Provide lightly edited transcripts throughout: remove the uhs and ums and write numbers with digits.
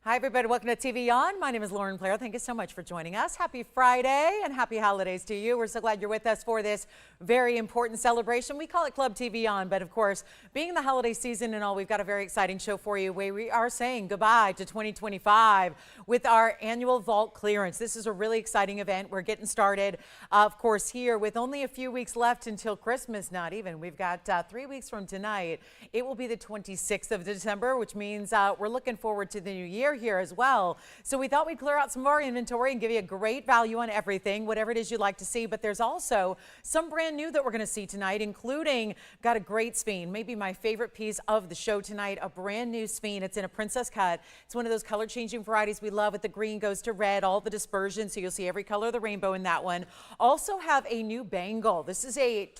Hi, everybody. Welcome to TVON. My name is Blair. Thank you so much for joining us. Happy Friday and happy holidays to you. We're so glad you're with us for this very important celebration. We call it Club TVON, but of course, being the holiday season and all, we've got a very exciting show for you where we are saying goodbye to 2025 with our annual vault clearance. This is a really exciting event. We're getting started, of course, here with only a few weeks left until Christmas, not even. We've got 3 weeks from tonight. It will be the 26th of December, which means we're looking forward to the new year here as well. So we thought we'd clear out some of our inventory and give you a great value on everything, whatever it is you'd like to see. But there's also some brand new that we're going to see tonight, including got a great sphene, maybe my favorite piece of the show tonight, a brand new sphene. It's in a princess cut. It's one of those color changing varieties we love with the green goes to red, all the dispersion. So you'll see every color of the rainbow in that one. Also have a new bangle. This is a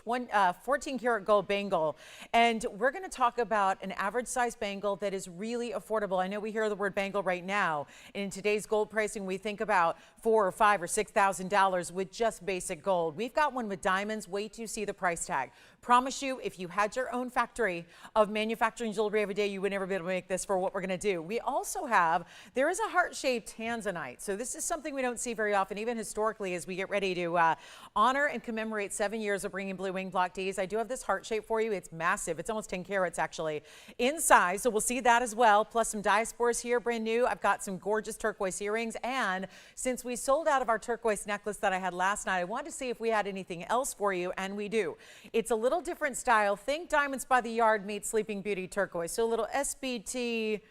14 karat gold bangle. And we're going to talk about an average size bangle that is really affordable. I know we hear the word bangle right now. In today's gold pricing, we think about $4,000 or $5,000 or $6,000 with just basic gold. We've got one with diamonds. Wait till you see the price tag. Promise you, if you had your own factory of manufacturing jewelry every day, you would never be able to make this for what we're going to do. We also have, there is a heart-shaped tanzanite. So this is something we don't see very often, even historically, as we get ready to honor and commemorate 7 years of bringing blue wing block teas. I do have this heart shape for you. It's massive. It's almost 10 carats actually in size. So we'll see that as well. Plus some diaspores here, brand new. I've got some gorgeous turquoise earrings. And since we sold out of our turquoise necklace that I had last night, I wanted to see if we had anything else for you. And we do. It's a little different style. Think Diamonds by the Yard meets Sleeping Beauty turquoise. So a little SBT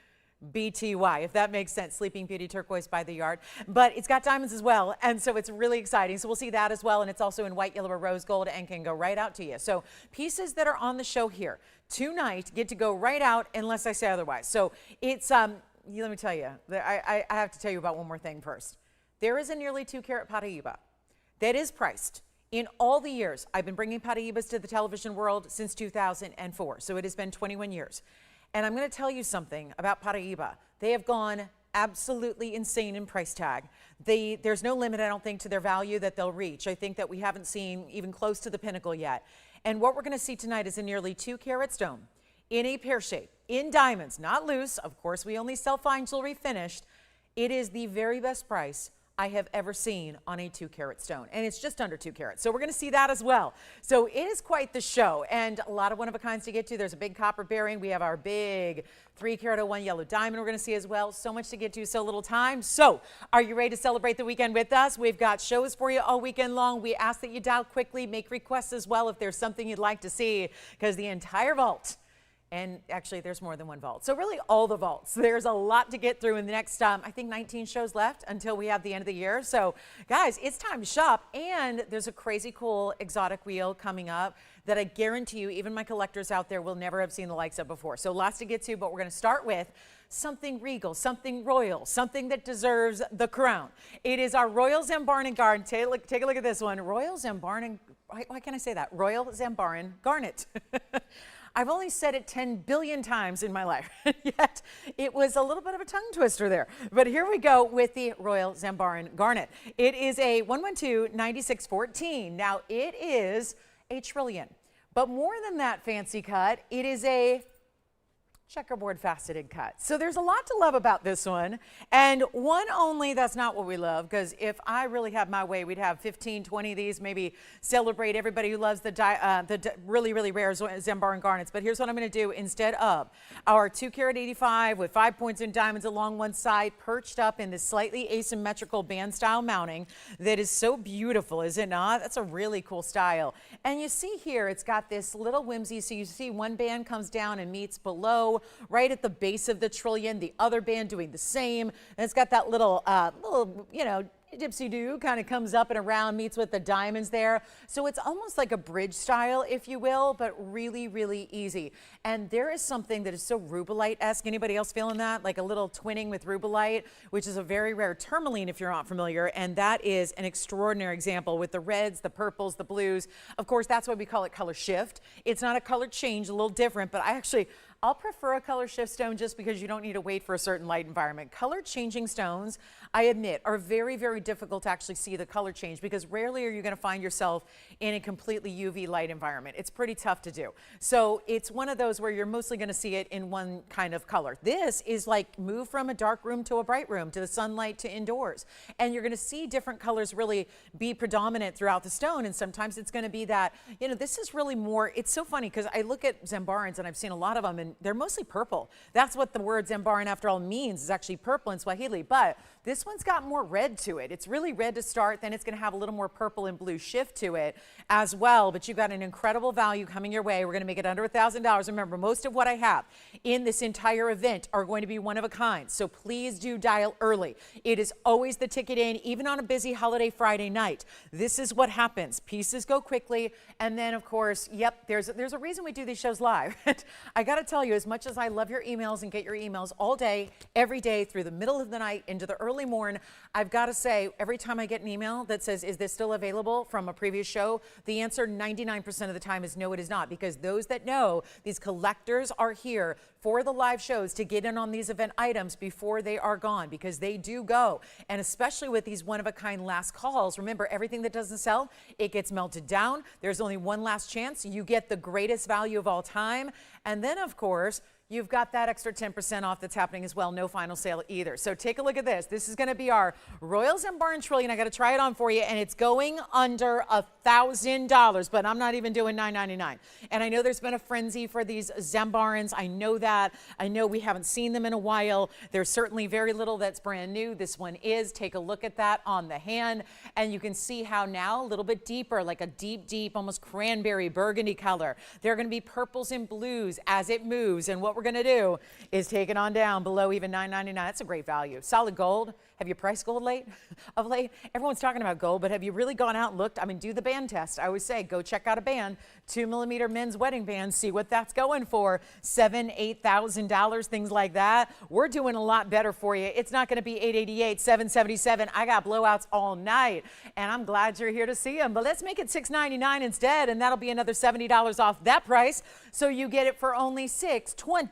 BTY, if that makes sense, Sleeping Beauty turquoise by the Yard. But it's got diamonds as well, and so it's really exciting. So we'll see that as well, and it's also in white, yellow, or rose gold and can go right out to you. So pieces that are on the show here tonight get to go right out unless I say otherwise. So it's, let me tell you, I have to tell you about one more thing first. There is a nearly 2 carat paraiba that is priced. In all the years, I've been bringing paraibas to the television world since 2004, so it has been 21 years. And I'm going to tell you something about paraiba. They have gone absolutely insane in price tag. There's no limit, I don't think, to their value that they'll reach. I think that we haven't seen even close to the pinnacle yet. And what we're going to see tonight is a nearly 2 carat stone in a pear shape, in diamonds, not loose. Of course, we only sell fine jewelry finished. It is the very best price I have ever seen on a 2 carat stone, and it's just under 2 carats. So we're going to see that as well. So it is quite the show, and a lot of one-of-a-kinds to get to. There's a big copper bearing. We have our big 3 carat 01 yellow diamond we're going to see as well. So much to get to, so little time. So are you ready to celebrate the weekend with us? We've got shows for you all weekend long. We ask that you dial quickly, make requests as well if there's something you'd like to see, because the entire vault, and actually, there's more than one vault. So really all the vaults. There's a lot to get through in the next, I think 19 shows left until we have the end of the year. So guys, it's time to shop. And there's a crazy cool exotic wheel coming up that I guarantee you, even my collectors out there will never have seen the likes of before. So lots to get to, but we're going to start with something regal, something royal, something that deserves the crown. It is our Royal Zambarin garnet. Take a look at this one. Royal Zambarin, why can't I say that? Royal Zambarin garnet. I've only said it 10 billion times in my life, yet it was a little bit of a tongue twister there. But here we go with the Royal Zambarin garnet. It is a 112-9614. Now, it is a trillion. But more than that fancy cut, it is a checkerboard faceted cut. So there's a lot to love about this one. And one only, that's not what we love, because if I really had my way, we'd have 15, 20 of these, maybe celebrate everybody who loves the really, really rare Zambarin garnets. But here's what I'm going to do instead of our 2 carat 85 with 5 points in diamonds along one side, perched up in this slightly asymmetrical band style mounting that is so beautiful, is it not? That's a really cool style. And you see here, it's got this little whimsy. So you see one band comes down and meets below, right at the base of the trillion, the other band doing the same. And it's got that little, you know, dipsy-do kind of comes up and around, meets with the diamonds there. So it's almost like a bridge style, if you will, but really, really easy. And there is something that is so rubellite-esque. Anybody else feeling that? Like a little twinning with rubellite, which is a very rare tourmaline if you're not familiar. And that is an extraordinary example with the reds, the purples, the blues. Of course, that's why we call it color shift. It's not a color change, a little different, but I'll prefer a color shift stone just because you don't need to wait for a certain light environment. Color changing stones, I admit, are very, very difficult to actually see the color change because rarely are you going to find yourself in a completely UV light environment. It's pretty tough to do. So it's one of those where you're mostly going to see it in one kind of color. This is like move from a dark room to a bright room, to the sunlight to indoors. And you're going to see different colors really be predominant throughout the stone. And sometimes it's going to be that, you know, this is really more, it's so funny because I look at Zambarins and I've seen a lot of them and they're mostly purple. That's what the word Zambarin after all means, is actually purple in Swahili. But this one's got more red to it. It's really red to start, then it's going to have a little more purple and blue shift to it as well. But you've got an incredible value coming your way. We're going to make it under $1,000. Remember, most of what I have in this entire event are going to be one of a kind. So please do dial early. It is always the ticket in, even on a busy holiday Friday night. This is what happens. Pieces go quickly. And then, of course, yep, there's a reason we do these shows live. I got to tell you, as much as I love your emails and get your emails all day, every day, through the middle of the night into the early morning, I've got to say, every time I get an email that says, is this still available from a previous show? The answer 99% of the time is no, it is not, because those that know, these collectors are here for the live shows to get in on these event items before they are gone, because they do go. And especially with these one-of-a-kind last calls, remember, everything that doesn't sell, it gets melted down. There's only one last chance. You get the greatest value of all time. And then, of course, you've got that extra 10% off that's happening as well. No final sale either. So take a look at this. This is going to be our Royal Zambarin Trillion. I got to try it on for you, and it's going under $1,000, but I'm not even doing $9.99. And I know there's been a frenzy for these Zambarins. I know that. I know we haven't seen them in a while. There's certainly very little that's brand new. This one is. Take a look at that on the hand, and you can see how now a little bit deeper, like a deep, deep, almost cranberry burgundy color. There are going to be purples and blues as it moves, and what we're going to do is take it on down below even $9.99. That's a great value. Solid gold. Have you priced gold of late? Everyone's talking about gold, but have you really gone out and looked? I mean, do the band test. I always say, go check out a band, 2mm men's wedding band, see what that's going for. $7,000, $8,000, things like that. We're doing a lot better for you. It's not going to be $888, $777. I got blowouts all night, and I'm glad you're here to see them. But let's make it $699 instead, and that'll be another $70 off that price. So you get it for only $629.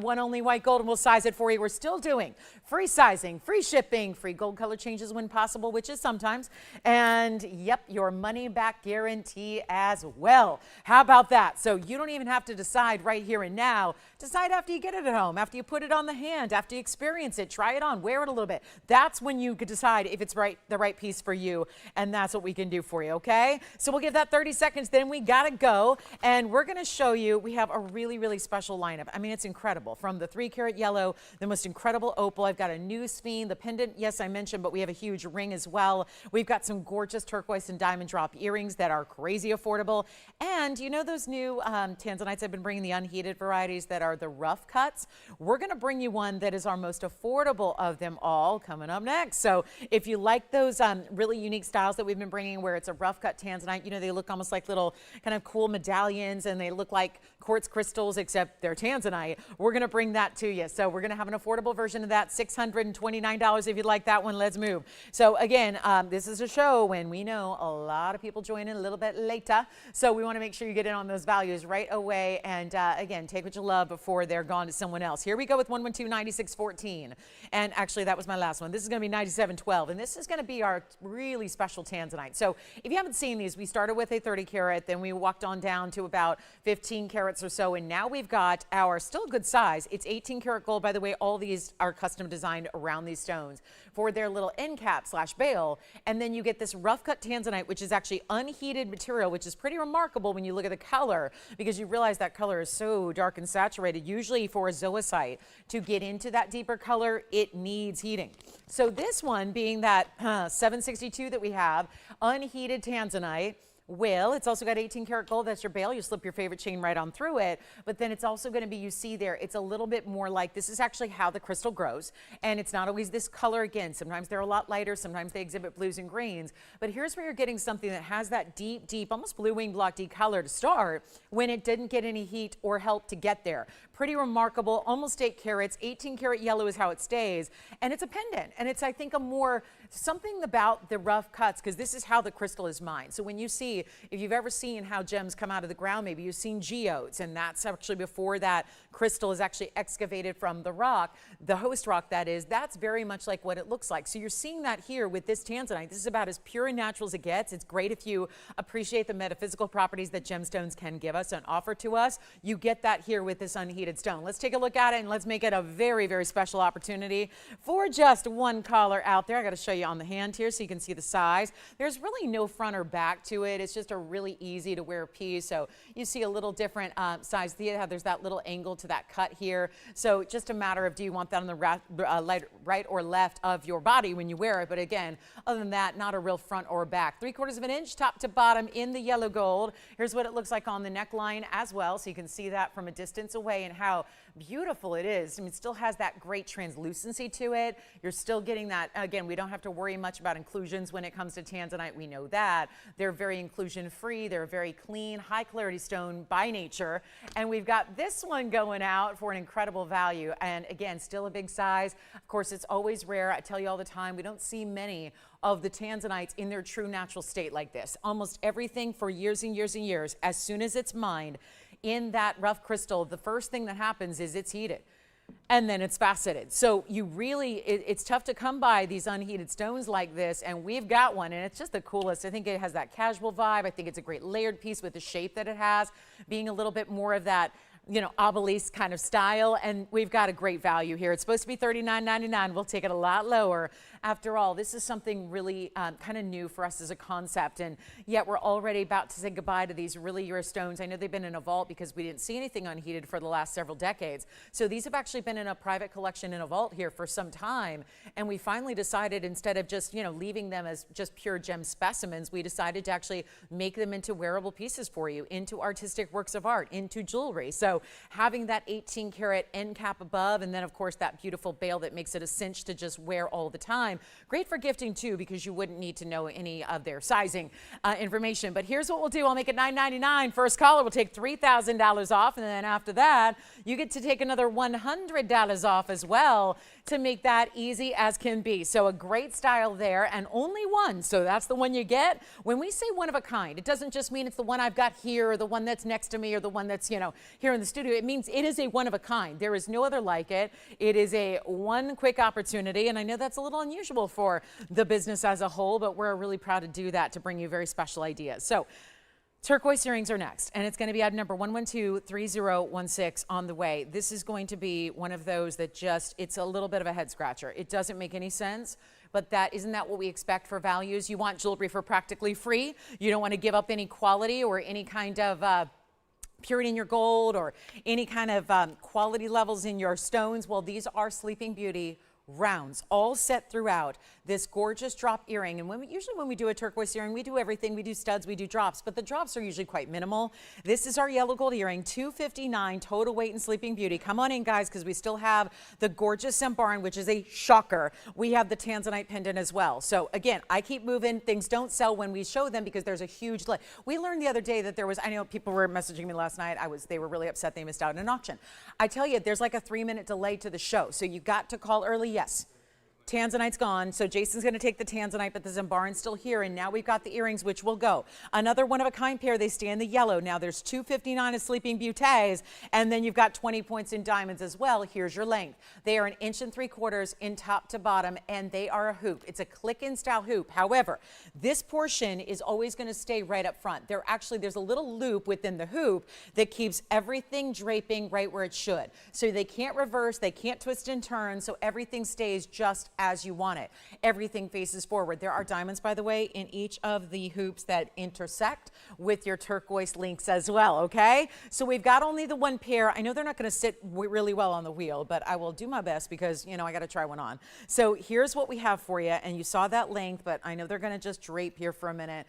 One only white gold, and we'll size it for you. We're still doing free sizing, free shipping, free gold color changes when possible, which is sometimes. And yep, your money back guarantee as well. How about that? So you don't even have to decide right here and now. Decide after you get it at home, after you put it on the hand, after you experience it, try it on, wear it a little bit. That's when you could decide if it's the right piece for you. And that's what we can do for you, okay? So we'll give that 30 seconds, then we gotta go. And we're gonna show you, we have a really, really special lineup. I mean, it's incredible. From the 3-carat yellow, the most incredible opal. I've got a new sphinx, the pendant, yes, I mentioned, but we have a huge ring as well. We've got some gorgeous turquoise and diamond drop earrings that are crazy affordable. And you know those new tanzanites I've been bringing, the unheated varieties that are the rough cuts? We're going to bring you one that is our most affordable of them all coming up next. So if you like those really unique styles that we've been bringing where it's a rough cut tanzanite, you know, they look almost like little kind of cool medallions and they look like quartz crystals, except they're tanzanite. We're going to bring that to you. So we're going to have an affordable version of that, $629 if you'd like that one. Let's move. So again, this is a show when we know a lot of people join in a little bit later. So we want to make sure you get in on those values right away. And again, take what you love before they're gone to someone else. Here we go with 112-9614. And actually, that was my last one. This is going to be 9712. And this is going to be our really special tanzanite. So if you haven't seen these, we started with a 30 carat, then we walked on down to about 15 carats or so. And now we've got our still good size. It's 18 karat gold. By the way, all these are custom designed around these stones for their little end cap / bail. And then you get this rough cut tanzanite, which is actually unheated material, which is pretty remarkable when you look at the color, because you realize that color is so dark and saturated. Usually for a zoisite to get into that deeper color, it needs heating. So this one being that 762 that we have, unheated tanzanite, it's also got 18 karat gold. That's your bail. You slip your favorite chain right on through it. But then it's also going to be, you see there, it's a little bit more like, this is actually how the crystal grows. And it's not always this color again. Sometimes they're a lot lighter. Sometimes they exhibit blues and greens. But here's where you're getting something that has that deep, deep, almost blue wing block D color to start when it didn't get any heat or help to get there. Pretty remarkable, almost 8 carats, 18 karat yellow is how it stays. And it's a pendant. And it's, I think, something about the rough cuts, because this is how the crystal is mined. So when you see, if you've ever seen how gems come out of the ground, maybe you've seen geodes, and that's actually before that crystal is actually excavated from the rock, the host rock that is, that's very much like what it looks like. So you're seeing that here with this tanzanite. This is about as pure and natural as it gets. It's great if you appreciate the metaphysical properties that gemstones can give us and offer to us. You get that here with this unheated stone. Let's take a look at it and let's make it a very, very special opportunity for just one caller out there. I got to show you on the hand here so you can see the size. There's really no front or back to it. It's just a really easy to wear piece. So you see a little different size. There's that little angle to that cut here. So just a matter of, do you want that on the right or left of your body when you wear it? But again, other than that, not a real front or back. 3/4 of an inch top to bottom in the yellow gold. Here's what it looks like on the neckline as well. So you can see that from a distance away and how beautiful it is. I mean, it still has that great translucency to it. You're still getting that. Again, we don't have to worry much about inclusions when it comes to tanzanite. We know that. They're very inclusion free. They're very clean, high clarity stone by nature. And we've got this one going out for an incredible value. And again, still a big size. Of course, it's always rare. I tell you all the time, we don't see many of the tanzanites in their true natural state like this. Almost everything for years and years and years, as soon as it's mined in that rough crystal, the first thing that happens is it's heated and then it's faceted. So you really, it's tough to come by these unheated stones like this, and we've got one, and it's just the coolest. I think it has that casual vibe. I think it's a great layered piece with the shape that it has, being a little bit more of that, you know, obelisk kind of style, and we've got a great value here. It's supposed to be $39.99. We'll take it a lot lower. After all, this is something really kind of new for us as a concept, and yet we're already about to say goodbye to these really rare stones. I know they've been in a vault because we didn't see anything unheated for the last several decades. So these have actually been in a private collection in a vault here for some time, and we finally decided, instead of just, you know, leaving them as just pure gem specimens, we decided to actually make them into wearable pieces for you, into artistic works of art, into jewelry. So having that 18 karat end cap above, and then of course that beautiful bail that makes it a cinch to just wear all the time. Great for gifting too, because you wouldn't need to know any of their sizing information. But here's what we'll do. I'll make it $9.99. First caller will take $3,000 off, and then after that, you get to take another $100 off as well to make that easy as can be. So a great style there, and only one. So that's the one you get. When we say one of a kind, it doesn't just mean it's the one I've got here, or the one that's next to me, or the one that's, you know, here in the studio. It means it is a one of a kind. There is no other like it. It is a one quick opportunity, and I know that's a little unusual for the business as a whole, but we're really proud to do that, to bring you very special ideas. So turquoise earrings are next, and it's going to be item number 1123016 on the way. This is going to be one of those that just, it's a little bit of a head scratcher. It doesn't make any sense, but isn't that what we expect for values? You want jewelry for practically free. You don't want to give up any quality or any kind of purity in your gold, or any kind of quality levels in your stones. Well, these are Sleeping Beauty rounds, all set throughout this gorgeous drop earring. And usually when we do a turquoise earring, we do everything. We do studs, we do drops, but the drops are usually quite minimal. This is our yellow gold earring, $259 total weight in Sleeping Beauty. Come on in, guys, because we still have the gorgeous Zambarin, which is a shocker. We have the tanzanite pendant as well. So again, I keep moving. Things don't sell when we show them because there's a huge delay. We learned the other day that there was, I know people were messaging me last night. They were really upset they missed out on an auction. I tell you, there's like a 3-minute delay to the show. So you got to call early. Yes. Tanzanite's gone, so Jason's going to take the tanzanite, but the Zambarin's still here, and now we've got the earrings, which will go. Another one-of-a-kind pair, they stay in the yellow. Now there's $259 of Sleeping Beauties, and then you've got 20 points in diamonds as well. Here's your length. They are 1.75 inches in top to bottom, and they are a hoop. It's a click-in style hoop. However, this portion is always going to stay right up front. There's a little loop within the hoop that keeps everything draping right where it should. So they can't reverse, they can't twist and turn, so everything stays just as you want it. Everything faces forward. There are diamonds, by the way, in each of the hoops that intersect with your turquoise links as well, okay? So we've got only the one pair. I know they're not going to sit really well on the wheel, but I will do my best because, you know, I got to try one on. So here's what we have for you, and you saw that length, but I know they're going to just drape here for a minute.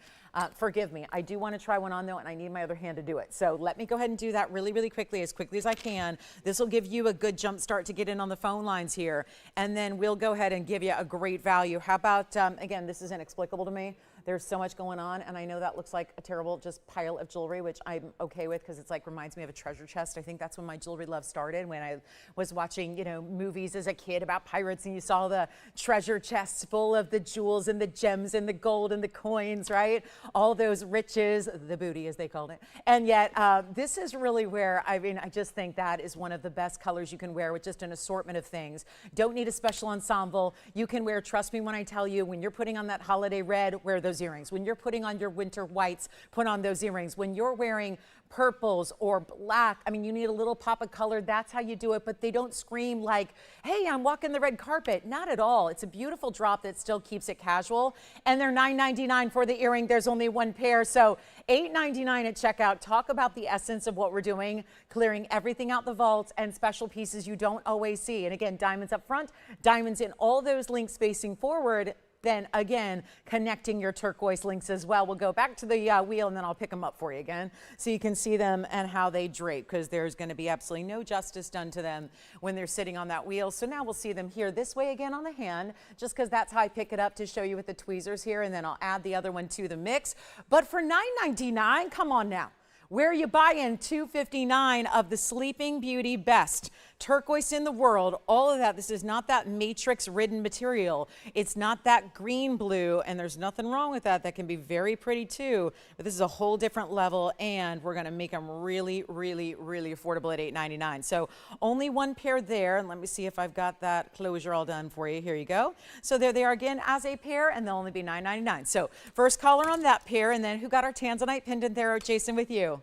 Forgive me. I do want to try one on, though, and I need my other hand to do it. So let me go ahead and do that really, really quickly as I can. This will give you a good jump start to get in on the phone lines here, and then we'll go ahead and give you a great value. How about, again, this is inexplicable to me. There's so much going on, and I know that looks like a terrible just pile of jewelry, which I'm okay with because it's like reminds me of a treasure chest. I think that's when my jewelry love started, when I was watching, movies as a kid about pirates, and you saw the treasure chests full of the jewels and the gems and the gold and the coins, right? All those riches, the booty as they called it. And yet this is really where, I just think that is one of the best colors you can wear with just an assortment of things. Don't need a special ensemble. You can wear, trust me when I tell you, when you're putting on that holiday red, wear those earrings. When you're putting on your winter whites, put on those earrings. When you're wearing purples or black, you need a little pop of color. That's how you do it, but they don't scream like, hey, I'm walking the red carpet. Not at all. It's a beautiful drop that still keeps it casual. And they're $9.99 for the earring. There's only one pair, so $8.99 at checkout. Talk about the essence of what we're doing, clearing everything out the vaults and special pieces you don't always see. And again, diamonds up front, diamonds in all those links facing forward. Then again, connecting your turquoise links as well. We'll go back to the wheel and then I'll pick them up for you again so you can see them and how they drape, because there's going to be absolutely no justice done to them when they're sitting on that wheel. So now we'll see them here this way again on the hand, just because that's how I pick it up to show you with the tweezers here, and then I'll add the other one to the mix. But for $9.99, come on now. Where you buy in $2.59 of the Sleeping Beauty Best turquoise in the world, all of that. This is not that matrix ridden material. It's not that green blue, and there's nothing wrong with that. That can be very pretty too, but this is a whole different level, and we're going to make them really, really, really affordable at $8.99. So only one pair there, and let me see if I've got that closure all done for you. Here you go. So there they are again as a pair, and they'll only be $9.99. So first caller on that pair, and then who got our tanzanite pendant there? Jason, with you.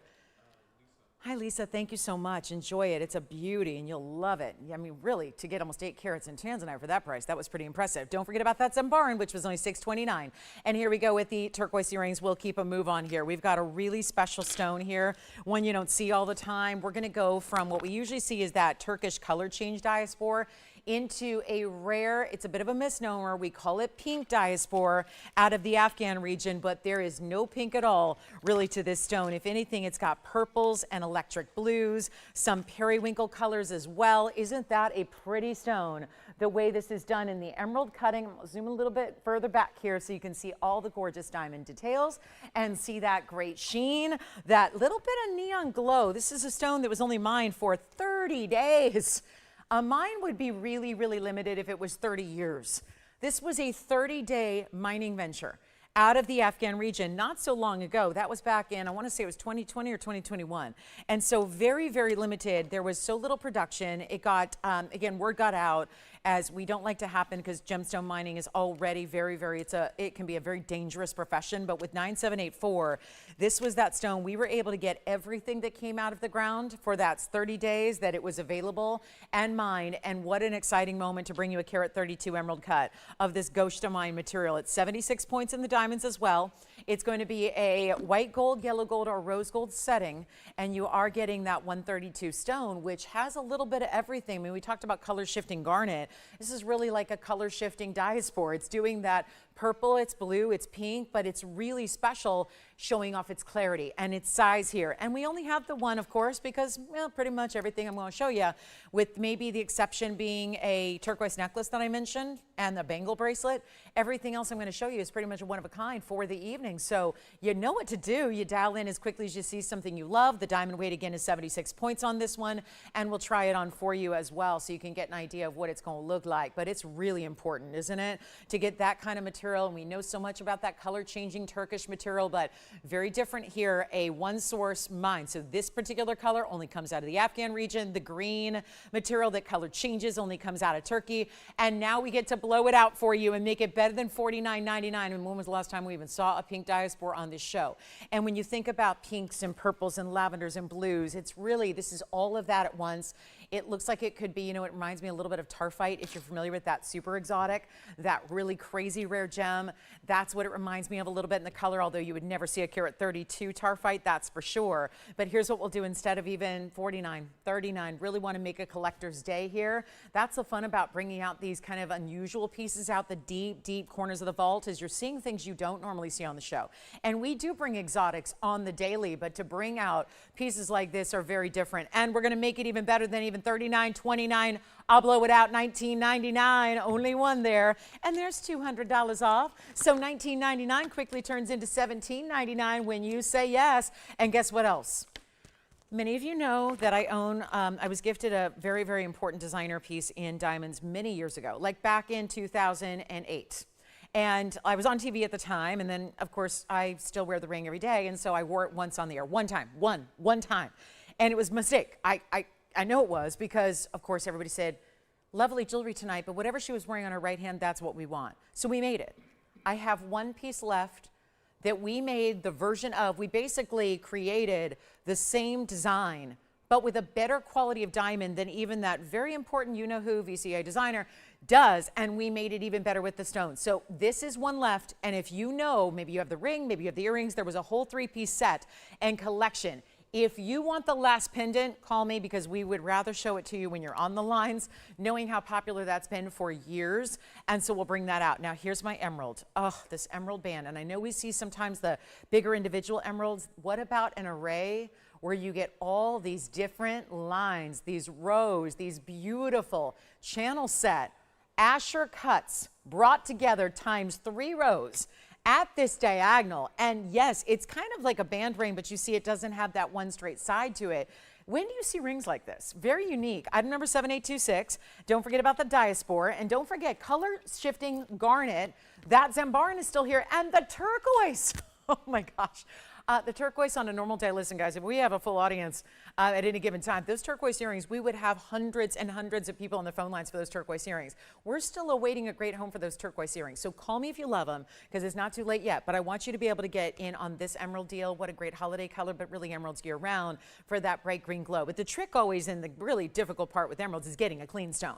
Hi, Lisa. Thank you so much. Enjoy it. It's a beauty, and you'll love it. Really, to get almost 8 carats in tanzanite for that price, that was pretty impressive. Don't forget about that Zambarin, which was only $6.29. And here we go with the turquoise earrings. We'll keep a move on here. We've got a really special stone here, one you don't see all the time. We're going to go from what we usually see is that Turkish color change diaspore into a rare, it's a bit of a misnomer, we call it pink diaspore out of the Afghan region, but there is no pink at all really to this stone. If anything, it's got purples and electric blues, some periwinkle colors as well. Isn't that a pretty stone? The way this is done in the emerald cutting. I'll zoom a little bit further back here so you can see all the gorgeous diamond details and see that great sheen, that little bit of neon glow. This is a stone that was only mined for 30 days. Mine would be really, really limited if it was 30 years. This was a 30-day mining venture out of the Afghan region not so long ago. That was back in, I want to say it was 2020 or 2021. And so very, very limited. There was so little production. It got, again, word got out, as we don't like to happen because gemstone mining is already very, very, it can be a very dangerous profession. But with 9784, this was that stone. We were able to get everything that came out of the ground for that 30 days that it was available and mined. And what an exciting moment to bring you a carat 32 emerald cut of this ghost mine material. It's 76 points in the diamonds as well. It's going to be a white gold, yellow gold, or rose gold setting, and you are getting that 132 stone, which has a little bit of everything. We talked about color shifting garnet. This is really like a color shifting diaspore. It's doing that purple, it's blue, it's pink, but it's really special, showing off its clarity and its size here. And we only have the one, of course, because, well, pretty much everything I'm going to show you, with maybe the exception being a turquoise necklace that I mentioned and the bangle bracelet. Everything else I'm going to show you is pretty much a one of a kind for the evening. So you know what to do. You dial in as quickly as you see something you love. The diamond weight again is 76 points on this one, and we'll try it on for you as well so you can get an idea of what it's going to look like. But it's really important, isn't it, to get that kind of material. And we know so much about that color changing Turkish material, but very different here, a one source mine. So this particular color only comes out of the Afghan region. The green material that color changes only comes out of Turkey. And now we get to blow it out for you and make it better than $49.99. And when was the last time we even saw a pink diaspore on this show? And when you think about pinks and purples and lavenders and blues, it's really, this is all of that at once. It looks like it could be, you know, it reminds me a little bit of tarphite, if you're familiar with that super exotic, that really crazy rare gem. That's what it reminds me of a little bit in the color, although you would never see a carat 32 tarphite, that's for sure. But here's what we'll do instead of even 49, 39, really want to make a collector's day here. That's the fun about bringing out these kind of unusual pieces out the deep, deep corners of the vault, is you're seeing things you don't normally see on the show. And we do bring exotics on the daily, but to bring out pieces like this are very different. And we're going to make it even better than even even $39.29. I'll blow it out, $19.99, only one there. And there's $200 off. So $19.99 quickly turns into $17.99 when you say yes. And guess what else? Many of you know that I own, I was gifted a very, very important designer piece in diamonds many years ago, like back in 2008. And I was on TV at the time, and then, of course, I still wear the ring every day, and so I wore it once on the air, one time. And it was a mistake. I know it was because, of course, everybody said, lovely jewelry tonight, but whatever she was wearing on her right hand, that's what we want. So we made it. I have one piece left that we made the version of. We basically created the same design, but with a better quality of diamond than even that very important you-know-who VCA designer does, and we made it even better with the stones. So this is one left, and if you know, maybe you have the ring, maybe you have the earrings, there was a whole three-piece set and collection. If you want the last pendant, call me because we would rather show it to you when you're on the lines, knowing how popular that's been for years, and so we'll bring that out. Now here's my emerald. Oh, this emerald band, and I know we see sometimes the bigger individual emeralds. What about an array where you get all these different lines, these rows, these beautiful channel set Asscher cuts brought together times 3 rows at this diagonal. And yes, it's kind of like a band ring, but you see it doesn't have that one straight side to it. When do you see rings like this? Very unique. Item number 7826. Don't forget about the diaspore, and don't forget color shifting garnet. That Zambarin is still here, and the turquoise. Oh my gosh. The turquoise on a normal day, listen guys, if we have a full audience at any given time, those turquoise earrings, we would have hundreds and hundreds of people on the phone lines for those turquoise earrings. We're still awaiting a great home for those turquoise earrings. So call me if you love them, because it's not too late yet. But I want you to be able to get in on this emerald deal. What a great holiday color, but really emeralds year round for that bright green glow. But the trick always, in the really difficult part with emeralds, is getting a clean stone.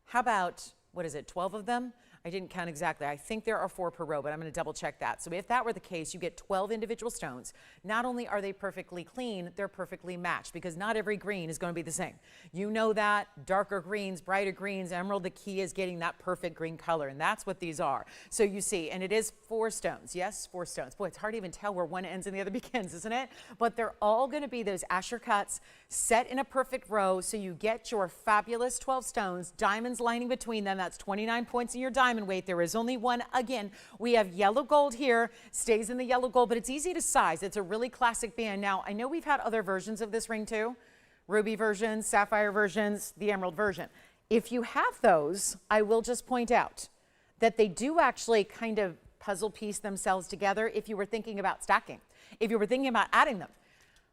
How about, what is it, 12 of them? I didn't count exactly. I think there are 4 per row, but I'm going to double check that. So if that were the case, you get 12 individual stones. Not only are they perfectly clean, they're perfectly matched, because not every green is going to be the same. You know that. Darker greens, brighter greens, emerald, the key is getting that perfect green color, and that's what these are. So you see, and it is 4 stones. Yes, 4 stones. Boy, it's hard to even tell where one ends and the other begins, isn't it? But they're all going to be those Asscher cuts set in a perfect row, so you get your fabulous 12 stones, diamonds lining between them. That's 29 points in your diamond weight. There is only one. Again, we have yellow gold here, stays in the yellow gold, but it's easy to size. It's a really classic band. Now, I know we've had other versions of this ring too, ruby versions, sapphire versions, the emerald version. If you have those, I will just point out that they do actually kind of puzzle piece themselves together if you were thinking about stacking, if you were thinking about adding them.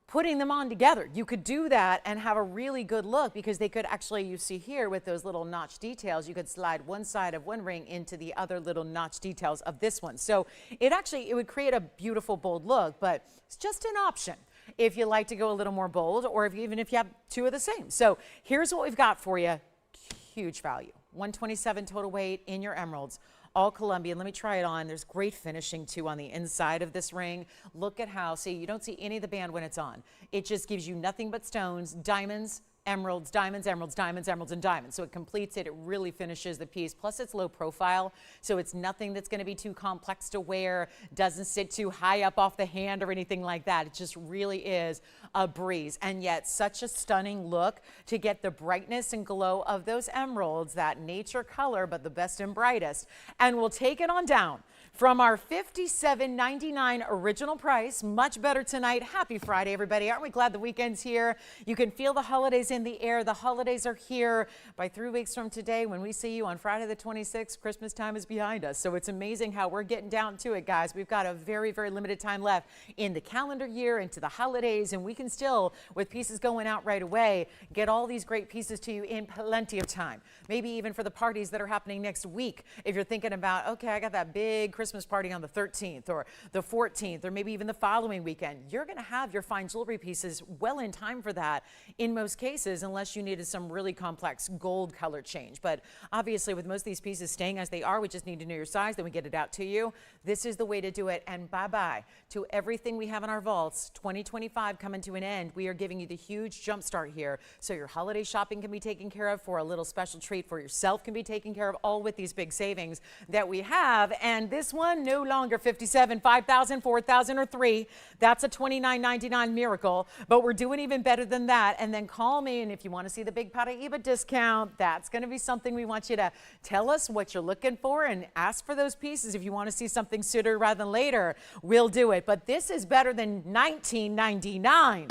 Putting them on together, you could do that and have a really good look, because they could actually, you see here with those little notch details, you could slide one side of one ring into the other little notch details of this one. So it would create a beautiful, bold look, but it's just an option if you like to go a little more bold, or even if you have 2 of the same. So here's what we've got for you. Huge value. 127 total weight in your emeralds. All Colombian. Let me try it on. There's great finishing too on the inside of this ring. Look at how, see, you don't see any of the band when it's on. It just gives you nothing but stones, diamonds, emeralds, diamonds, emeralds, diamonds, emeralds, and diamonds. So it completes it. It really finishes the piece. Plus it's low profile, so it's nothing that's going to be too complex to wear, doesn't sit too high up off the hand or anything like that. It just really is a breeze, and yet such a stunning look to get the brightness and glow of those emeralds, that nature color, but the best and brightest. And we'll take it on down from our $57.99 original price. Much better tonight. Happy Friday, everybody. Aren't we glad the weekend's here? You can feel the holidays in the air. The holidays are here. By 3 weeks from today, when we see you on Friday the 26th, Christmas time is behind us. So it's amazing how we're getting down to it, guys. We've got a very, very limited time left in the calendar year, into the holidays, and we can still, with pieces going out right away, get all these great pieces to you in plenty of time. Maybe even for the parties that are happening next week. If you're thinking about, okay, I got that big Christmas party on the 13th or the 14th, or maybe even the following weekend, you're going to have your fine jewelry pieces well in time for that in most cases, unless you needed some really complex gold color change. But obviously with most of these pieces staying as they are, we just need to know your size, then we get it out to you. This is the way to do it. And bye-bye to everything we have in our vaults. 2025 coming to an end. We are giving you the huge jump start here, so your holiday shopping can be taken care of, for a little special treat for yourself can be taken care of, all with these big savings that we have. And this this one, no longer 57, 5,000, 4,000, or 3. That's a $29.99 miracle, but we're doing even better than that. And then call me, and if you want to see the big paraiba discount, that's going to be something we want you to tell us what you're looking for and ask for those pieces. If you want to see something sooner rather than later, we'll do it. But this is better than $19.99.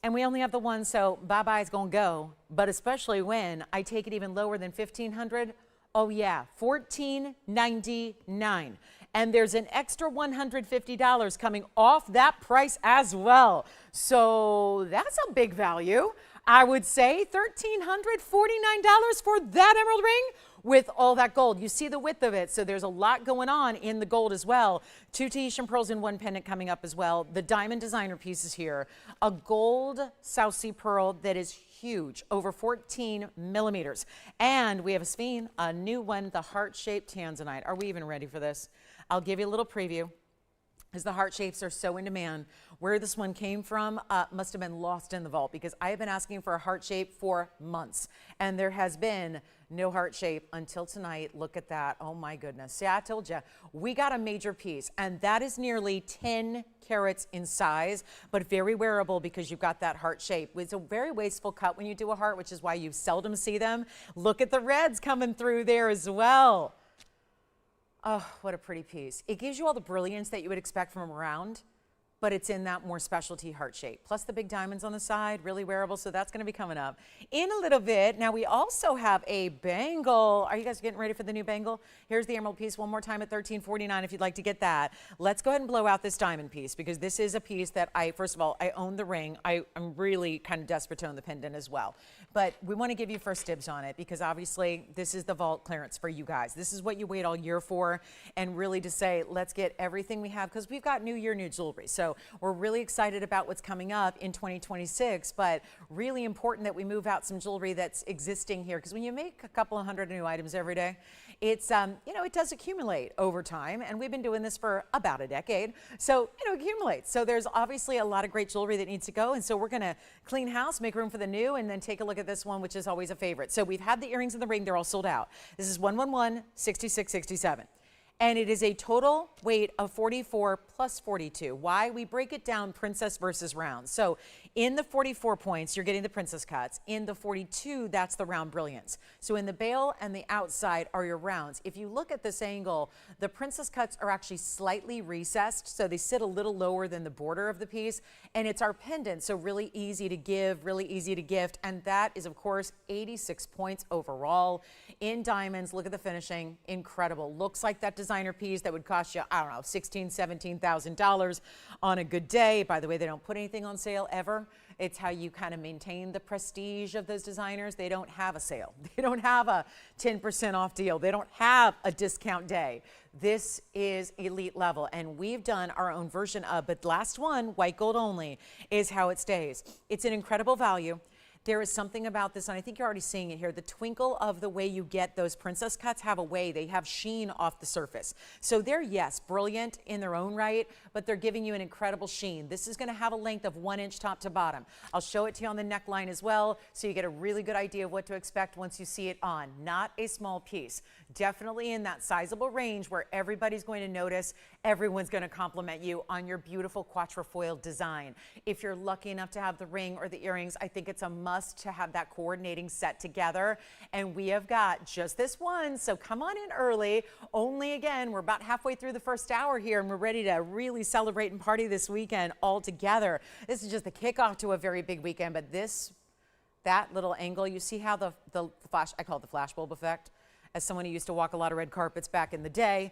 And we only have the one, so bye-bye is going to go. But especially when I take it even lower than $1,500, oh yeah, $14.99. And there's an extra $150 coming off that price as well. So that's a big value. I would say $1,349 for that emerald ring with all that gold. You see the width of it, so there's a lot going on in the gold as well. 2 Tahitian pearls and 1 pendant coming up as well. The diamond designer pieces here. A gold South Sea pearl that is huge, over 14 millimeters. And we have a Sphene, a new one, the heart-shaped tanzanite. Are we even ready for this? I'll give you a little preview, as the heart shapes are so in demand. Where this one came from must have been lost in the vault, because I have been asking for a heart shape for months, and there has been no heart shape until tonight. Look at that. Oh my goodness. See, I told you, we got a major piece, and that is nearly 10 carats in size, but very wearable because you've got that heart shape. It's a very wasteful cut when you do a heart, which is why you seldom see them. Look at the reds coming through there as well. Oh, what a pretty piece. It gives you all the brilliance that you would expect from a round, but it's in that more specialty heart shape. Plus the big diamonds on the side, really wearable, so that's going to be coming up in a little bit. Now we also have a bangle. Are you guys getting ready for the new bangle? Here's the emerald piece one more time at $13.49 if you'd like to get that. Let's go ahead and blow out this diamond piece, because this is a piece that first of all, I own the ring. I'm really kind of desperate to own the pendant as well. But we want to give you first dibs on it, because obviously this is the vault clearance for you guys. This is what you wait all year for, and really to say, let's get everything we have, because we've got new year, new jewelry. So we're really excited about what's coming up in 2026, but really important that we move out some jewelry that's existing here, because when you make a couple of hundred new items every day, it's, you know, it does accumulate over time, and we've been doing this for about a decade, so, you know, it accumulates. So there's obviously a lot of great jewelry that needs to go, and so we're going to clean house, make room for the new, and then take a look at this one, which is always a favorite. So we've had the earrings in the ring. They're all sold out. This is 111-6667. And it is a total weight of 44 plus 42. Why? We break it down princess versus round. So in the 44 points, you're getting the princess cuts. In the 42, that's the round brilliance. So in the bail and the outside are your rounds. If you look at this angle, the princess cuts are actually slightly recessed, so they sit a little lower than the border of the piece. And it's our pendant, so really easy to give, really easy to gift. And that is, of course, 86 points overall. In diamonds, look at the finishing, incredible. Looks like that designer piece that would cost you, I don't know, $16,000, $17,000 on a good day. By the way, they don't put anything on sale ever. It's how you kind of maintain the prestige of those designers. They don't have a sale. They don't have a 10% off deal. They don't have a discount day. This is elite level, and we've done our own version of, but last one, white gold only, is how it stays. It's an incredible value. There is something about this, and I think you're already seeing it here. The twinkle of the way you get those princess cuts have a way. They have sheen off the surface. So they're, yes, brilliant in their own right, but they're giving you an incredible sheen. This is going to have a length of 1 inch top to bottom. I'll show it to you on the neckline as well, so you get a really good idea of what to expect once you see it on. Not a small piece. Definitely in that sizable range where everybody's going to notice, everyone's going to compliment you on your beautiful quatrefoil design. If you're lucky enough to have the ring or the earrings, I think it's a must to have that coordinating set together. And we have got just this one, so come on in early. Only, again, we're about halfway through the first hour here, and we're ready to really celebrate and party this weekend all together. This is just the kickoff to a very big weekend, but that little angle, you see how the flash, I call it the flashbulb effect, as someone who used to walk a lot of red carpets back in the day.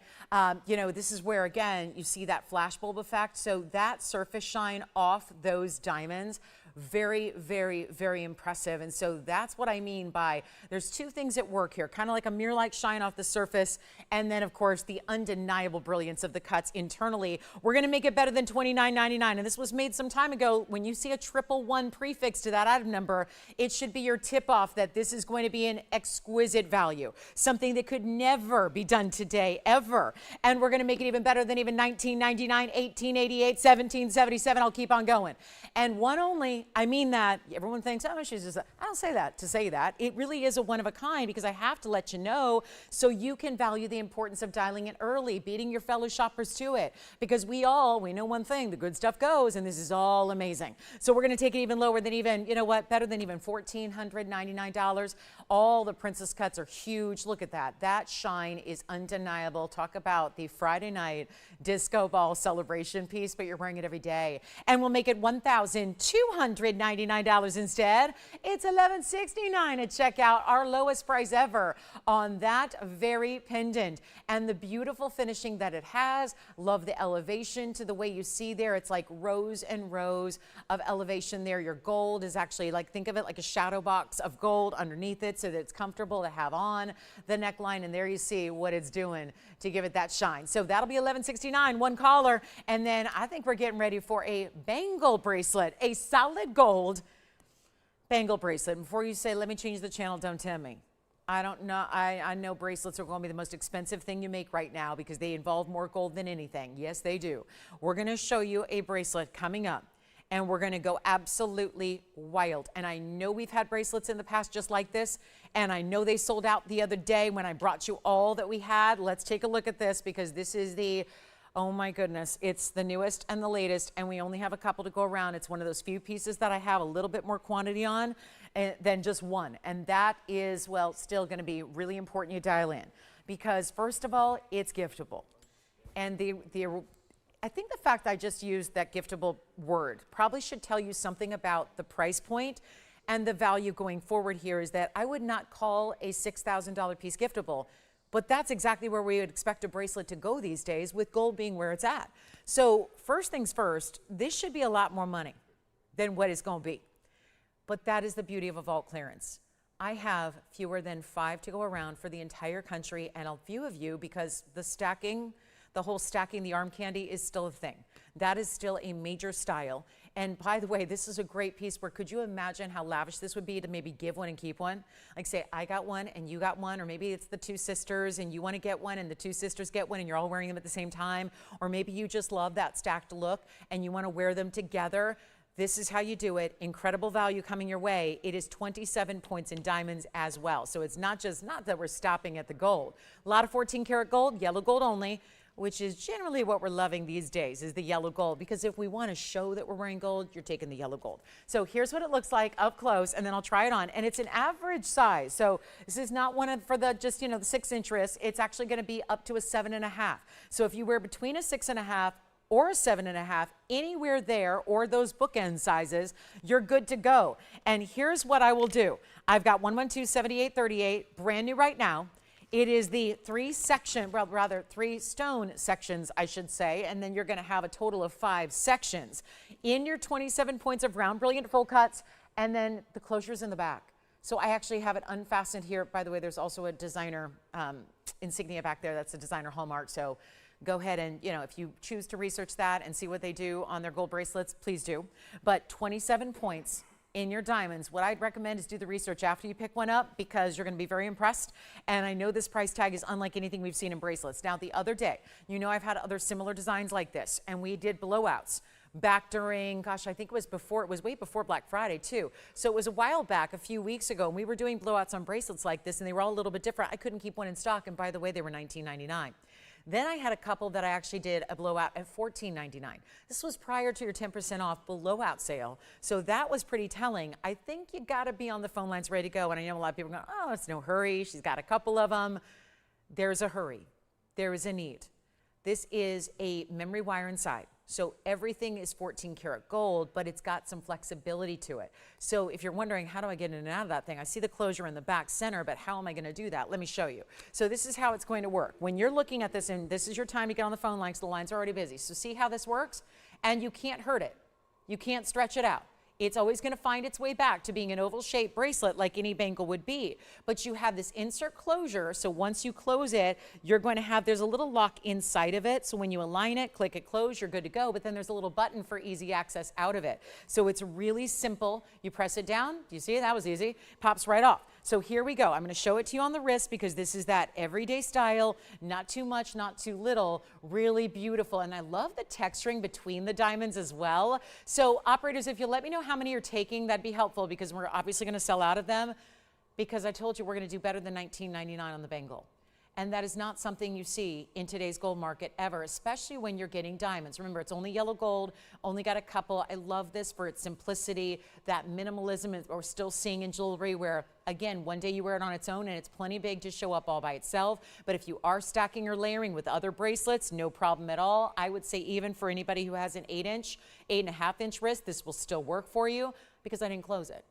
You know, this is where, again, you see that flashbulb effect. So that surface shine off those diamonds, very, very, very impressive. And so that's what I mean by, there's two things at work here, kind of like a mirror-like shine off the surface, and then, of course, the undeniable brilliance of the cuts internally. We're going to make it better than $29.99, and this was made some time ago. When you see a 111 prefix to that item number, it should be your tip-off that this is going to be an exquisite value, something that could never be done today, ever. And we're going to make it even better than even $19.99, $18.88, $17.77. I'll keep on going. And one only really, I mean that. Everyone thinks, oh, she's just, I don't say that to say that. It really is a one of a kind because I have to let you know so you can value the importance of dialing it early, beating your fellow shoppers to it. Because we know one thing, the good stuff goes, and this is all amazing. So we're going to take it even lower than even, you know what, better than even $1,499. All the princess cuts are huge. Look at that. That shine is undeniable. Talk about the Friday night disco ball celebration piece, but you're wearing it every day. And we'll make it $1,299 instead. It's $1,169 at checkout, our lowest price ever on that very pendant. And the beautiful finishing that it has. Love the elevation to the way you see there. It's like rows and rows of elevation there. Your gold is actually like, think of it like a shadow box of gold underneath it so that it's comfortable to have on the neckline. And there you see what it's doing to give it that shine. So that'll be $1,169, one caller. And then I think we're getting ready for a bangle bracelet, a solid gold bangle bracelet. Before you say, let me change the channel, don't tell me. I don't know. I know bracelets are going to be the most expensive thing you make right now because they involve more gold than anything. Yes, they do. We're going to show you a bracelet coming up, and we're going to go absolutely wild. And I know we've had bracelets in the past just like this, and I know they sold out the other day when I brought you all that we had. Let's take a look at this because this is the, oh my goodness, it's the newest and the latest, and we only have a couple to go around. It's one of those few pieces that I have a little bit more quantity on than just one. And that is, well, still going to be really important you dial in because, first of all, it's giftable. And I think the fact I just used that giftable word probably should tell you something about the price point and the value going forward here is that I would not call a $6,000 piece giftable, but that's exactly where we would expect a bracelet to go these days with gold being where it's at. So first things first, this should be a lot more money than what it's going to be. But that is the beauty of a vault clearance. I have fewer than 5 to go around for the entire country and a few of you because the stacking, the whole stacking the arm candy is still a thing. That is still a major style. And by the way, this is a great piece where could you imagine how lavish this would be to maybe give one and keep one? Like say, I got one and you got one, or maybe it's the two sisters and you want to get one and the two sisters get one and you're all wearing them at the same time. Or maybe you just love that stacked look and you want to wear them together. This is how you do it. Incredible value coming your way. It is 27 points in diamonds as well. So it's not that we're stopping at the gold. A lot of 14 karat gold, yellow gold only, which is generally what we're loving these days is the yellow gold, because if we want to show that we're wearing gold, you're taking the yellow gold. So here's what it looks like up close, and then I'll try it on. And it's an average size. So this is not one for the just, the 6-inch wrist. It's actually going to be up to a 7.5. So if you wear between a 6.5 or a 7.5, anywhere there, or those bookend sizes, you're good to go. And here's what I will do. I've got 112-7838, brand new right now. It is the 3 stone sections, I should say, and then you're going to have a total of 5 sections in your 27 points of round brilliant full cuts, and then the closure's in the back. So I actually have it unfastened here. By the way, there's also a designer insignia back there. That's a designer hallmark. So go ahead and, if you choose to research that and see what they do on their gold bracelets, please do. But 27 points in your diamonds. What I'd recommend is do the research after you pick one up because you're going to be very impressed. And I know this price tag is unlike anything we've seen in bracelets. Now, the other day, I've had other similar designs like this, and we did blowouts back during, gosh, I think it was way before Black Friday too. So it was a while back, a few weeks ago, and we were doing blowouts on bracelets like this, and they were all a little bit different. I couldn't keep one in stock, and by the way, they were $19.99. Then I had a couple that I actually did a blowout at $14.99. This was prior to your 10% off blowout sale. So that was pretty telling. I think you got to be on the phone lines ready to go. And I know a lot of people are going, oh, it's no hurry. She's got a couple of them. There's a hurry. There is a need. This is a memory wire inside. So everything is 14 karat gold, but it's got some flexibility to it. So if you're wondering, how do I get in and out of that thing? I see the closure in the back center, but how am I going to do that? Let me show you. So this is how it's going to work. When you're looking at this, and this is your time to get on the phone line because the lines are already busy. So see how this works? And you can't hurt it. You can't stretch it out. It's always going to find its way back to being an oval shaped bracelet like any bangle would be. But you have this insert closure, so once you close it, you're going to have, there's a little lock inside of it. So when you align it, click it close, you're good to go. But then there's a little button for easy access out of it. So it's really simple. You press it down. Do you see it? That was easy. Pops right off. So here we go. I'm going to show it to you on the wrist because this is that everyday style, not too much, not too little, really beautiful. And I love the texturing between the diamonds as well. So operators, if you'll let me know how many you're taking, that'd be helpful because we're obviously going to sell out of them because I told you we're going to do better than $19.99 on the bangle. And that is not something you see in today's gold market ever, especially when you're getting diamonds. Remember, it's only yellow gold, only got a couple. I love this for its simplicity, that minimalism we're still seeing in jewelry where, again, one day you wear it on its own and it's plenty big to show up all by itself. But if you are stacking or layering with other bracelets, no problem at all. I would say even for anybody who has an 8-inch, 8.5-inch wrist, this will still work for you because I didn't close it.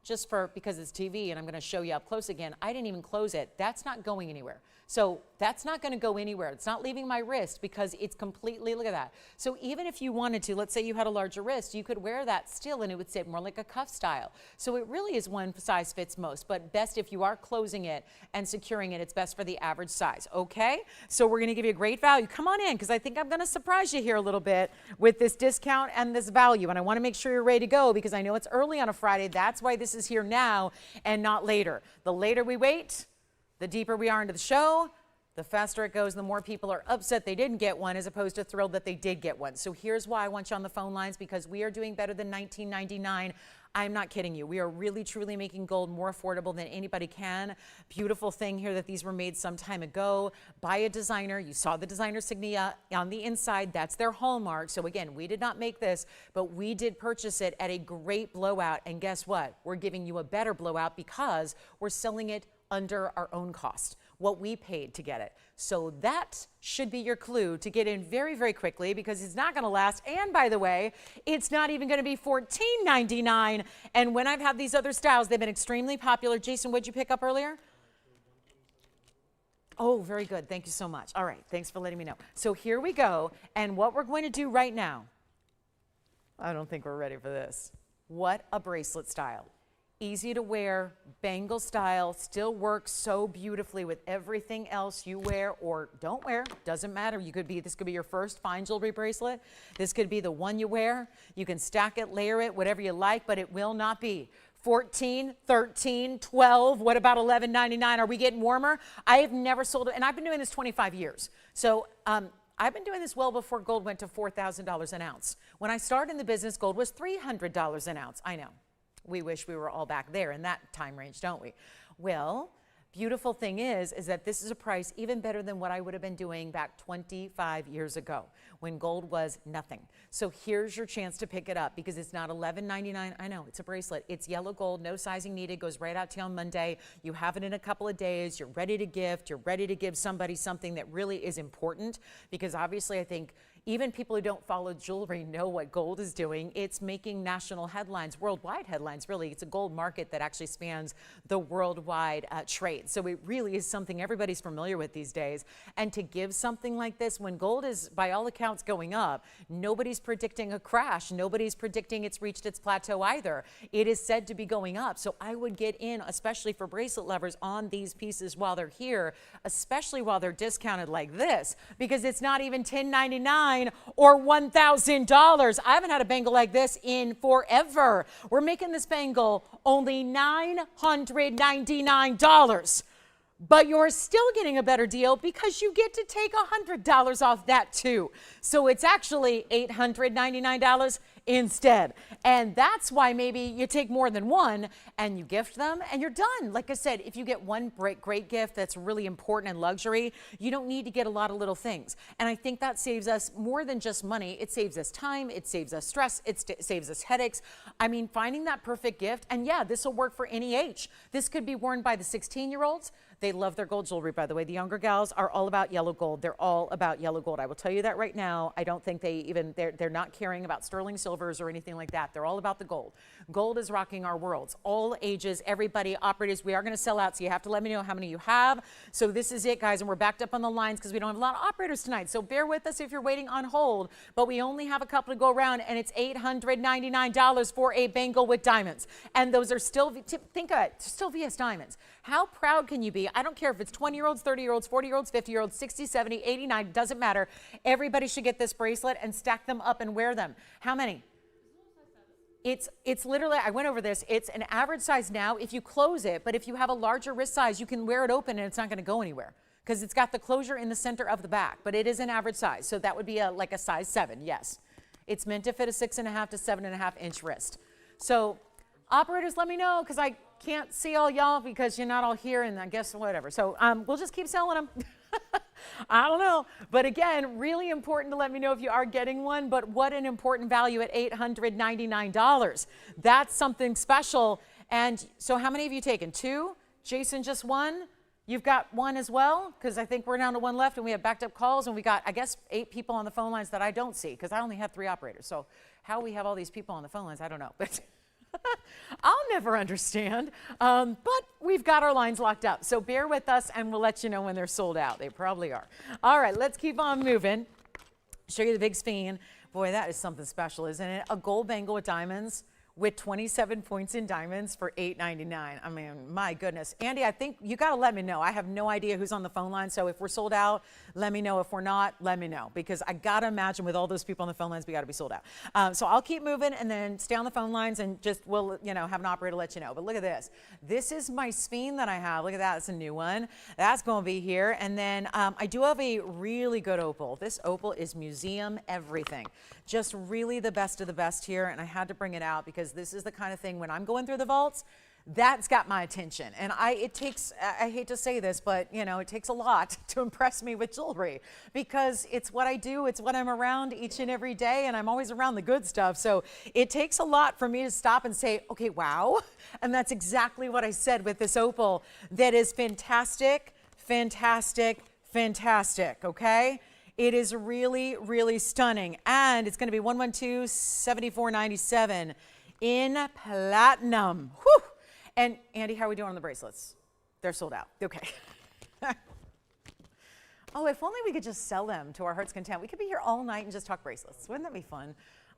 Just because it's TV and I'm going to show you up close again, I didn't even close it. That's not going anywhere. So that's not going to go anywhere. It's not leaving my wrist because it's completely, look at that. So even if you wanted to, let's say you had a larger wrist, you could wear that still and it would sit more like a cuff style. So it really is one size fits most, but best if you are closing it and securing it, it's best for the average size. Okay, so we're going to give you a great value. Come on in because I think I'm going to surprise you here a little bit with this discount and this value. And I want to make sure you're ready to go because I know it's early on a Friday. That's why this is here now and not later. The later we wait, the deeper we are into the show, the faster it goes, the more people are upset they didn't get one as opposed to thrilled that they did get one. So here's why I want you on the phone lines because we are doing better than $19.99. I'm not kidding you. We are really, truly making gold more affordable than anybody can. Beautiful thing here that these were made some time ago by a designer. You saw the designer signia on the inside. That's their hallmark. So again, we did not make this, but we did purchase it at a great blowout. And guess what? We're giving you a better blowout because we're selling it under our own cost, what we paid to get it. So that should be your clue to get in very, very quickly because it's not going to last. And by the way, it's not even going to be $14.99. And when I've had these other styles, they've been extremely popular. Jason, what'd you pick up earlier? Oh, very good. Thank you so much. All right. Thanks for letting me know. So here we go. And what we're going to do right now, I don't think we're ready for this. What a bracelet style. Easy to wear, bangle style, still works so beautifully with everything else you wear or don't wear. Doesn't matter. This could be your first fine jewelry bracelet. This could be the one you wear. You can stack it, layer it, whatever you like, but it will not be 14, 13, 12. What about $11.99? Are we getting warmer? I have never sold it, and I've been doing this 25 years. So I've been doing this well before gold went to $4,000 an ounce. When I started in the business, gold was $300 an ounce. I know. We wish we were all back there in that time range, don't we? Well, beautiful thing is that this is a price even better than what I would have been doing back 25 years ago when gold was nothing. So here's your chance to pick it up because it's not $11.99. I know, it's a bracelet. It's yellow gold, no sizing needed, goes right out to you on Monday. You have it in a couple of days. You're ready to gift. You're ready to give somebody something that really is important because obviously I think even people who don't follow jewelry know what gold is doing. It's making national headlines, worldwide headlines, really. It's a gold market that actually spans the worldwide trade. So it really is something everybody's familiar with these days. And to give something like this, when gold is, by all accounts, going up, nobody's predicting a crash. Nobody's predicting it's reached its plateau either. It is said to be going up. So I would get in, especially for bracelet lovers, on these pieces while they're here, especially while they're discounted like this, because it's not even $10.99 or $1,000. I haven't had a bangle like this in forever. We're making this bangle only $999. But you're still getting a better deal because you get to take $100 off that too. So it's actually $899 instead. And that's why maybe you take more than one and you gift them and you're done. Like I said, if you get one great gift that's really important and luxury, you don't need to get a lot of little things. And I think that saves us more than just money. It saves us time. It saves us stress. It saves us headaches. I mean, finding that perfect gift. And yeah, this will work for any age. This could be worn by the 16-year-olds. They love their gold jewelry, by the way. The younger gals are all about yellow gold. They're all about yellow gold. I will tell you that right now. I don't think they're not caring about sterling silvers or anything like that. They're all about the gold. Gold is rocking our worlds. All ages, everybody, operators. We are going to sell out, so you have to let me know how many you have. So this is it, guys, and we're backed up on the lines because we don't have a lot of operators tonight. So bear with us if you're waiting on hold, but we only have a couple to go around, and it's $899 for a bangle with diamonds. And those are still, think of it, still VS diamonds. How proud can you be? I don't care if it's 20-year-olds, 30-year-olds, 40-year-olds, 50-year-olds, 60, 70, 89, doesn't matter. Everybody should get this bracelet and stack them up and wear them. How many? It's literally, I went over this, it's an average size now if you close it, but if you have a larger wrist size, you can wear it open and it's not going to go anywhere because it's got the closure in the center of the back, but it is an average size. So that would be like a size 7, yes. It's meant to fit a 6.5 to 7.5 inch wrist. So operators, let me know because I can't see all y'all because you're not all here and I guess whatever. So we'll just keep selling them. I don't know. But again, really important to let me know if you are getting one, but what an important value at $899. That's something special. And so how many have you taken? 2? Jason just 1? You've got 1 as well? Because I think we're down to 1 left and we have backed up calls and we got, I guess, 8 people on the phone lines that I don't see because I only have 3 operators. So how we have all these people on the phone lines, I don't know. But I'll never understand, but we've got our lines locked up. So bear with us and we'll let you know when they're sold out. They probably are. All right, let's keep on moving. Show you the big sphene. Boy, that is something special, isn't it? A gold bangle with diamonds with 27 points in diamonds for $899. I mean, my goodness. Andy, I think you got to let me know. I have no idea who's on the phone line. So if we're sold out, let me know. If we're not, let me know. Because I got to imagine with all those people on the phone lines, we got to be sold out. So I'll keep moving and then stay on the phone lines and just we'll, have an operator let you know. But look at this. This is my sphene that I have. Look at that. It's a new one. That's going to be here. And then I do have a really good opal. This opal is museum everything. Just really the best of the best here. And I had to bring it out because this is the kind of thing when I'm going through the vaults, that's got my attention. And it takes, I hate to say this, but it takes a lot to impress me with jewelry because it's what I do. It's what I'm around each and every day. And I'm always around the good stuff. So it takes a lot for me to stop and say, okay, wow. And that's exactly what I said with this opal that is fantastic, fantastic, fantastic. Okay. It is really, really stunning. And it's going to be 112-7497 in platinum. Whew. And Andy, how are we doing on the bracelets? They're sold out. Okay. Oh, if only we could just sell them to our heart's content. We could be here all night and just talk bracelets. Wouldn't that be fun?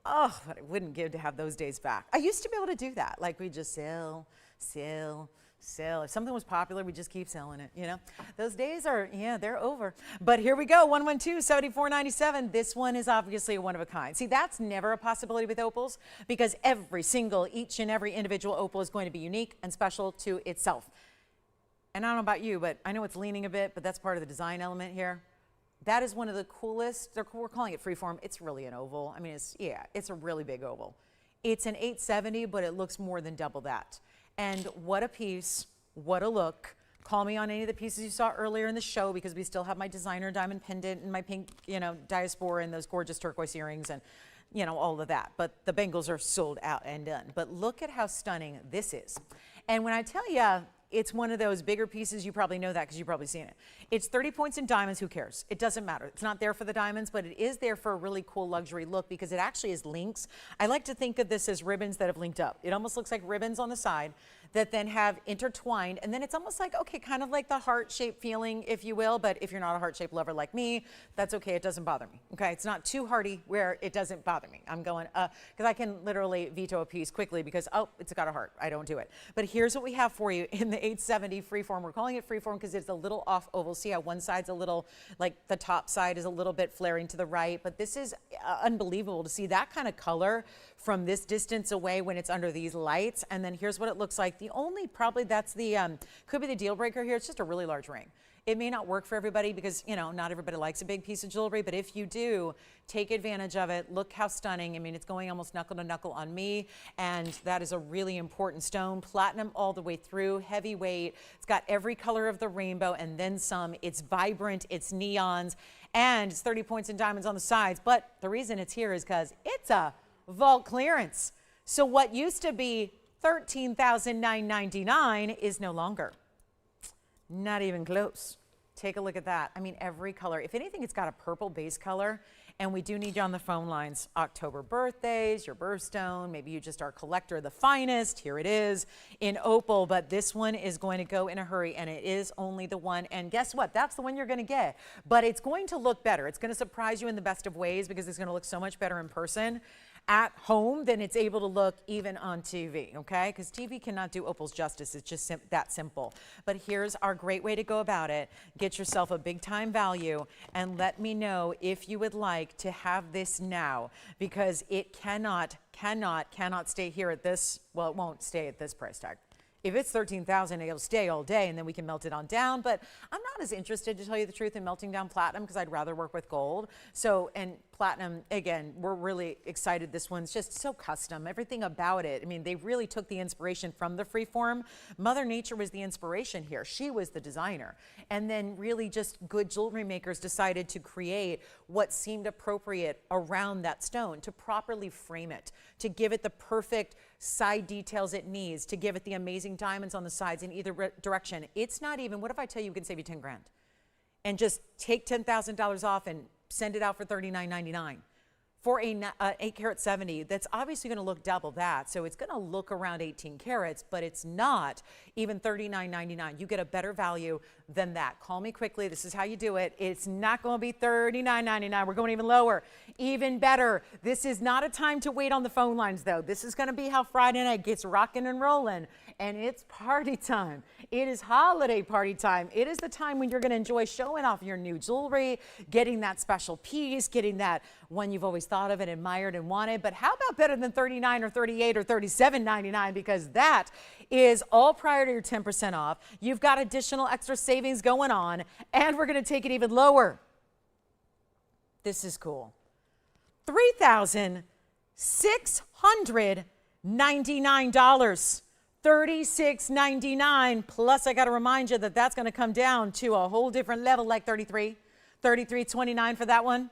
Oh, but I wouldn't give to have those days back. I used to be able to do that. Like we just sell. If something was popular, we just keep selling it, Those days are, they're over. But here we go, 112-7497. This one is obviously a one of a kind. See, that's never a possibility with opals because each and every individual opal is going to be unique and special to itself. And I don't know about you, but I know it's leaning a bit, but that's part of the design element here. That is one of the coolest, we're calling it freeform. It's really an oval. I mean, it's a really big oval. It's an 870, but it looks more than double that. And what a piece, what a look. Call me on any of the pieces you saw earlier in the show because we still have my designer diamond pendant and my pink, diaspore and those gorgeous turquoise earrings and, all of that. But the bangles are sold out and done. But look at how stunning this is. And when I tell you, it's one of those bigger pieces, you probably know that because you've probably seen it. It's 30 points in diamonds, who cares? It doesn't matter. It's not there for the diamonds, but it is there for a really cool luxury look because it actually is links. I like to think of this as ribbons that have linked up. It almost looks like ribbons on the side that then have intertwined, and then it's almost like, okay, kind of like the heart-shaped feeling, if you will, but if you're not a heart-shaped lover like me, that's okay, it doesn't bother me, okay? It's not too hearty where it doesn't bother me. I'm going, because I can literally veto a piece quickly because, oh, it's got a heart, I don't do it. But here's what we have for you in the 870 freeform. We're calling it freeform because it's a little off oval. See how one side's a little, like the top side is a little bit flaring to the right, but this is unbelievable to see that kind of color from this distance away when it's under these lights. And then here's what it looks like. The only probably that's the, could be the deal breaker here. It's just a really large ring. It may not work for everybody because, not everybody likes a big piece of jewelry, but if you do, take advantage of it. Look how stunning. I mean, it's going almost knuckle to knuckle on me, and that is a really important stone. Platinum all the way through, heavyweight. It's got every color of the rainbow and then some. It's vibrant, it's neons, and it's 30 points in diamonds on the sides. But the reason it's here is because it's a vault clearance. So what used to be $13,999 is no longer. Not even close. Take a look at that. I mean, every color. If anything, it's got a purple base color. And we do need you on the phone lines. October birthdays, your birthstone. Maybe you just are a collector of the finest. Here it is in opal. But this one is going to go in a hurry. And it is only the one. And guess what? That's the one you're going to get. But it's going to look better. It's going to surprise you in the best of ways because it's going to look so much better in person. at home than it's able to look even on TV, okay? Because TV cannot do opals justice. It's just that simple. But here's our great way to go about it. Get yourself a big time value and let me know if you would like to have this now, because it cannot stay here at this, well, it won't stay at this price tag. If it's $13,000, it'll stay all day, and then we can melt it on down. But I'm not as interested, to tell you the truth, in melting down platinum, because I'd rather work with gold. So, and platinum, again, we're really excited. This one's just so custom. Everything about it. I mean, they really took the inspiration from the freeform. Mother Nature was the inspiration here. She was the designer. And then really just good jewelry makers decided to create what seemed appropriate around that stone, to properly frame it, to give it the perfect side details it needs, to give it the amazing diamonds on the sides in either direction. It's not even, what if I tell you we can save you 10 grand and just take $10,000 off and send it out for $39.99 for a 8 karat 70? That's obviously going to look double that. So it's going to look around 18 carats, but it's not even $39.99. You get a better value than that. Call me quickly. This is how you do it. It's not going to be $39.99. We're going even lower. Even better. This is not a time to wait on the phone lines, though. This is going to be how Friday night gets rocking and rolling. And it's party time. It is holiday party time. It is the time when you're going to enjoy showing off your new jewelry, getting that special piece, getting that one you've always thought of and admired and wanted. But how about better than $39 or $38 or $37.99? Because that is all prior to your 10% off. You've got additional extra savings going on, and we're going to take it even lower. This is cool. $3,699. $36.99. Plus, I got to remind you that that's going to come down to a whole different level, like $33.29 for that one.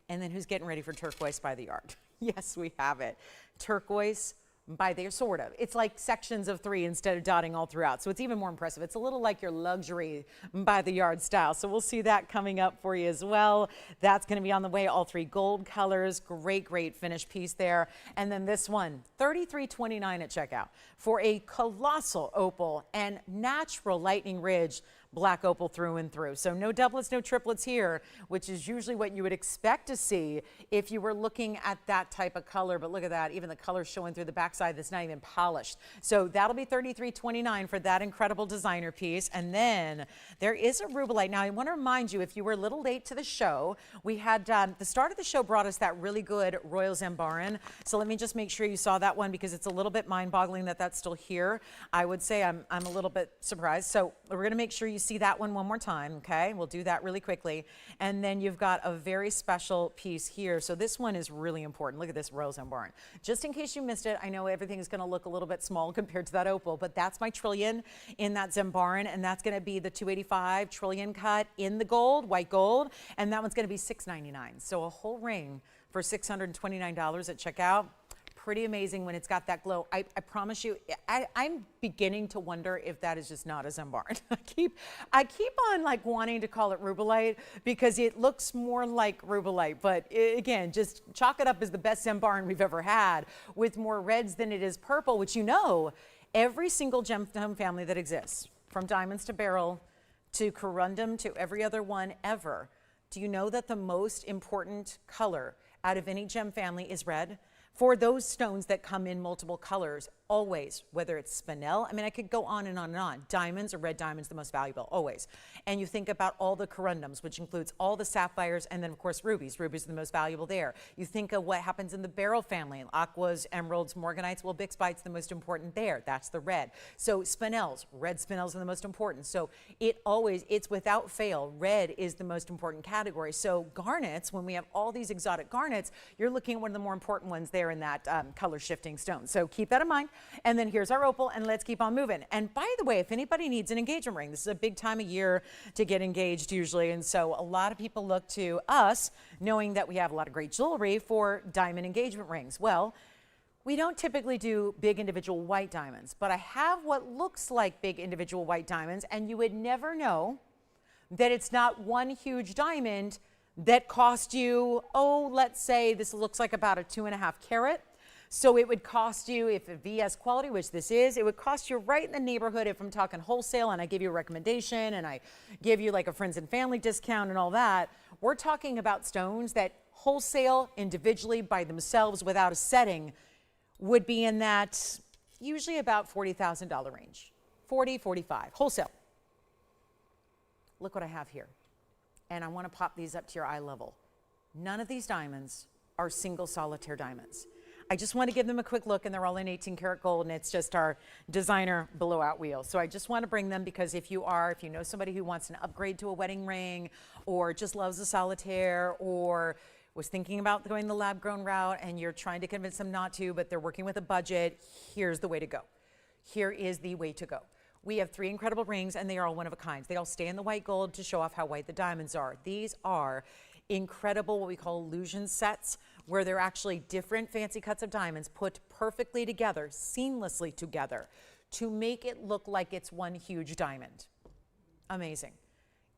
And then who's getting ready for turquoise by the yard? Yes, we have it. Turquoise by the, sort of. It's like sections of 3 instead of dotting all throughout. So it's even more impressive. It's a little like your luxury by the yard style. So we'll see that coming up for you as well. That's going to be on the way. All 3 gold colors. Great, great finished piece there. And then this one, $33.29 at checkout for a colossal opal and natural lightning ridge black opal through and through. So no doublets, no triplets here, which is usually what you would expect to see if you were looking at that type of color. But look at that, even the color showing through the backside that's not even polished. So that'll be $33.29 for that incredible designer piece. And then there is a rubellite. Now I want to remind you, if you were a little late to the show, we had the start of the show brought us that really good Royal Zambarin. So let me just make sure you saw that one, because it's a little bit mind-boggling that that's still here. I would say I'm a little bit surprised. So we're going to make sure you see that one more time, okay? We'll do that really quickly. And then you've got a very special piece here. So this one is really important. Look at this Royal Zambarin. Just in case you missed it, I know everything is going to look a little bit small compared to that opal, but that's my trillion in that Zambarin, and that's going to be the 285 trillion cut in the gold, white gold, and that one's going to be $699. So a whole ring for $629 at checkout. Pretty amazing when it's got that glow. I promise you, I'm beginning to wonder if that is just not a Zambarin. I keep on like wanting to call it rubellite because it looks more like rubellite, but again, just chalk it up as the best Zambarin we've ever had, with more reds than it is purple, which, you know, every single gemstone family that exists, from diamonds to beryl to corundum to every other one ever, do you know that the most important color out of any gem family is red? For those stones that come in multiple colors, always, whether it's spinel, I mean, I could go on and on and on. Diamonds or red diamonds, the most valuable, always. And you think about all the corundums, which includes all the sapphires, and then of course rubies. Rubies are the most valuable there. You think of what happens in the beryl family, aquas, emeralds, morganites. Well, bixbite's the most important there. That's the red. So spinels, red spinels are the most important. So it's without fail, red is the most important category. So garnets, when we have all these exotic garnets, you're looking at one of the more important ones there in that color shifting stone. So keep that in mind. And then here's our opal, and let's keep on moving. And by the way, if anybody needs an engagement ring, this is a big time of year to get engaged usually. And so a lot of people look to us, knowing that we have a lot of great jewelry, for diamond engagement rings. Well, we don't typically do big individual white diamonds, but I have what looks like big individual white diamonds, and you would never know that it's not one huge diamond that cost you, oh, let's say this looks like about a 2.5 carat. So it would cost you, if a VS quality, which this is, it would cost you right in the neighborhood, if I'm talking wholesale and I give you a recommendation and I give you like a friends and family discount and all that, we're talking about stones that Wholesale, individually, by themselves, without a setting, would be in that usually about $40,000 range. 40, 45, wholesale. Look what I have here. And I want to pop these up to your eye level. None of these diamonds are single solitaire diamonds. I just want to give them a quick look, and they're all in 18 karat gold, and it's just our designer blowout wheel. So I just want to bring them because if you know somebody who wants an upgrade to a wedding ring, or just loves a solitaire, or was thinking about going the lab grown route and you're trying to convince them not to, but they're working with a budget, here's the way to go. Here is the way to go. We have 3 incredible rings, and they are all one of a kind. They all stay in the white gold to show off how white the diamonds are. These are incredible, what we call illusion sets, where they're actually different fancy cuts of diamonds put perfectly together, seamlessly together, to make it look like it's one huge diamond. Amazing.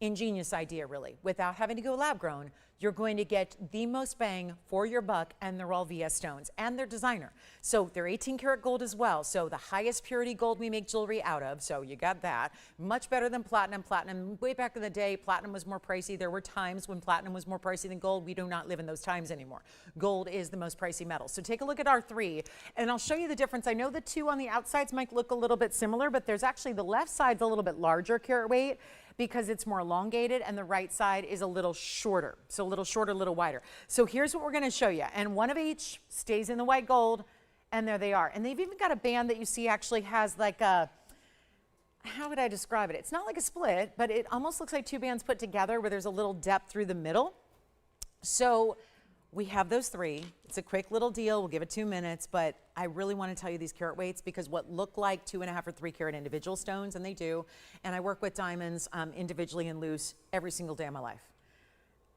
Ingenious idea, really. Without having to go lab grown, you're going to get the most bang for your buck, and they're all VS stones, and they're designer. So they're 18 karat gold as well. So the highest purity gold we make jewelry out of, so you got that. Much better than platinum. Platinum, way back in the day, platinum was more pricey. There were times when platinum was more pricey than gold. We do not live in those times anymore. Gold is the most pricey metal. So take a look at our 3, and I'll show you the difference. I know the 2 on the outsides might look a little bit similar, but there's actually the left side's a little bit larger carat weight, because it's more elongated, and the right side is a little shorter. So a little shorter, a little wider. So here's what we're gonna show you. And one of each stays in the white gold, and there they are. And they've even got a band that you see actually has like a, how would I describe it? It's not like a split, but it almost looks like 2 bands put together where there's a little depth through the middle. So we have those 3. It's a quick little deal. We'll give it 2 minutes, but I really want to tell you these carat weights because what look like 2.5 or 3 carat individual stones, and they do, and I work with diamonds individually and loose every single day of my life.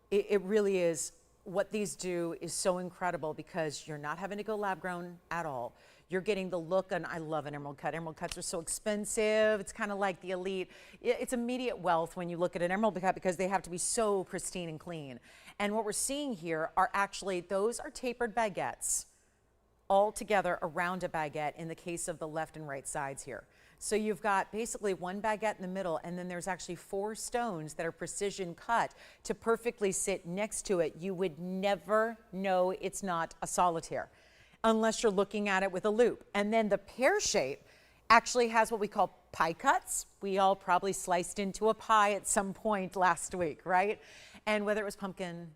It really is, what these do is so incredible because you're not having to go lab grown at all. You're getting the look, and I love an emerald cut. Emerald cuts are so expensive. It's kind of like the elite. It's immediate wealth when you look at an emerald cut because they have to be so pristine and clean. And what we're seeing here are actually, those are tapered baguettes all together around a baguette in the case of the left and right sides here. So you've got basically 1 baguette in the middle, and then there's actually 4 stones that are precision cut to perfectly sit next to it. You would never know it's not a solitaire unless you're looking at it with a loop. And then the pear shape actually has what we call pie cuts. We all probably sliced into a pie at some point last week, right? And whether it was pumpkin,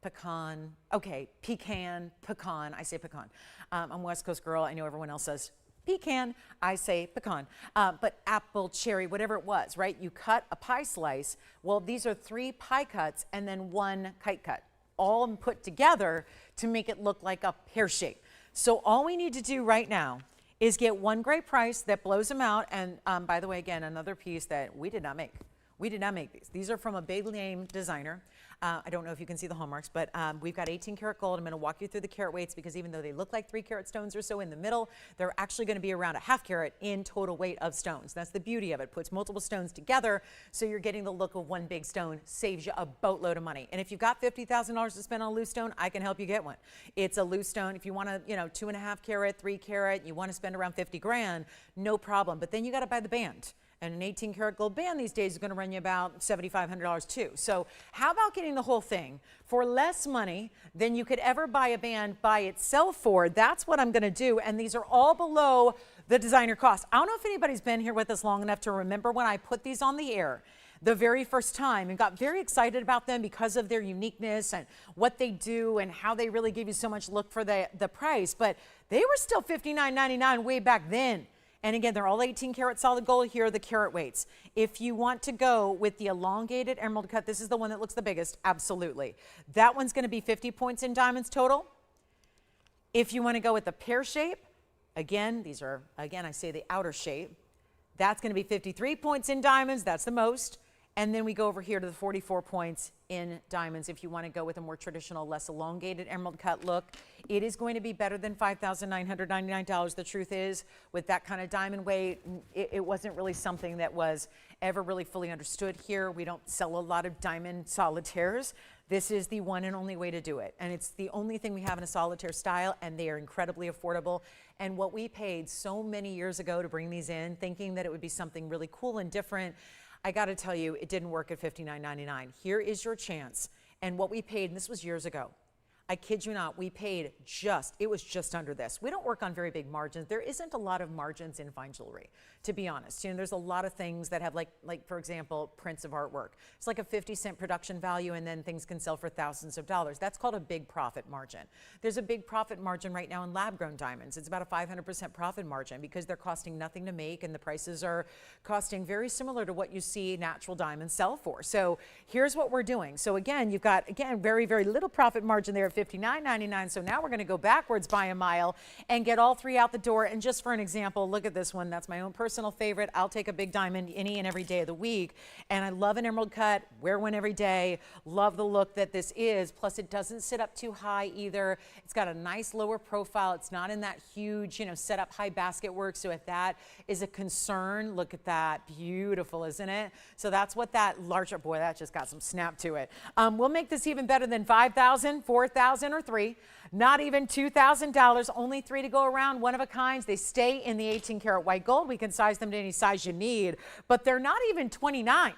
pecan, okay, pecan, pecan, I say pecan. I'm a West Coast girl, I know everyone else says pecan, I say pecan, but apple, cherry, whatever it was, right? You cut a pie slice. Well, these are 3 pie cuts and then 1 kite cut, all put together to make it look like a pear shape. So all we need to do right now is get 1 great price that blows them out. And by the way, again, another piece that we did not make. We did not make these. These are from a big name designer. I don't know if you can see the hallmarks, but we've got 18 karat gold. I'm going to walk you through the carat weights because even though they look like 3 carat stones or so in the middle, they're actually going to be around a ½ carat in total weight of stones. That's the beauty of it. Puts multiple stones together, so you're getting the look of one big stone. Saves you a boatload of money. And if you've got $50,000 to spend on a loose stone, I can help you get one. It's a loose stone. If you want to, 2.5 carat, 3 carat, you want to spend around 50 grand, no problem. But then you got to buy the band. And an 18 karat gold band these days is going to run you about $7,500 too. So how about getting the whole thing for less money than you could ever buy a band by itself for? That's what I'm going to do. And these are all below the designer cost. I don't know if anybody's been here with us long enough to remember when I put these on the air the very first time and got very excited about them because of their uniqueness and what they do and how they really give you so much look for the price. But they were still $59.99 way back then. And again, they're all 18 karat solid gold. Here are the carat weights. If you want to go with the elongated emerald cut, this is the one that looks the biggest, absolutely. That one's going to be 50 points in diamonds total. If you want to go with the pear shape, again, these are, again, I say the outer shape. That's going to be 53 points in diamonds. That's the most. And then we go over here to the 44 points in diamonds if you want to go with a more traditional, less elongated emerald cut look. It is going to be better than $5,999. The truth is, with that kind of diamond weight, it wasn't really something that was ever really fully understood here. We don't sell a lot of diamond solitaires. This is the one and only way to do it. And it's the only thing we have in a solitaire style, and they are incredibly affordable. And what we paid so many years ago to bring these in, thinking that it would be something really cool and different, I got to tell you, it didn't work at $59.99. Here is your chance. And what we paid, and this was years ago, I kid you not, we paid it was just under this. We don't work on very big margins. There isn't a lot of margins in fine jewelry, to be honest. You know, there's a lot of things that have like for example, prints of artwork. It's like a 50-cent production value and then things can sell for thousands of dollars. That's called a big profit margin. There's a big profit margin right now in lab-grown diamonds. It's about a 500% profit margin because they're costing nothing to make and the prices are costing very similar to what you see natural diamonds sell for. So here's what we're doing. So again, you've got, again, very, very little profit margin there at $59.99. So now we're going to go backwards by a mile and get all three out the door. And just for an example, look at this one. That's my own personal favorite. I'll take a big diamond any and every day of the week. And I love an emerald cut, wear one every day, love the look that this is. Plus it doesn't sit up too high either. It's got a nice lower profile. It's not in that huge, you know, set up high basket work. So if that is a concern, look at that. Beautiful, isn't it? So that's what that larger, boy, that just got some snap to it. We'll make this even better than $5,000, $4,000, or $3,000. Not even $2,000, only 3 to go around, one of a kind. They stay in the 18 karat white gold. We can size them to any size you need, but they're not even 29.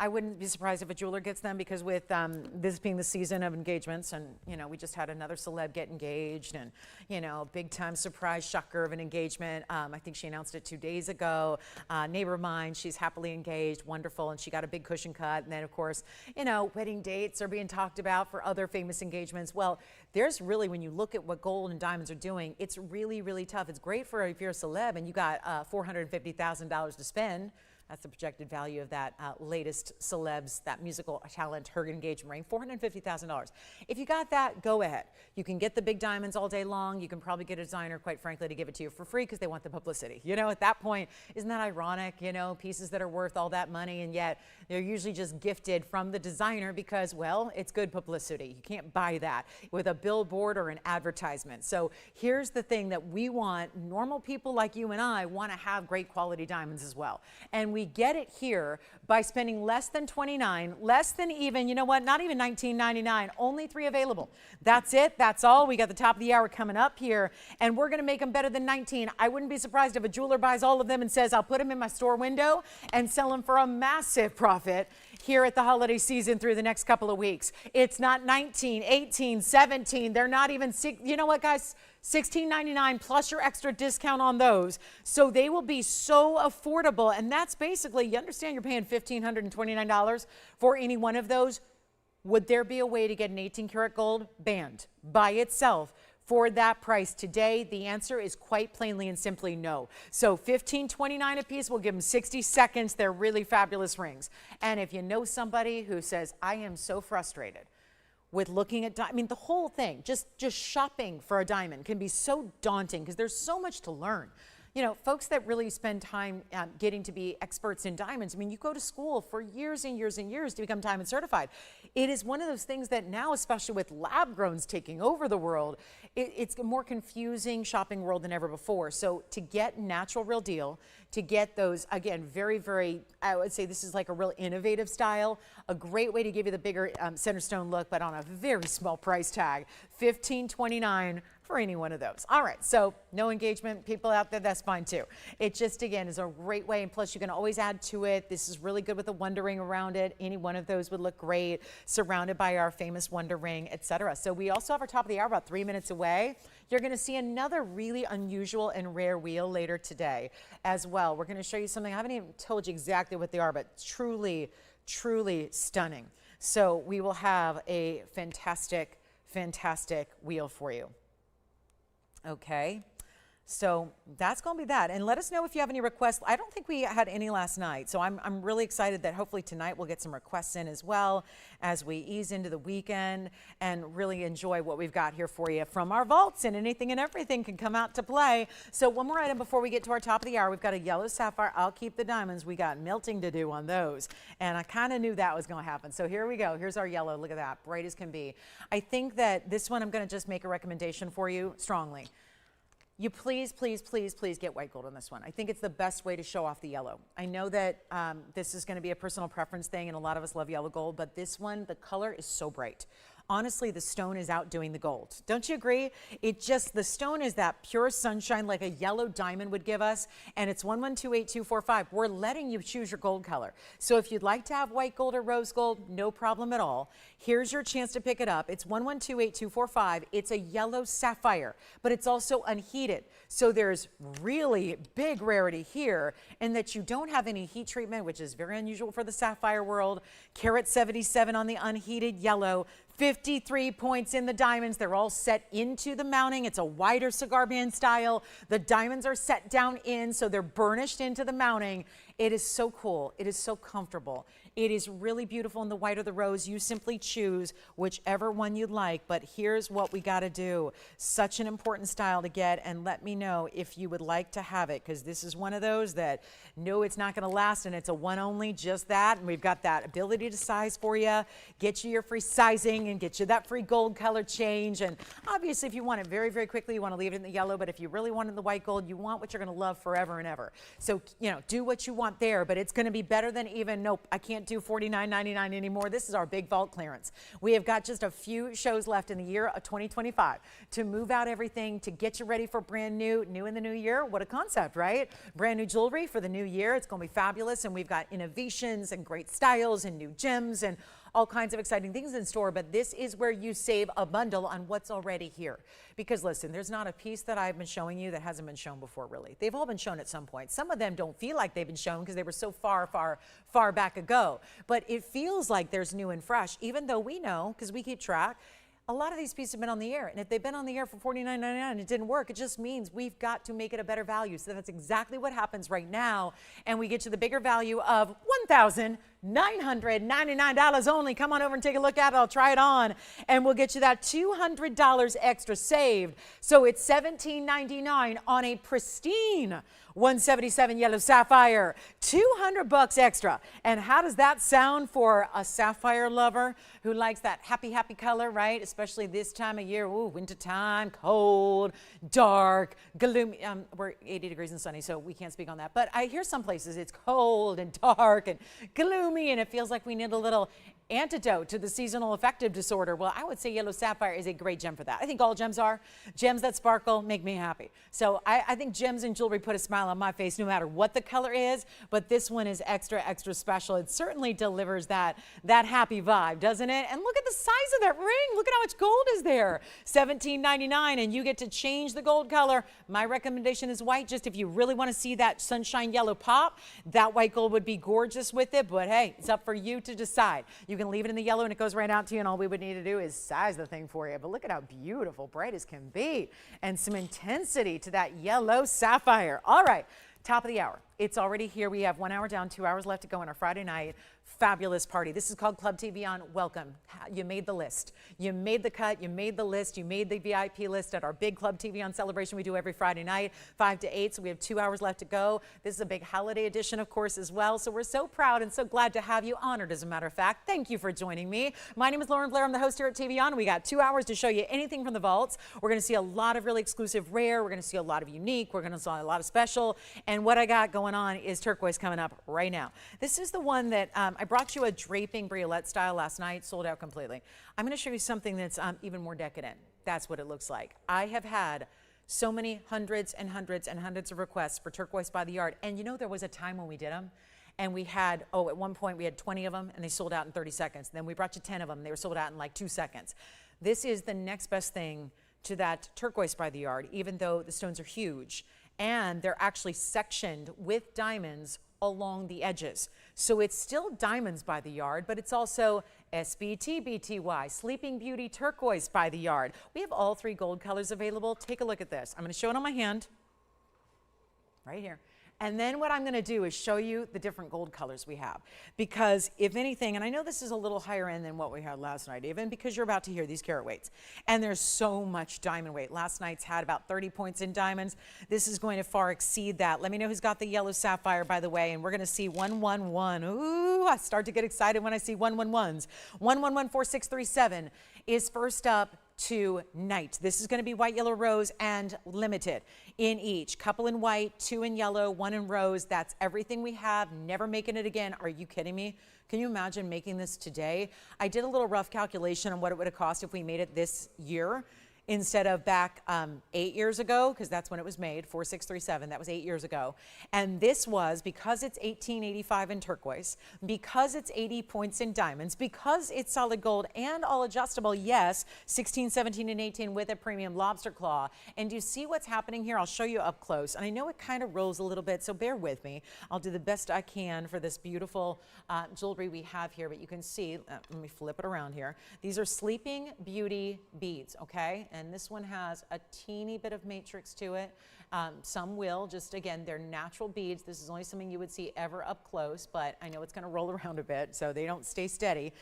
I wouldn't be surprised if a jeweler gets them because with this being the season of engagements and, you know, we just had another celeb get engaged and, you know, big time surprise shocker of an engagement. I think she announced it 2 days ago. Neighbor of mine, she's happily engaged, wonderful, and she got a big cushion cut. And then, of course, you know, wedding dates are being talked about for other famous engagements. Well, there's really, when you look at what gold and diamonds are doing, it's really, really tough. It's great for if you're a celeb and you got $450,000 to spend. That's the projected value of that latest celebs, that musical talent, her engagement ring, $450,000. If you got that, go ahead. You can get the big diamonds all day long. You can probably get a designer, quite frankly, to give it to you for free because they want the publicity. You know, at that point, isn't that ironic? You know, pieces that are worth all that money and yet they're usually just gifted from the designer because, well, it's good publicity. You can't buy that with a billboard or an advertisement. So here's the thing that we want. Normal people like you and I want to have great quality diamonds as well. And we get it here by spending less than $29, less than even, you know what, not even $19.99, only 3 available. That's it, that's all. We got the top of the hour coming up here, and we're gonna make them better than 19. I wouldn't be surprised if a jeweler buys all of them and says, I'll put them in my store window and sell them for a massive profit here at the holiday season through the next couple of weeks. It's not 19, 18, 17, they're not even, you know what, guys? $16.99 plus your extra discount on those. So they will be so affordable. And that's basically, you understand you're paying $1,529 for any one of those. Would there be a way to get an 18 karat gold band by itself for that price today? The answer is quite plainly and simply no. So $15.29 a piece, we'll give them 60 seconds. They're really fabulous rings. And if you know somebody who says, I am so frustrated with looking at, I mean, the whole thing, just shopping for a diamond can be so daunting because there's so much to learn. You know, folks that really spend time getting to be experts in diamonds, I mean, you go to school for years and years and years to become diamond certified. It is one of those things that now, especially with lab growns taking over the world, it's a more confusing shopping world than ever before. So to get natural real deal, to get those, again, very, very, I would say this is like a real innovative style, a great way to give you the bigger center stone look, but on a very small price tag, $15.29 for any one of those. All right, so no engagement people out there, that's fine too. It just, again, is a great way, and plus you can always add to it. This is really good with the wonder ring around it. Any one of those would look great, surrounded by our famous wonder ring, etc. So we also have our top of the hour about 3 minutes away. You're gonna see another really unusual and rare wheel later today as well. We're gonna show you something, I haven't even told you exactly what they are, but truly, truly stunning. So we will have a fantastic, fantastic wheel for you. Okay, so that's going to be that. And let us know if you have any requests. I don't think we had any last night, so I'm really excited that hopefully tonight we'll get some requests in as well as we ease into the weekend and really enjoy what we've got here for you from our vaults, and anything and everything can come out to play. So one more item before we get to our top of the hour. We've got a yellow sapphire. I'll keep the diamonds. We got melting to do on those, and I kind of knew that was going to happen. So here we go. Here's our yellow. Look at that, bright as can be. I think that this one I'm going to just make a recommendation for you strongly. You please, please, please, please get white gold on this one. I think it's the best way to show off the yellow. I know that this is going to be a personal preference thing, and a lot of us love yellow gold, but this one, the color is so bright. honestly, the stone is outdoing the gold. Don't you agree? The stone is that pure sunshine like a yellow diamond would give us, and it's 1128-245. We're letting you choose your gold color. So if you'd like to have white gold or rose gold, no problem at all. Here's your chance to pick it up. It's 1128-245. It's a yellow sapphire, but it's also unheated. So there's really big rarity here in that you don't have any heat treatment, which is very unusual for the sapphire world. Carat 77 on the unheated yellow. 53 points in the diamonds. They're all set into the mounting. It's a wider cigar band style. The diamonds are set down in, so they're burnished into the mounting. It is so cool. It is so comfortable. It is really beautiful in the white or the rose. You simply choose whichever one you'd like, but here's what we got to do. Such an important style to get, and let me know if you would like to have it, because this is one of those that, no, it's not going to last, and it's a one only, just that, and we've got that ability to size for you, get you your free sizing, and get you that free gold color change. And obviously, if you want it very, very quickly, you want to leave it in the yellow, but if you really want it in the white gold, you want what you're going to love forever and ever. So, do what you want there, but it's going to be better than even, nope, I can't do $49.99 anymore. This is our big vault clearance. We have got just a few shows left in the year of 2025 to move out everything, to get you ready for brand new in the new year. What a concept, right? Brand new jewelry for the new year. It's going to be fabulous, and we've got innovations and great styles and new gems and all kinds of exciting things in store, but this is where you save a bundle on what's already here. Because listen, there's not a piece that I've been showing you that hasn't been shown before, really. They've all been shown at some point. Some of them don't feel like they've been shown because they were so far, far, far back ago. But it feels like there's new and fresh, even though we know, because we keep track, a lot of these pieces have been on the air, and if they've been on the air for $49.99 and it didn't work, it just means we've got to make it a better value. So that's exactly what happens right now, and we get you the bigger value of $1,999 only. Come on over and take a look at it. I'll try it on, and we'll get you that $200 extra saved. So it's $17.99 on a pristine 177 yellow sapphire, $200 extra. And how does that sound for a sapphire lover who likes that happy, happy color, right? Especially this time of year, ooh, winter time, cold, dark, gloomy. We're 80 degrees and sunny, so we can't speak on that. But I hear some places it's cold and dark and gloomy, and it feels like we need a little antidote to the seasonal affective disorder. Well, I would say yellow sapphire is a great gem for that. I think all gems are. Gems that sparkle make me happy. So I think gems and jewelry put a smile on my face no matter what the color is, but this one is extra, extra special. It certainly delivers that happy vibe, doesn't it? And look at the size of that ring. Look at how much gold is there. $17.99, and you get to change the gold color. My recommendation is white, just if you really want to see that sunshine yellow pop. That white gold would be gorgeous with it, but hey, it's up for you to decide. You can leave it in the yellow and it goes right out to you, and all we would need to do is size the thing for you. But look at how beautiful, bright as can be, and some intensity to that yellow sapphire. All right, top of the hour. It's already here. We have 1 hour down, 2 hours left to go on our Friday night fabulous party. This is called Club TVON. Welcome. You made the list. You made the cut. You made the list. You made the VIP list at our big Club TVON celebration we do every Friday night, 5 to 8. So we have 2 hours left to go. This is a big holiday edition, of course, as well. So we're so proud and so glad to have you, honored, as a matter of fact. Thank you for joining me. My name is Lauren Blair. I'm the host here at TVON. We got 2 hours to show you anything from the vaults. We're going to see a lot of really exclusive rare. We're going to see a lot of unique. We're going to see a lot of special. And what I got going on is turquoise coming up right now. This is the one that I brought you a draping briolette style last night, sold out completely. I'm going to show you something that's even more decadent. That's what it looks like. I have had so many hundreds and hundreds and hundreds of requests for turquoise by the yard. And you know, there was a time when we did them and we had, at one point we had 20 of them and they sold out in 30 seconds. Then we brought you 10 of them and they were sold out in like 2 seconds. This is the next best thing to that turquoise by the yard, even though the stones are huge and they're actually sectioned with diamonds along the edges. So it's still diamonds by the yard, but it's also SBTBTY, Sleeping Beauty Turquoise by the yard. We have all 3 gold colors available. Take a look at this. I'm going to show it on my hand right here. And then what I'm going to do is show you the different gold colors we have. Because if anything, and I know this is a little higher end than what we had last night, even because you're about to hear these carat weights. And there's so much diamond weight. Last night's had about 30 points in diamonds. This is going to far exceed that. Let me know who's got the yellow sapphire, by the way. And we're going to see 111. Ooh, I start to get excited when I see 111s. 1114637 is first up tonight. This is going to be white, yellow, rose, and limited in each. Couple in white, 2 in yellow, 1 in rose. That's everything we have. Never making it again. Are you kidding me? Can you imagine making this today? I did a little rough calculation on what it would have cost if we made it this year instead of back 8 years ago, because that's when it was made, 4637, that was 8 years ago. And this was, because it's 1885 in turquoise, because it's 80 points in diamonds, because it's solid gold and all adjustable, yes, 16, 17, and 18 with a premium lobster claw. And do you see what's happening here? I'll show you up close. And I know it kind of rolls a little bit, so bear with me. I'll do the best I can for this beautiful jewelry we have here, but you can see, let me flip it around here. These are Sleeping Beauty beads, okay? And this one has a teeny bit of matrix to it. Some will, just again, they're natural beads. This is only something you would see ever up close, but I know it's gonna roll around a bit, so they don't stay steady.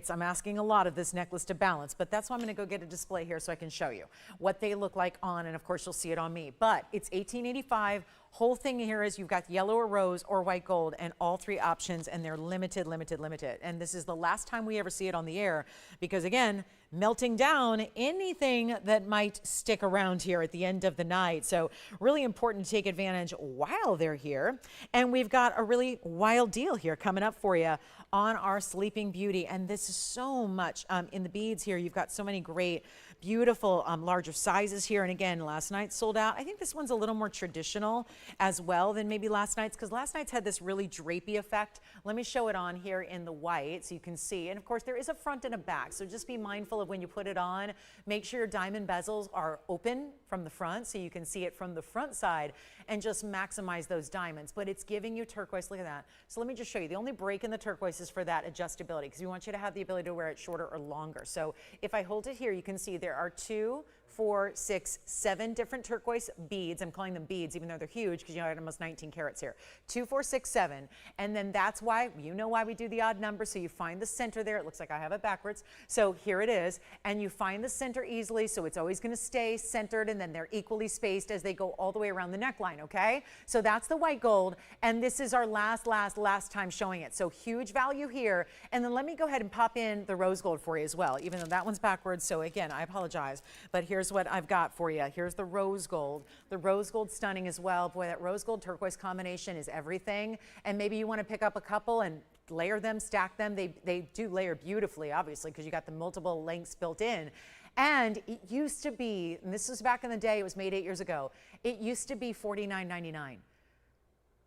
I'm asking a lot of this necklace to balance, but that's why I'm gonna go get a display here so I can show you what they look like on, and of course you'll see it on me. But it's 1885. Whole thing here is you've got yellow or rose or white gold, and all 3 options, and they're limited, limited, limited. And this is the last time we ever see it on the air, because again, melting down anything that might stick around here at the end of the night. So really important to take advantage while they're here. And we've got a really wild deal here coming up for you on our Sleeping Beauty. And this is so much in the beads here. You've got so many great, beautiful, larger sizes here. And again, last night sold out. I think this one's a little more traditional as well than maybe last night's, because last night's had this really drapey effect. Let me show it on here in the white so you can see. And of course, there is a front and a back. So just be mindful of when you put it on. Make sure your diamond bezels are open from the front so you can see it from the front side, and just maximize those diamonds. But it's giving you turquoise. Look at that. So let me just show you. The only break in the turquoise is for that adjustability, because we want you to have the ability to wear it shorter or longer. So if I hold it here, you can see there are 2, 4, 6, 7 different turquoise beads. I'm calling them beads even though they're huge, because you know I had almost 19 carats here. 2, 4, 6, 7. And then that's why, you know why we do the odd number. So you find the center there. It looks like I have it backwards. So here it is. And you find the center easily. So it's always going to stay centered, and then they're equally spaced as they go all the way around the neckline, okay? So that's the white gold. And this is our last time showing it. So huge value here. And then let me go ahead and pop in the rose gold for you as well, even though that one's backwards. So again, I apologize, but here's what I've got for you. Here's the rose gold. The rose gold stunning as well. Boy, that rose gold turquoise combination is everything. And maybe you want to pick up a couple and layer them, stack them. They do layer beautifully, obviously, because you got the multiple lengths built in. And it used to be, and this was back in the day, it was made 8 years ago, it used to be $49.99.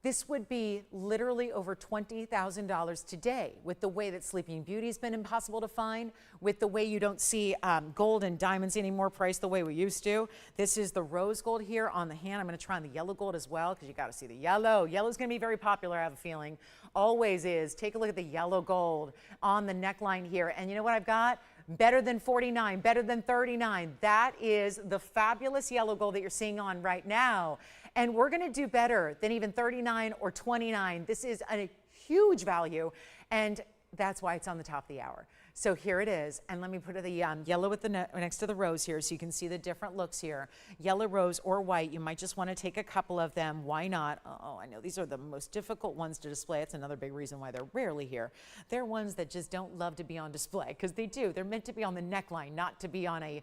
This would be literally over $20,000 today, with the way that Sleeping Beauty's been impossible to find, with the way you don't see gold and diamonds anymore priced the way we used to. This is the rose gold here on the hand. I'm going to try on the yellow gold as well, because you got to see the yellow. Yellow's going to be very popular, I have a feeling. Always is. Take a look at the yellow gold on the neckline here. And you know what I've got? Better than 49, better than 39. That is the fabulous yellow gold that you're seeing on right now. And we're going to do better than even 39 or 29. This is a huge value, and that's why it's on the top of the hour. So here it is, and let me put the yellow with the next to the rose here so you can see the different looks here. Yellow, rose, or white. You might just want to take a couple of them. Why not? Oh, I know these are the most difficult ones to display. It's another big reason why they're rarely here. They're ones that just don't love to be on display, because they do. They're meant to be on the neckline, not to be on a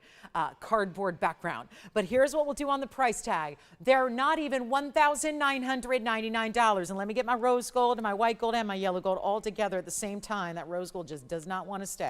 cardboard background. But here's what we'll do on the price tag. They're not even $1,999. And let me get my rose gold and my white gold and my yellow gold all together at the same time. That rose gold just does not want to stay.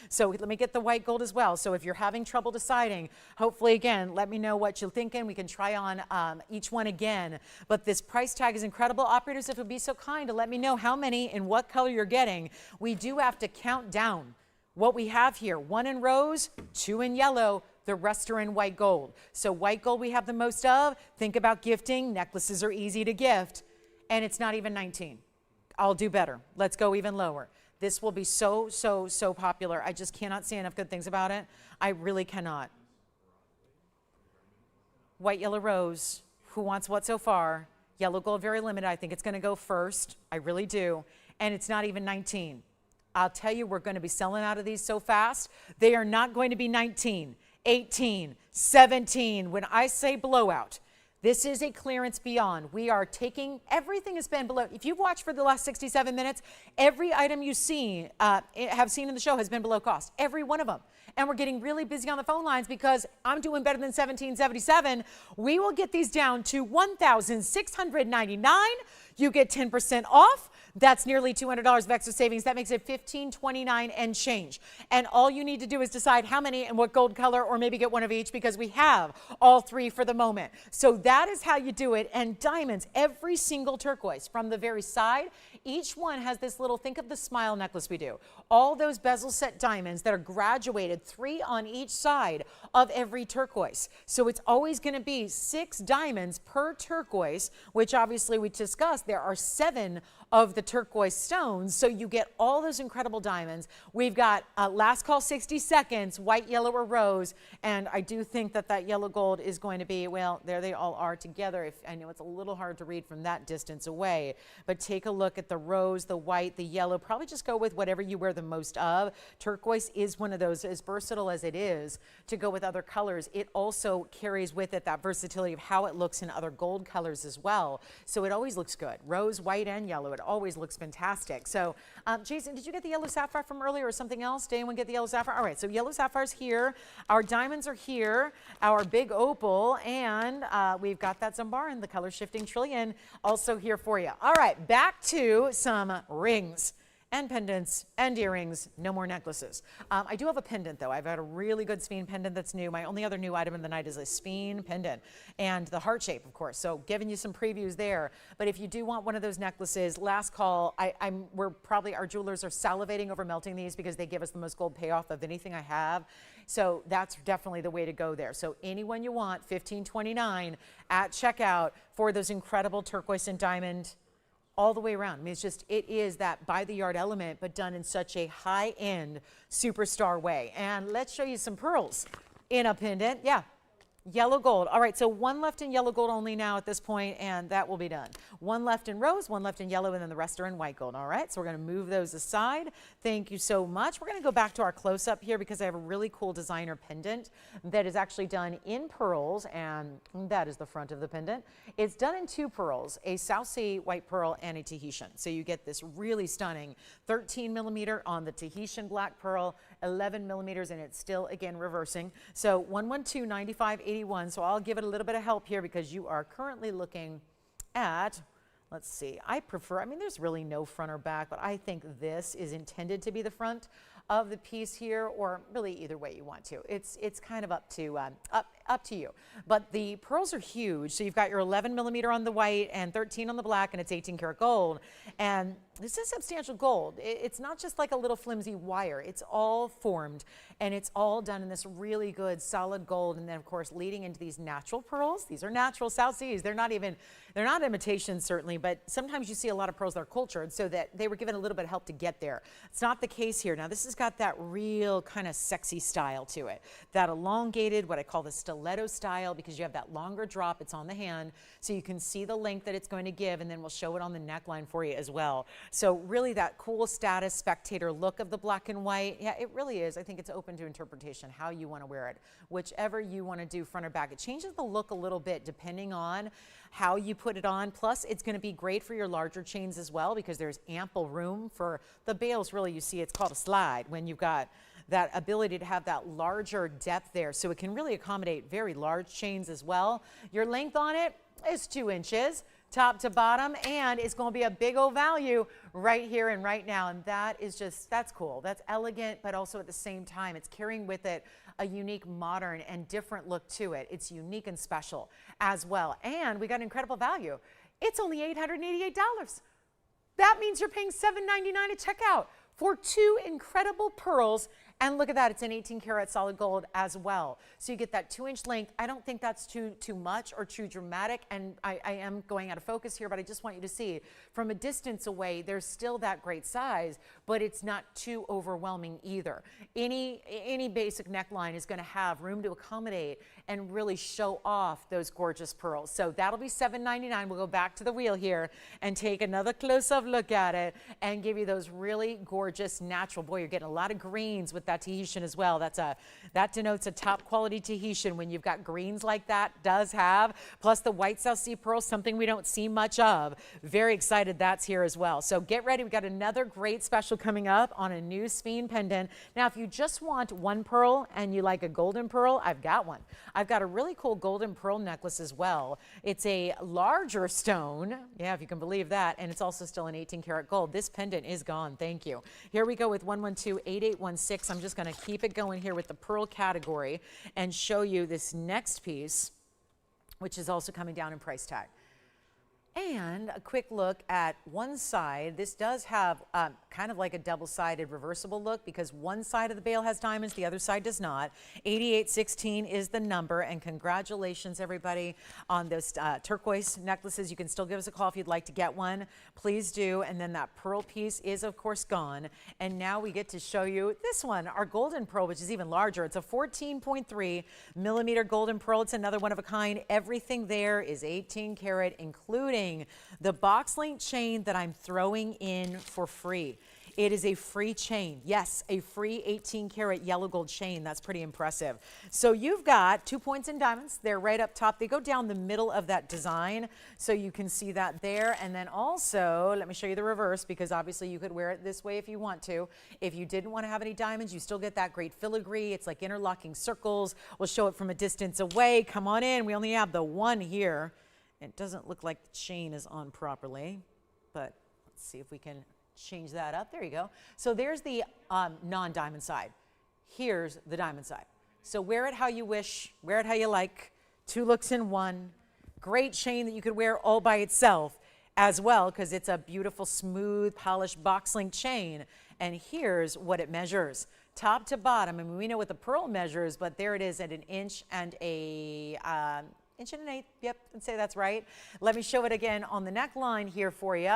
So let me get the white gold as well. So if you're having trouble deciding, hopefully again, let me know what you're thinking. We can try on each one again. But this price tag is incredible. Operators, if you'd be so kind to let me know how many and what color you're getting. We do have to count down what we have here. 1 in rose, 2 in yellow, the rest are in white gold. So white gold we have the most of. Think about gifting. Necklaces are easy to gift. And it's not even 19. I'll do better. Let's go even lower. This will be so popular. I just cannot say enough good things about it. I really cannot. White, yellow, rose. Who wants what so far? Yellow gold, very limited. I think it's going to go first. I really do. And it's not even 19. I'll tell you, we're going to be selling out of these so fast. They are not going to be 19, 18, 17. When I say blowout, This is a clearance beyond. We are taking, everything has been below. If you've watched for the last 67 minutes, every item you have seen in the show has been below cost. Every one of them. And we're getting really busy on the phone lines because I'm doing better than $17.77. We will get these down to $1,699. You get 10% off. That's nearly $200 of extra savings. That makes it $1,529 and change. And all you need to do is decide how many and what gold color, or maybe get one of each, because we have all three for the moment. So that is how you do it. And diamonds, every single turquoise from the very side, each one has this little, think of the smile necklace we do. All those bezel set diamonds that are graduated, 3 on each side of every turquoise. So it's always going to be 6 diamonds per turquoise, which obviously we discussed. There are 7 of the turquoise stones, so you get all those incredible diamonds. We've got last call 60 seconds, white, yellow, or rose, and I do think that that yellow gold is going to be, well, there they all are together. I know it's a little hard to read from that distance away, but take a look at the rose, the white, the yellow. Probably just go with whatever you wear the most of. Turquoise is one of those, as versatile as it is to go with other colors, it also carries with it that versatility of how it looks in other gold colors as well. So it always looks good. Rose, white, and yellow. It always looks fantastic. So Jason, did you get the yellow sapphire from earlier or something else? Did anyone get the yellow sapphire? All right, so yellow sapphire's here. Our diamonds are here. Our big opal, and we've got that Zambarin, the color shifting trillion, also here for you. All right, back to some rings and pendants and earrings, no more necklaces. I do have a pendant though. I've got a really good Speen pendant that's new. My only other new item in the night is a Speen pendant and the heart shape, of course. So giving you some previews there. But if you do want one of those necklaces, last call, our jewelers are salivating over melting these because they give us the most gold payoff of anything I have. So that's definitely the way to go there. So anyone you want, $15.29 at checkout for those incredible turquoise and diamond all the way around. I mean, it is that by the yard element, but done in such a high-end superstar way. And let's show you some pearls in a pendant. Yeah. Yellow gold. All right, so one left in yellow gold only now at this point, and that will be done. One left in rose, one left in yellow, and then the rest are in white gold. All right, so we're going to move those aside. Thank you so much. We're going to go back to our close-up here because I have a really cool designer pendant that is actually done in pearls, and that is the front of the pendant. It's done in 2 pearls, a South Sea white pearl and a Tahitian. So you get this really stunning 13 millimeter on the Tahitian black pearl, 11 millimeters, and it's still, again, reversing. So 112.95.81. So I'll give it a little bit of help here because you are currently looking at, let's see, I mean, there's really no front or back, but I think this is intended to be the front of the piece here, or really either way you want to. It's kind of up to you. But the pearls are huge. So you've got your 11 millimeter on the white and 13 on the black, and it's 18 karat gold. And this is substantial gold. It's not just like a little flimsy wire. It's all formed, and it's all done in this really good solid gold. And then of course leading into these natural pearls. These are natural South Seas. They're not imitations certainly, but sometimes you see a lot of pearls that are cultured, so that they were given a little bit of help to get there. It's not the case here. Now this has got that real kind of sexy style to it. That elongated, what I call the stiletto style, because you have that longer drop. It's on the hand, so you can see the length that it's going to give, and then we'll show it on the neckline for you as well. So really that cool status spectator look of the black and white. Yeah, it really is. I think it's open to interpretation, how you want to wear it. Whichever you want to do front or back. It changes the look a little bit depending on how you put it on. Plus, it's going to be great for your larger chains as well because there's ample room for the bales. Really, you see it's called a slide when you've got that ability to have that larger depth there. So it can really accommodate very large chains as well. Your length on it is 2 inches. Top to bottom, and it's going to be a big old value right here and right now, and that's cool. That's elegant, but also at the same time it's carrying with it a unique, modern, and different look to it. It's unique and special as well, and we got incredible value. It's only $888. That means you're paying $799 at checkout for 2 incredible pearls. And look at that, it's an 18 karat solid gold as well. So you get that 2-inch length. I don't think that's too much or too dramatic. And I am going out of focus here, but I just want you to see from a distance away, there's still that great size, but it's not too overwhelming either. Any basic neckline is gonna have room to accommodate and really show off those gorgeous pearls. So that'll be $799. We'll go back to the wheel here and take another close-up look at it and give you those really gorgeous natural, boy, you're getting a lot of greens with that Tahitian as well. That denotes a top quality Tahitian when you've got greens like that does have, plus the white South Sea pearl, something we don't see much of. Very excited that's here as well. So get ready. We've got another great special coming up on a new Sphene pendant. Now, if you just want one pearl and you like a golden pearl, I've got one. I've got a really cool golden pearl necklace as well. It's a larger stone. Yeah, if you can believe that. And it's also still an 18 karat gold. This pendant is gone. Thank you. Here we go with 112-8816. I'm just going to keep it going here with the pearl category and show you this next piece, which is also coming down in price tag. And a quick look at one side. This does have kind of like a double-sided reversible look because one side of the bail has diamonds, the other side does not. 8816 is the number, and congratulations everybody on those turquoise necklaces. You can still give us a call if you'd like to get one. Please do. And then that pearl piece is of course gone. And now we get to show you this one, our golden pearl, which is even larger. It's a 14.3 millimeter golden pearl. It's another one of a kind. Everything there is 18 karat, including the box link chain that I'm throwing in for free. It is a free chain. Yes, a free 18 karat yellow gold chain. That's pretty impressive. So you've got 2 points in diamonds. They're right up top. They go down the middle of that design. So you can see that there. And then also, let me show you the reverse because obviously you could wear it this way if you want to. If you didn't want to have any diamonds, you still get that great filigree. It's like interlocking circles. We'll show it from a distance away. Come on in. We only have the one here. It doesn't look like the chain is on properly, but let's see if we can change that up. There you go. So there's the non-diamond side. Here's the diamond side. So wear it how you wish, wear it how you like. 2 looks in one. Great chain that you could wear all by itself as well because it's a beautiful, smooth, polished box link chain. And here's what it measures. Top to bottom. I mean, we know what the pearl measures, but there it is at 1 inch and a inch and an eighth. Yep, I'd say that's right. Let me show it again on the neckline here for you.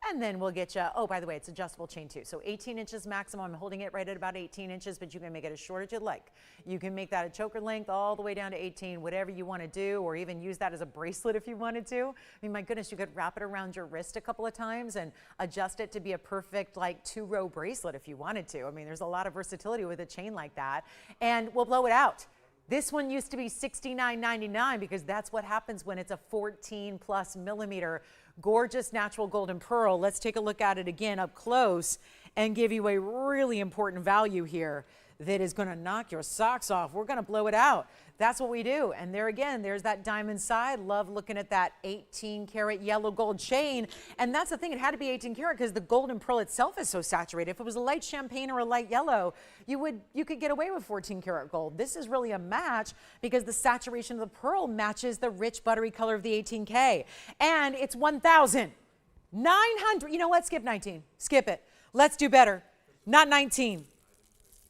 And then we'll get you, oh, by the way, it's adjustable chain too. So 18 inches maximum. I'm holding it right at about 18 inches, but you can make it as short as you'd like. You can make that a choker length all the way down to 18, whatever you want to do, or even use that as a bracelet if you wanted to. I mean, my goodness, you could wrap it around your wrist a couple of times and adjust it to be a perfect like 2-row bracelet if you wanted to. I mean, there's a lot of versatility with a chain like that. And we'll blow it out. This one used to be $69.99 because that's what happens when it's a 14+ millimeter gorgeous natural golden pearl. Let's take a look at it again up close and give you a really important value here that is going to knock your socks off. We're going to blow it out. That's what we do. And there again, there's that diamond side. Love looking at that 18 karat yellow gold chain. And that's the thing, it had to be 18 karat because the golden pearl itself is so saturated. If it was a light champagne or a light yellow, you could get away with 14 karat gold. This is really a match because the saturation of the pearl matches the rich buttery color of the 18K. And it's 1,900. You know what? Skip 19. Skip it. Let's do better. Not 19.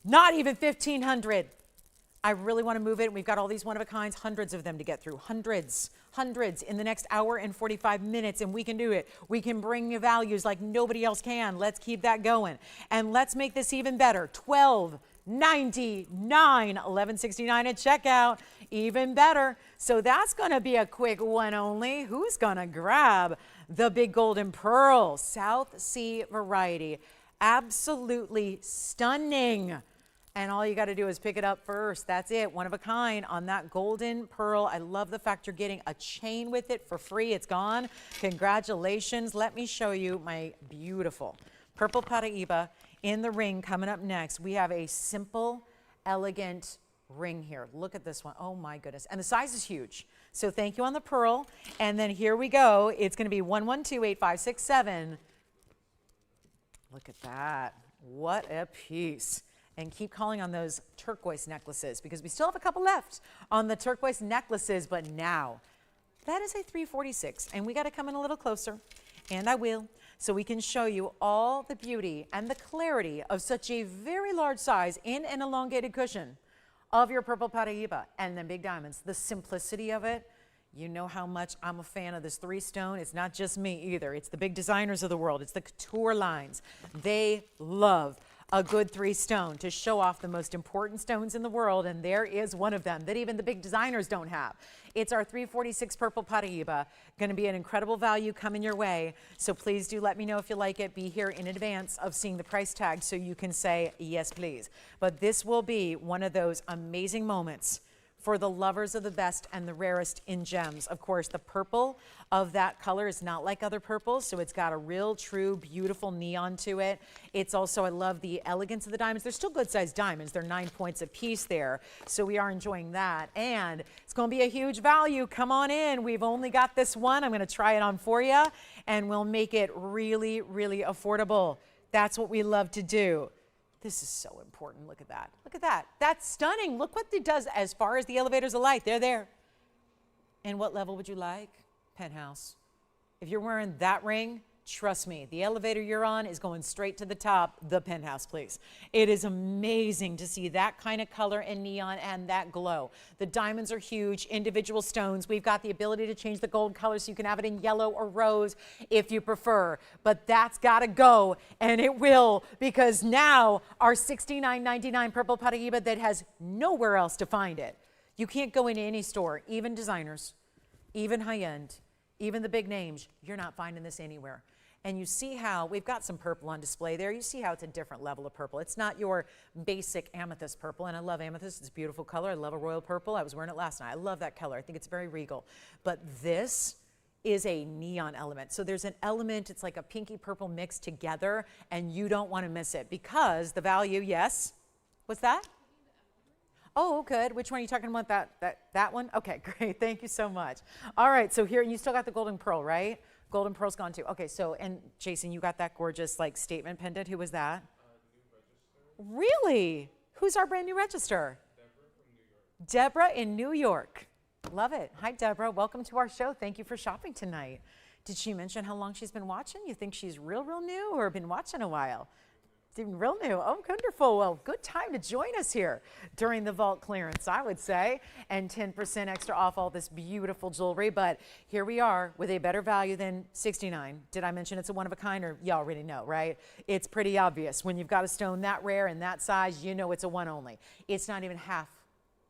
Not even 1,500. I really want to move it. We've got all these one-of-a-kinds, hundreds of them to get through. Hundreds in the next hour and 45 minutes, and we can do it. We can bring you values like nobody else can. Let's keep that going. And let's make this even better. $12.99, $11.69 at checkout. Even better. So that's going to be a quick one only. Who's going to grab the big golden pearl? South Sea variety. Absolutely stunning. And all you got to do is pick it up first. That's it. One of a kind on that golden pearl. I love the fact you're getting a chain with it for free. It's gone. Congratulations. Let me show you my beautiful purple paraiba in the ring coming up next. We have a simple, elegant ring here. Look at this one. Oh my goodness. And the size is huge. So thank you on the pearl. And then here we go. It's going to be 112-8567. Look at that. What a piece. And keep calling on those turquoise necklaces because we still have a couple left on the turquoise necklaces. But now, that is a 346. And we got to come in a little closer. And I will. So we can show you all the beauty and the clarity of such a very large size in an elongated cushion of your purple paraiba. And then big diamonds. The simplicity of it. You know how much I'm a fan of this 3-stone. It's not just me either. It's the big designers of the world. It's the couture lines. They love a good 3 stone to show off the most important stones in the world, and there is one of them that even the big designers don't have. It's our 346 purple paraiba. Going to be an incredible value coming your way, so please do let me know if you like it. Be here in advance of seeing the price tag so you can say yes please. But this will be one of those amazing moments for the lovers of the best and the rarest in gems. Of course, the purple of that color is not like other purples, so it's got a real, true, beautiful neon to it. It's also, I love the elegance of the diamonds. They're still good-sized diamonds. They're 9 points a piece there, so we are enjoying that. And it's going to be a huge value. Come on in. We've only got this one. I'm going to try it on for you, and we'll make it really, really affordable. That's what we love to do. This is so important. Look at that. Look at that. That's stunning. Look what it does as far as the elevators of light. They're there. And what level would you like? Penthouse. If you're wearing that ring, trust me, the elevator you're on is going straight to the top. The penthouse, please. It is amazing to see that kind of color and neon and that glow. The diamonds are huge, individual stones. We've got the ability to change the gold color so you can have it in yellow or rose if you prefer. But that's got to go, and it will, because now our $69.99 purple paraiba that has nowhere else to find it. You can't go into any store, even designers, even high-end, even the big names. You're not finding this anywhere. And you see how we've got some purple on display there. You see how it's a different level of purple. It's not your basic amethyst purple, and I love amethyst. It's a beautiful color. I love a royal purple. I was wearing it last night. I love that color. I think it's very regal. But this is a neon element. So there's an element, it's like a pinky purple mixed together, and you don't want to miss it because the value, yes. What's that? Oh, good. Which one are you talking about? That one? Okay, great. Thank you so much. All right, so here, you still got the golden pearl, right? Golden pearl's gone too. Okay, so, and Jason, you got that gorgeous like statement pendant. Who was that? New register. Really? Who's our brand new register? Deborah in New York. Love it. Hi, Deborah. Welcome to our show. Thank you for shopping tonight. Did she mention how long she's been watching? You think she's real new or been watching a while? Real new. Oh, wonderful. Well, good time to join us here during the vault clearance, I would say, and 10% extra off all this beautiful jewelry. But here we are with a better value than $69. Did I mention it's a one-of-a-kind, or you already know, right? It's pretty obvious. When you've got a stone that rare and that size, you know it's a one only. It's not even half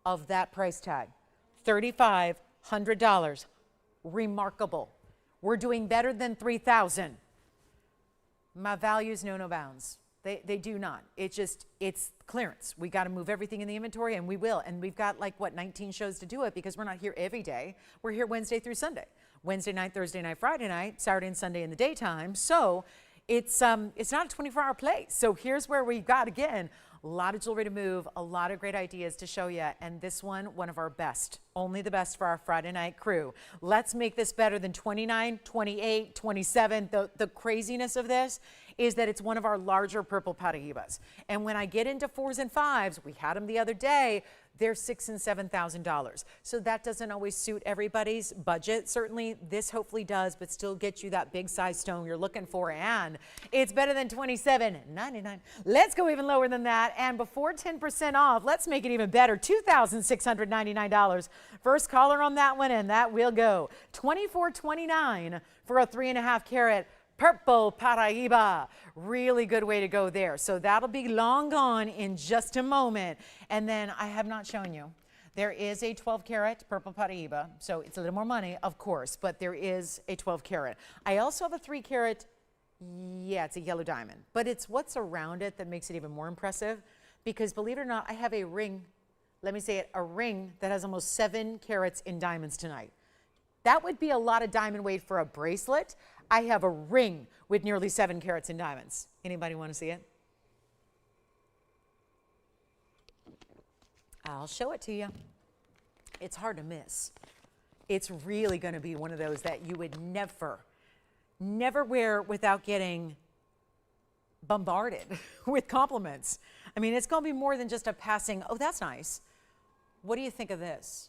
of that price tag. $3,500. Remarkable. We're doing better than $3,000. My values know no bounds. They do not. It's clearance. We got to move everything in the inventory, and we will. And we've got like, what, 19 shows to do it because we're not here every day. We're here Wednesday through Sunday. Wednesday night, Thursday night, Friday night, Saturday and Sunday in the daytime. So it's not a 24-hour place. So here's where we've got, again, a lot of jewelry to move, a lot of great ideas to show you. And this one of our best, only the best for our Friday night crew. Let's make this better than 29, 28, 27. The craziness of this is that it's one of our larger purple paraibas. And when I get into 4s and 5s, we had them the other day, they're $6,000 and $7,000. So that doesn't always suit everybody's budget. Certainly this hopefully does, but still get you that big size stone you're looking for. And it's better than $27.99. Let's go even lower than that. And before 10% off, let's make it even better. $2,699. First caller on that one, and that will go. $24.29 for a 3.5 carat purple paraiba. Really good way to go there. So that'll be long gone in just a moment. And then I have not shown you. There is a 12 karat purple paraiba. So it's a little more money, of course, but there is a 12 karat. I also have a 3 karat. Yeah, it's a yellow diamond, but it's what's around it that makes it even more impressive, because believe it or not, I have a ring. Let me say it, a ring that has almost 7 carats in diamonds tonight. That would be a lot of diamond weight for a bracelet. I have a ring with nearly 7 carats in diamonds. Anybody want to see it? I'll show it to you. It's hard to miss. It's really going to be one of those that you would never wear without getting bombarded with compliments. I mean, it's going to be more than just a passing, oh, that's nice. What do you think of this?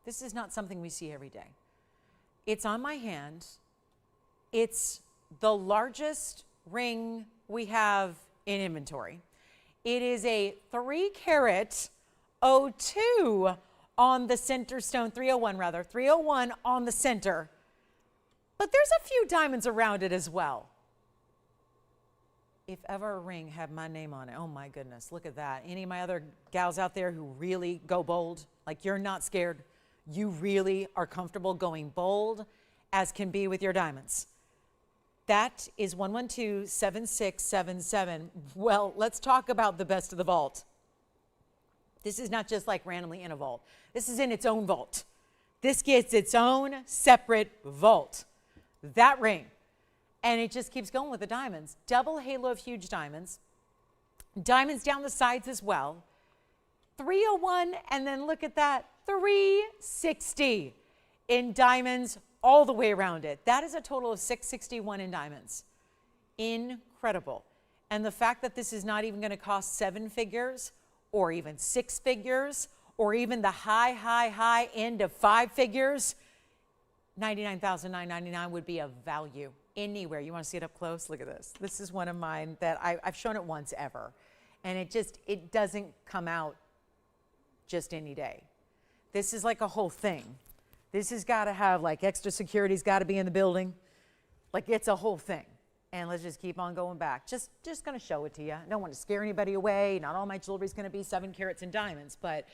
This is not something we see every day. It's on my hand. It's the largest ring we have in inventory. It is a 3 carat 02 on the center stone, 301 rather, 301 on the center. But there's a few diamonds around it as well. if ever a ring had my name on it, oh my goodness, look at that. Any of my other gals out there who really go bold, like you're not scared, you really are comfortable going bold as can be with your diamonds. That is 112-7677. Well, let's talk about the best of the vault. This is not just like randomly in a vault. This is in its own vault. This gets its own separate vault. That ring. And it just keeps going with the diamonds. Double halo of huge diamonds. Diamonds down the sides as well. 301, and then look at that, 360 in diamonds all the way around it. That is a total of 661 in diamonds. Incredible. And the fact that this is not even going to cost 7 figures or even 6 figures or even the high end of 5 figures, $99,999 would be a value anywhere. You want to see it up close? Look at this. This is one of mine that I've shown it once ever. And it doesn't come out just any day. This is like a whole thing. This has got to have like extra security's got to be in the building. Like it's a whole thing. And let's just keep on going back. Just going to show it to you. I don't want to scare anybody away. Not all my jewelry is going to be 7 carats in diamonds, but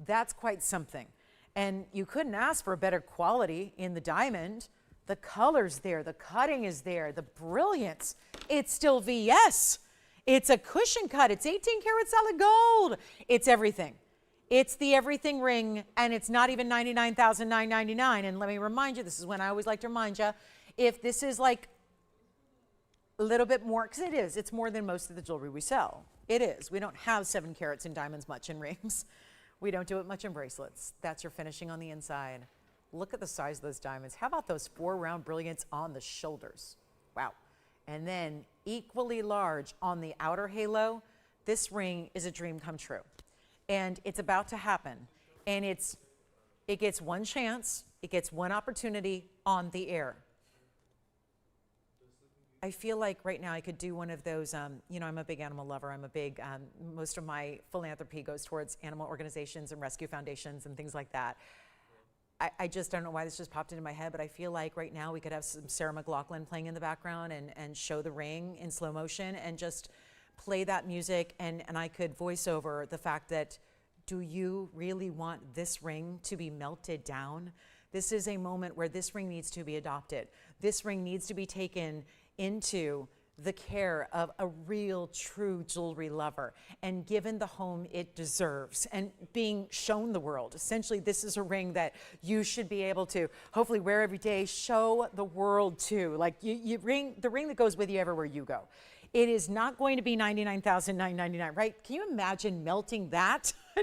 that's quite something. And you couldn't ask for a better quality in the diamond. The color's there, the cutting is there, the brilliance. It's still VS. It's a cushion cut. It's 18 karat solid gold. It's everything. It's the everything ring, and it's not even $99,999. And let me remind you, this is when I always like to remind you, if this is like a little bit more, because it's more than most of the jewelry we sell. It is. We don't have 7 carats in diamonds much in rings. We don't do it much in bracelets. That's your finishing on the inside. Look at the size of those diamonds. How about those 4 round brilliants on the shoulders? Wow. And then equally large on the outer halo. This ring is a dream come true. And it's about to happen. And it gets one chance, it gets one opportunity on the air. I feel like right now I could do one of those, you know, I'm a big animal lover. I'm a big, most of my philanthropy goes towards animal organizations and rescue foundations and things like that. I just don't know why this just popped into my head, but I feel like right now we could have some Sarah McLachlan playing in the background and show the ring in slow motion and just play that music, and I could voice over the fact that, do you really want this ring to be melted down? This is a moment where this ring needs to be adopted. This ring needs to be taken into the care of a real, true jewelry lover and given the home it deserves and being shown the world. Essentially, this is a ring that you should be able to hopefully wear every day, show the world to. Like the ring that goes with you everywhere you go. It is not going to be $99,999, right? Can you imagine melting that? I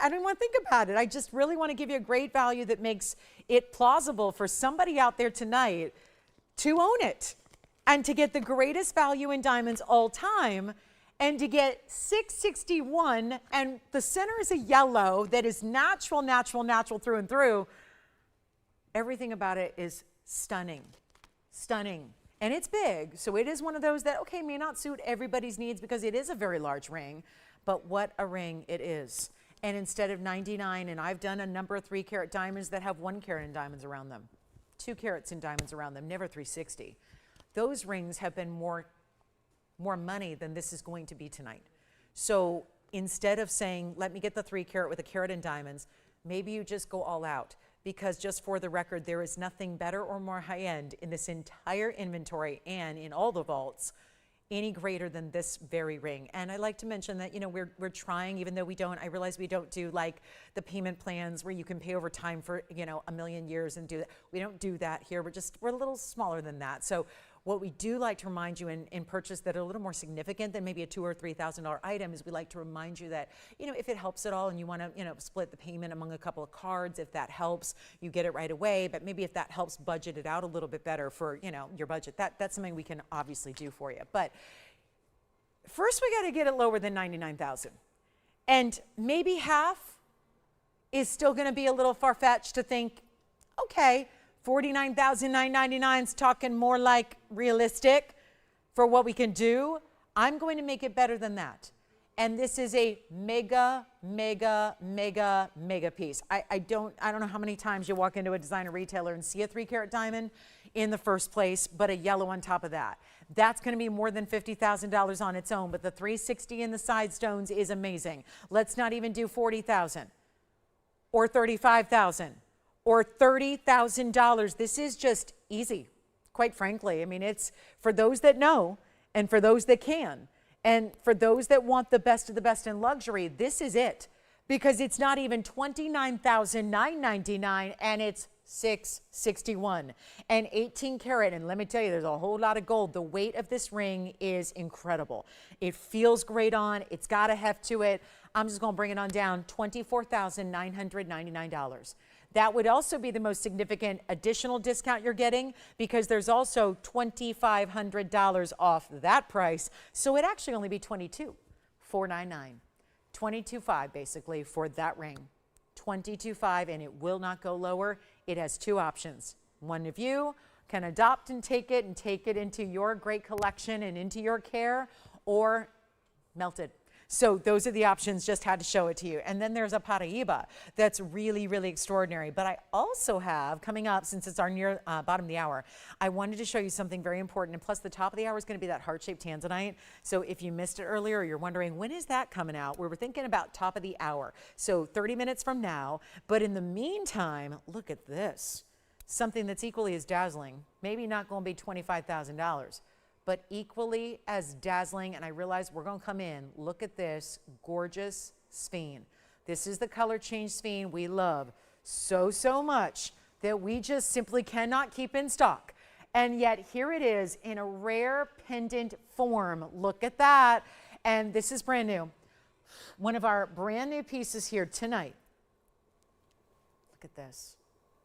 don't want to think about it. I just really want to give you a great value that makes it plausible for somebody out there tonight to own it and to get the greatest value in diamonds all time and to get 661, and the center is a yellow that is natural through and through. Everything about it is stunning, stunning. And it's big, so it is one of those that, okay, may not suit everybody's needs because it is a very large ring, but what a ring it is. And instead of 99, and I've done a number of 3 carat diamonds that have 1 carat in diamonds around them, 2 carats in diamonds around them, never 360. Those rings have been more money than this is going to be tonight. So instead of saying, let me get the 3 carat with a carat in diamonds, maybe you just go all out. Because just for the record, there is nothing better or more high-end in this entire inventory and in all the vaults any greater than this very ring. And I like to mention that, you know, we're trying, even though I realize we don't do like the payment plans where you can pay over time for, you know, 1,000,000 years and do that. We don't do that here. We're a little smaller than that. So what we do like to remind you in purchase that are a little more significant than maybe a $2,000 or $3,000 item is we like to remind you that, you know, if it helps at all and you want to, you know, split the payment among a couple of cards, if that helps, you get it right away. But maybe if that helps budget it out a little bit better for, you know, your budget, that's something we can obviously do for you. But first we got to get it lower than 99,000. And maybe half is still going to be a little far-fetched to think, okay, $49,999 is talking more like realistic for what we can do. I'm going to make it better than that. And this is a mega piece. I don't know how many times you walk into a designer retailer and see a 3 carat diamond in the first place, but a yellow on top of that. That's going to be more than $50,000 on its own, but the 360 in the side stones is amazing. Let's not even do $40,000 or $35,000 or $30,000. This is just easy, quite frankly. I mean, it's for those that know and for those that can. And for those that want the best of the best in luxury, this is it. Because it's not even $29,999 and it's $661 and 18 karat. And let me tell you, there's a whole lot of gold. The weight of this ring is incredible. It feels great on. It's got a heft to it. I'm just going to bring it on down, $24,999. That would also be the most significant additional discount you're getting because there's also $2,500 off that price. So it'd actually only be $22,499. $22,500 basically for that ring. $22,500, and it will not go lower. It has two options. One of you can adopt and take it into your great collection and into your care, or melt it. So those are the options, just had to show it to you. And then there's a paraiba that's really, really extraordinary. But I also have, coming up, since it's our near bottom of the hour, I wanted to show you something very important. And plus the top of the hour is going to be that heart-shaped tanzanite. So if you missed it earlier, or you're wondering, when is that coming out? We were thinking about top of the hour. So 30 minutes from now. But in the meantime, look at this. Something that's equally as dazzling. Maybe not going to be $25,000. But equally as dazzling, and I realize we're going to come in. Look at this gorgeous sphene. This is the color change sphene we love so much that we just simply cannot keep in stock. And yet here it is in a rare pendant form. Look at that. And this is brand new. One of our brand new pieces here tonight. Look at this.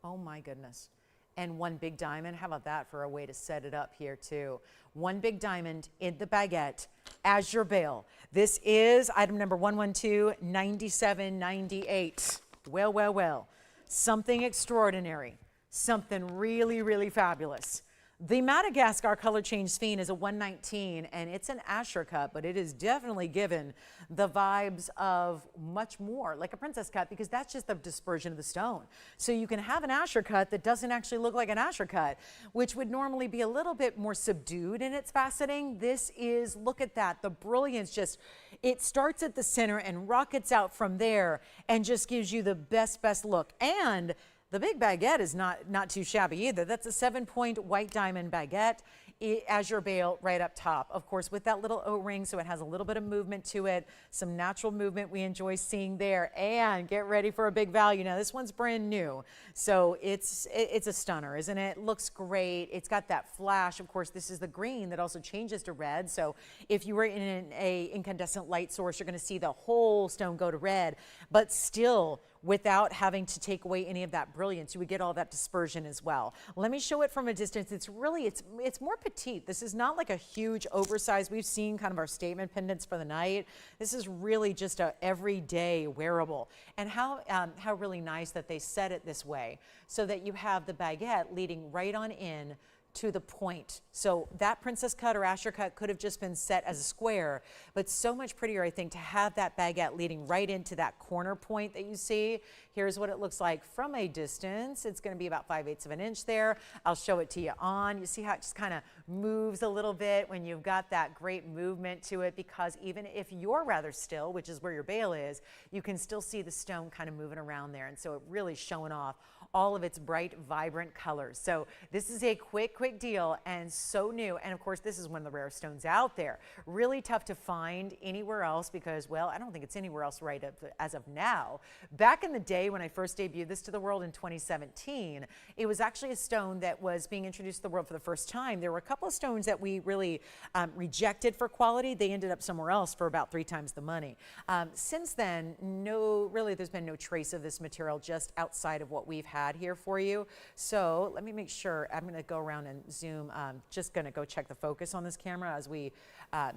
Oh my goodness. And one big diamond. How about that for a way to set it up here too? One big diamond in the baguette as your bail. This is item number 112-9798. Well. Something extraordinary. Something really, really fabulous. The Madagascar color change sphene is a 119, and it's an Asscher cut, but it is definitely given the vibes of much more like a princess cut, because that's just the dispersion of the stone. So you can have an Asscher cut that doesn't actually look like an Asscher cut, which would normally be a little bit more subdued in its faceting. This is, look at that, the brilliance just, it starts at the center and rockets out from there and just gives you the best look. And the big baguette is not too shabby either. That's a 7-point white diamond baguette as your bail right up top. Of course, with that little O-ring, so it has a little bit of movement to it, some natural movement we enjoy seeing there. And get ready for a big value. Now, this one's brand new, so it's a stunner, isn't it? Looks great. It's got that flash. Of course, this is the green that also changes to red. So if you were in an incandescent light source, you're going to see the whole stone go to red, but still without having to take away any of that brilliance. You would get all that dispersion as well. Let me show it from a distance. It's really, it's more petite. This is not like a huge oversized. We've seen kind of our statement pendants for the night. This is really just a everyday wearable. And how really nice that they set it this way so that you have the baguette leading right on in to the point. So that princess cut or Asscher cut could have just been set as a square, but so much prettier, I think, to have that baguette leading right into that corner point that you see. Here's what it looks like from a distance. It's going to be about 5/8 of an inch there. I'll show it to you on. You see how it just kind of moves a little bit when you've got that great movement to it, because even if you're rather still, which is where your bail is, you can still see the stone kind of moving around there. And so it really showing off all of its bright, vibrant colors. So this is a quick deal and so new. And of course, this is one of the rare stones out there. Really tough to find anywhere else because, well, I don't think it's anywhere else right as of now. Back in the day when I first debuted this to the world in 2017, it was actually a stone that was being introduced to the world for the first time. There were a couple of stones that we really rejected for quality. They ended up somewhere else for about 3 times the money. Since then, there's been no trace of this material just outside of what we've had here for you. So let me make sure. I'm going to go around and zoom. Just going to go check the focus on this camera as we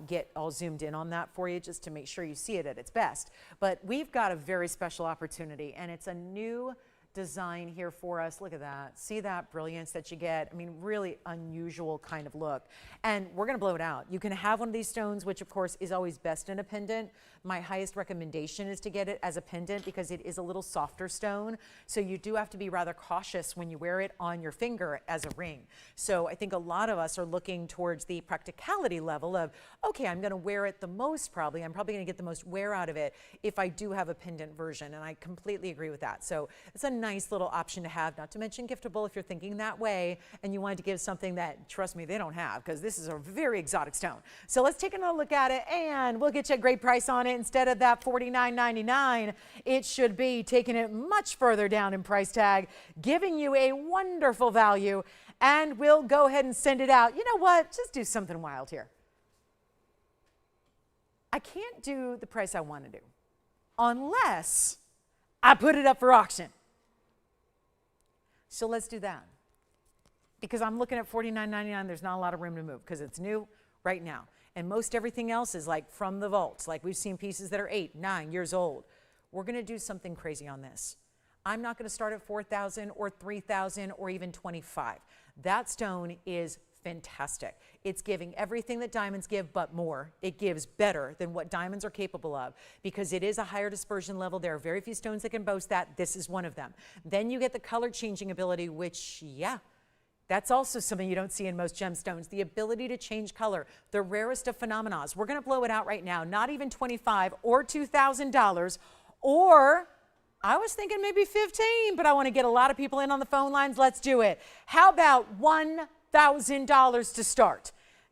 get all zoomed in on that for you, just to make sure you see it at its best. But we've got a very special opportunity, and it's a new design here for us. Look at that. See that brilliance that you get? I mean, really unusual kind of look. And we're going to blow it out. You can have one of these stones, which of course is always best in a pendant. My highest recommendation is to get it as a pendant because it is a little softer stone. So you do have to be rather cautious when you wear it on your finger as a ring. So I think a lot of us are looking towards the practicality level of, okay, I'm going to wear it the most probably. I'm probably going to get the most wear out of it if I do have a pendant version. And I completely agree with that. So it's a nice little option to have, not to mention giftable if you're thinking that way and you wanted to give something that, trust me, they don't have, because this is a very exotic stone. So let's take another look at it and we'll get you a great price on it. Instead of that $49.99, it should be taking it much further down in price tag, giving you a wonderful value, and we'll go ahead and send it out. You know what? Just do something wild here. I can't do the price I want to do unless I put it up for auction. So let's do that. Because I'm looking at $49.99, there's not a lot of room to move because it's new right now. And most everything else is like from the vaults. Like we've seen pieces that are 8, 9 years old. We're going to do something crazy on this. I'm not going to start at $4,000 or $3,000 or even $25,000. That stone is fantastic. It's giving everything that diamonds give, but more. It gives better than what diamonds are capable of because it is a higher dispersion level. There are very few stones that can boast that. This is one of them. Then you get the color changing ability, which, yeah, that's also something you don't see in most gemstones, the ability to change color, the rarest of phenomena. We're going to blow it out right now, not even $25,000 or $2,000, or I was thinking maybe $15,000, but I want to get a lot of people in on the phone lines. Let's do it. How about $1,000 to start?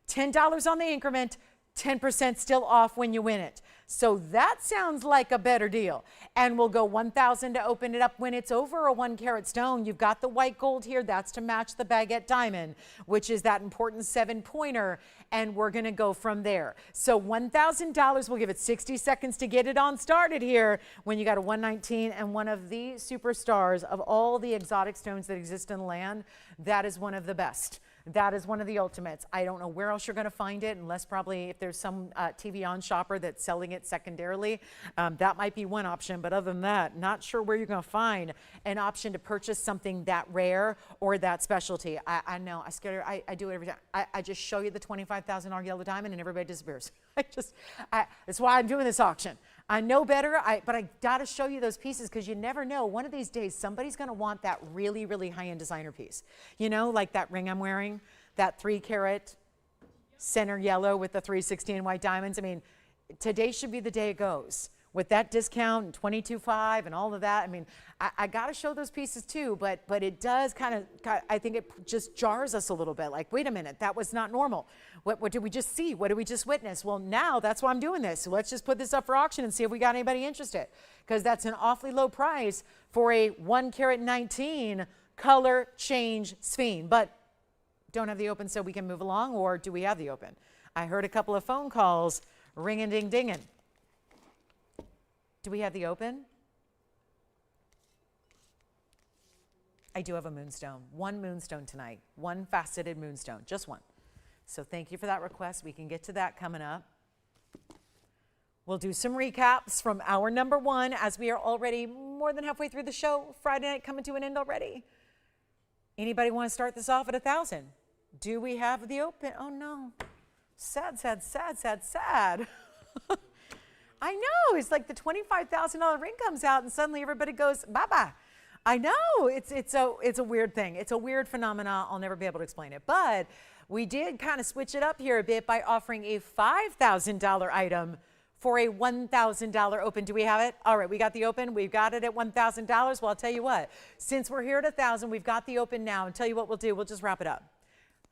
$10 on the increment, 10% still off when you win it. So that sounds like a better deal. And we'll go $1,000 to open it up when it's over a 1 carat stone. You've got the white gold here. That's to match the baguette diamond, which is that important 7-pointer. And we're going to go from there. So $1,000, we'll give it 60 seconds to get it on started here when you got a 119 and one of the superstars of all the exotic stones that exist in the land. That is one of the best. That is one of the ultimates. I don't know where else you're going to find it, unless probably if there's some TVON shopper that's selling it secondarily. That might be one option, but other than that, not sure where you're going to find an option to purchase something that rare or that specialty. I know, I do it every time. I just show you the $25,000 yellow diamond and everybody disappears. That's why I'm doing this auction. I know better, but I got to show you those pieces because you never know. One of these days, somebody's going to want that really, really high-end designer piece. You know, like that ring I'm wearing, that 3 carat center yellow with the 316 white diamonds. I mean, today should be the day it goes. With that discount and 22.5 and all of that, I mean, I got to show those pieces too, but it does kind of, I think it just jars us a little bit. Like, wait a minute, that was not normal. What did we just see? What did we just witness? Well, now that's why I'm doing this. So let's just put this up for auction and see if we got anybody interested, because that's an awfully low price for a 1 carat 19 color change sphere. But don't have the open so we can move along, or do we have the open? I heard a couple of phone calls ringing ding dinging. Do we have the open? I do have a moonstone. 1 moonstone tonight. 1 faceted moonstone. Just 1. So thank you for that request. We can get to that coming up. We'll do some recaps from hour number 1 as we are already more than halfway through the show. Friday night coming to an end already. Anybody want to start this off at 1,000? Do we have the open? Oh no. Sad, sad, sad, sad, sad. I know, it's like the $25,000 ring comes out and suddenly everybody goes, bye-bye. I know, it's a weird thing. It's a weird phenomena. I'll never be able to explain it. But we did kind of switch it up here a bit by offering a $5,000 item for a $1,000 open. Do we have it? All right, we got the open. We've got it at $1,000. Well, I'll tell you what, since we're here at 1,000, we've got the open now. And tell you what we'll do, we'll just wrap it up.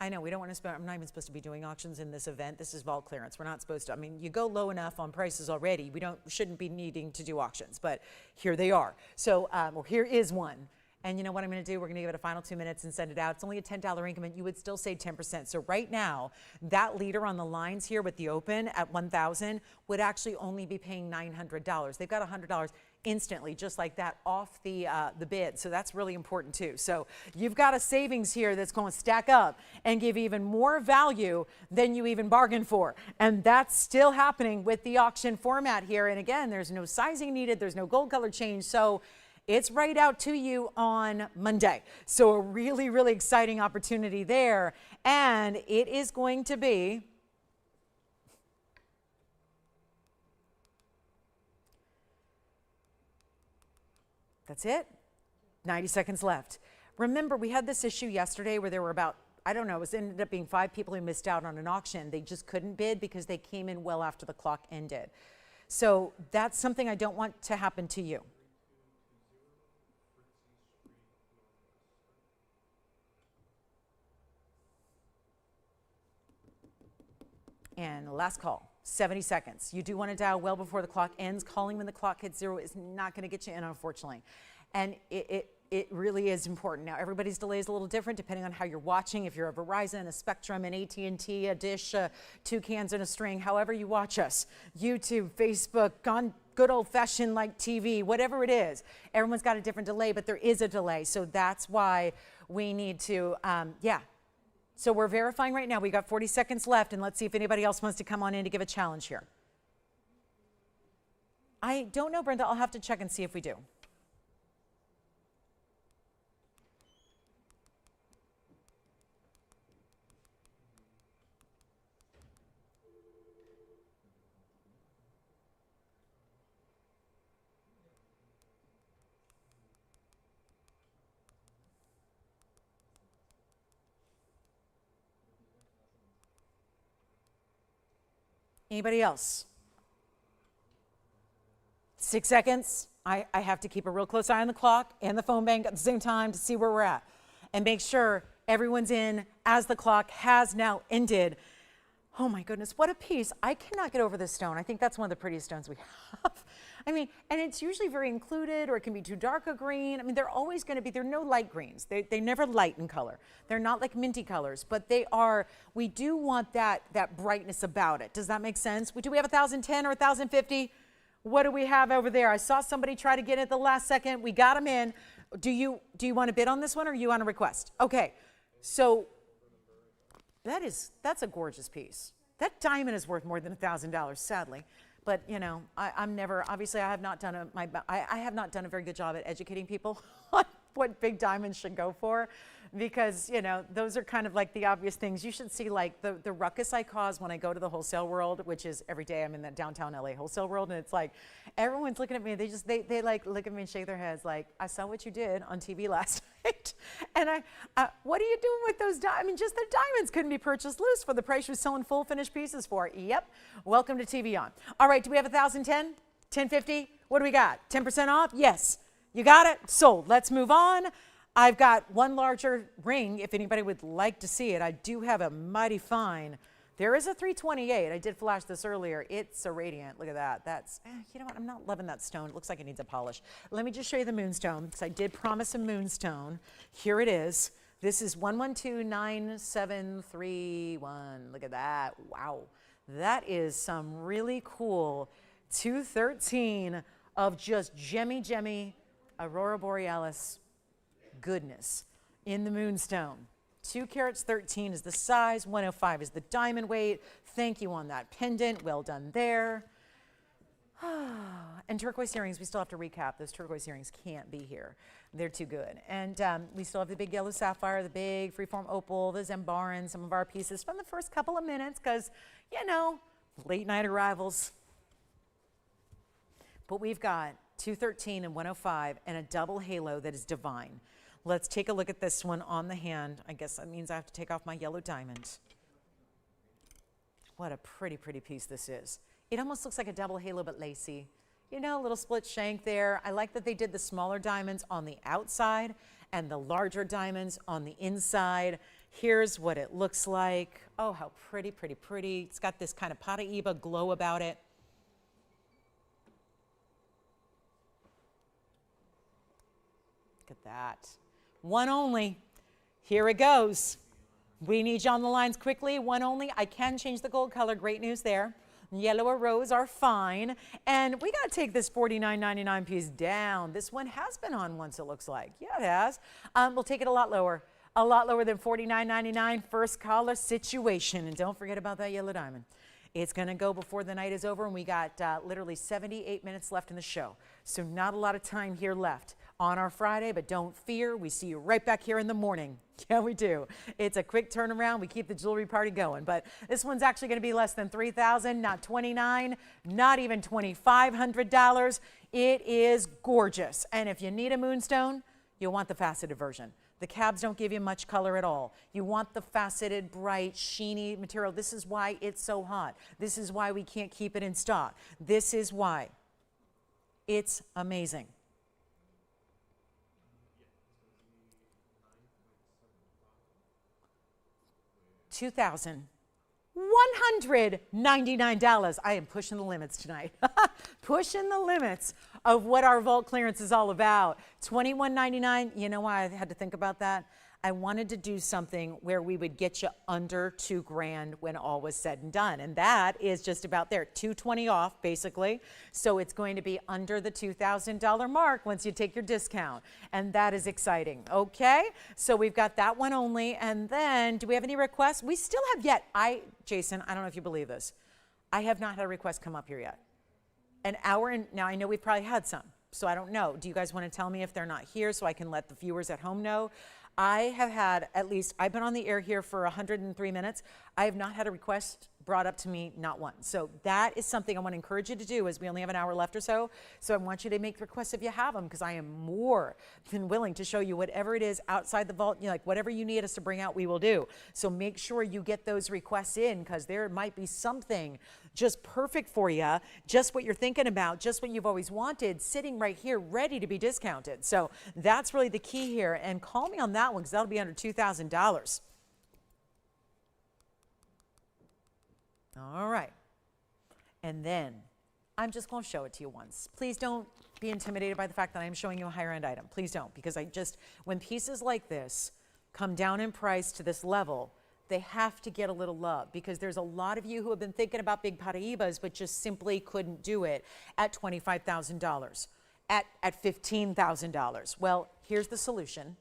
I know we don't want to spend, I'm not even supposed to be doing auctions in this event. This is vault clearance. We're not supposed to, I mean, you go low enough on prices already. Shouldn't be needing to do auctions, but here they are. So, well, here is one. And you know what I'm going to do? We're going to give it a final 2 minutes and send it out. It's only a $10 increment. You would still save 10%. So right now, that leader on the lines here with the open at 1,000 would actually only be paying $900. They've got $100 instantly, just like that, off the bid. So that's really important too. So you've got a savings here that's going to stack up and give even more value than you even bargained for. And that's still happening with the auction format here. And again, there's no sizing needed. There's no gold color change. So It's right out to you on Monday. So a really, really exciting opportunity there. And it is going to be, that's it, 90 seconds left. Remember, we had this issue yesterday where there were about, I don't know, it ended up being 5 people who missed out on an auction. They just couldn't bid because they came in well after the clock ended. So that's something I don't want to happen to you. And last call, 70 seconds. You do want to dial well before the clock ends. Calling when the clock hits 0 is not going to get you in, unfortunately. And it really is important. Now, everybody's delay is a little different depending on how you're watching. If you're a Verizon, a Spectrum, an AT&T, a Dish, 2 cans and a string, however you watch us, YouTube, Facebook, on good old-fashioned like TV, whatever it is, everyone's got a different delay, but there is a delay. So that's why we need to, So we're verifying right now. We got 40 seconds left, and let's see if anybody else wants to come on in to give a challenge here. I don't know, Brenda. I'll have to check and see if we do. Anybody else? 6 seconds. I have to keep a real close eye on the clock and the phone bank at the same time to see where we're at and make sure everyone's in as the clock has now ended. Oh my goodness, what a piece. I cannot get over this stone. I think that's one of the prettiest stones we have. I mean, and it's usually very included, or it can be too dark a green. I mean, they're always going to be, they're no light greens. They never light in color. They're not like minty colors, but they are, we do want that brightness about it. Does that make sense? Do we have 1,010 or 1,050? What do we have over there? I saw somebody try to get it at the last second. We got them in. Do you want to bid on this one, or are you on a request? Okay, so that's a gorgeous piece. That diamond is worth more than $1,000, sadly. But you know, I'm never, obviously I have not done I have not done a very good job at educating people on what big diamonds should go for, because you know, those are kind of like the obvious things. You should see like the ruckus I cause when I go to the wholesale world, which is every day I'm in that downtown LA wholesale world, and it's like everyone's looking at me, they like look at me and shake their heads like, I saw what you did on TV last night. And what are you doing with those diamonds? I mean, just the diamonds couldn't be purchased loose for the price you're selling full finished pieces for. Yep. Welcome to TVON. All right, do we have 1,010? 1,050? What do we got? 10% off? Yes. You got it? Sold. Let's move on. I've got one larger ring if anybody would like to see it. I do have a mighty fine. There is a 328. I did flash this earlier. It's a radiant. Look at that. That's, you know what? I'm not loving that stone. It looks like it needs a polish. Let me just show you the moonstone, because I did promise a moonstone. Here it is. This is 1129731. Look at that. Wow. That is some really cool 213 of just gemmy Aurora Borealis goodness in the moonstone. 2 carats 13 is the size, 105 is the diamond weight. Thank you on that pendant. Well done there. And turquoise earrings, we still have to recap. Those turquoise earrings can't be here. They're too good. And we still have the big yellow sapphire, the big freeform opal, the Zambarin, some of our pieces from the first couple of minutes, because, you know, late night arrivals. But we've got 213 and 105 and a double halo that is divine. Let's take a look at this one on the hand. I guess that means I have to take off my yellow diamond. What a pretty piece this is. It almost looks like a double halo but lacy. You know, a little split shank there. I like that they did the smaller diamonds on the outside and the larger diamonds on the inside. Here's what it looks like. Oh, how pretty. It's got this kind of paraiba glow about it. Look at that. One only. Here it goes. We need you on the lines quickly. One only. I can change the gold color. Great news there. Yellow or rose are fine. And we got to take this $49.99 piece down. This one has been on once, it looks like. Yeah, it has. We'll take it a lot lower than $49.99. First caller situation. And don't forget about that yellow diamond. It's going to go before the night is over, and we got literally 78 minutes left in the show. So not a lot of time here left. on our Friday, but don't fear, we see you right back here in the morning. Yeah, we do. It's a quick turnaround. We keep the jewelry party going, but this one's actually going to be less than $3,000, not $2,900, not even $2,500. It is gorgeous. And if you need a moonstone, you'll want the faceted version. The cabs don't give you much color at all. You want the faceted, bright, sheeny material. This is why it's so hot. This is why we can't keep it in stock. This is why. It's amazing. $2,199. I am pushing the limits tonight. Pushing the limits of what our vault clearance is all about. $21.99. You know why I had to think about that? I wanted to do something where we would get you under $2,000 when all was said and done. And that is just about there, $220 off basically. So it's going to be under the $2,000 mark once you take your discount. And that is exciting. Okay, so we've got that one only. And then do we have any requests? We still have yet. Jason, I don't know if you believe this. I have not had a request come up here yet. An hour and now I know we've probably had some. So I don't know. Do you guys want to tell me if they're not here so I can let the viewers at home know? I have had at least, I've been on the air here for 103 minutes. I have not had a request brought up to me, not one. So that is something I want to encourage you to do as we only have an hour left or so. So I want you to make requests if you have them because I am more than willing to show you whatever it is outside the vault. You know, like whatever you need us to bring out, we will do. So make sure you get those requests in because there might be something just perfect for you, just what you're thinking about, just what you've always wanted, sitting right here ready to be discounted. So that's really the key here. And call me on that one because that'll be under $2,000. All right. And then I'm just going to show it to you once. Please don't be intimidated by the fact that I'm showing you a higher end item. Please don't, because when pieces like this come down in price to this level, they have to get a little love because there's a lot of you who have been thinking about big paraibas but just simply couldn't do it at $25,000, at $15,000. Well, here's the solution.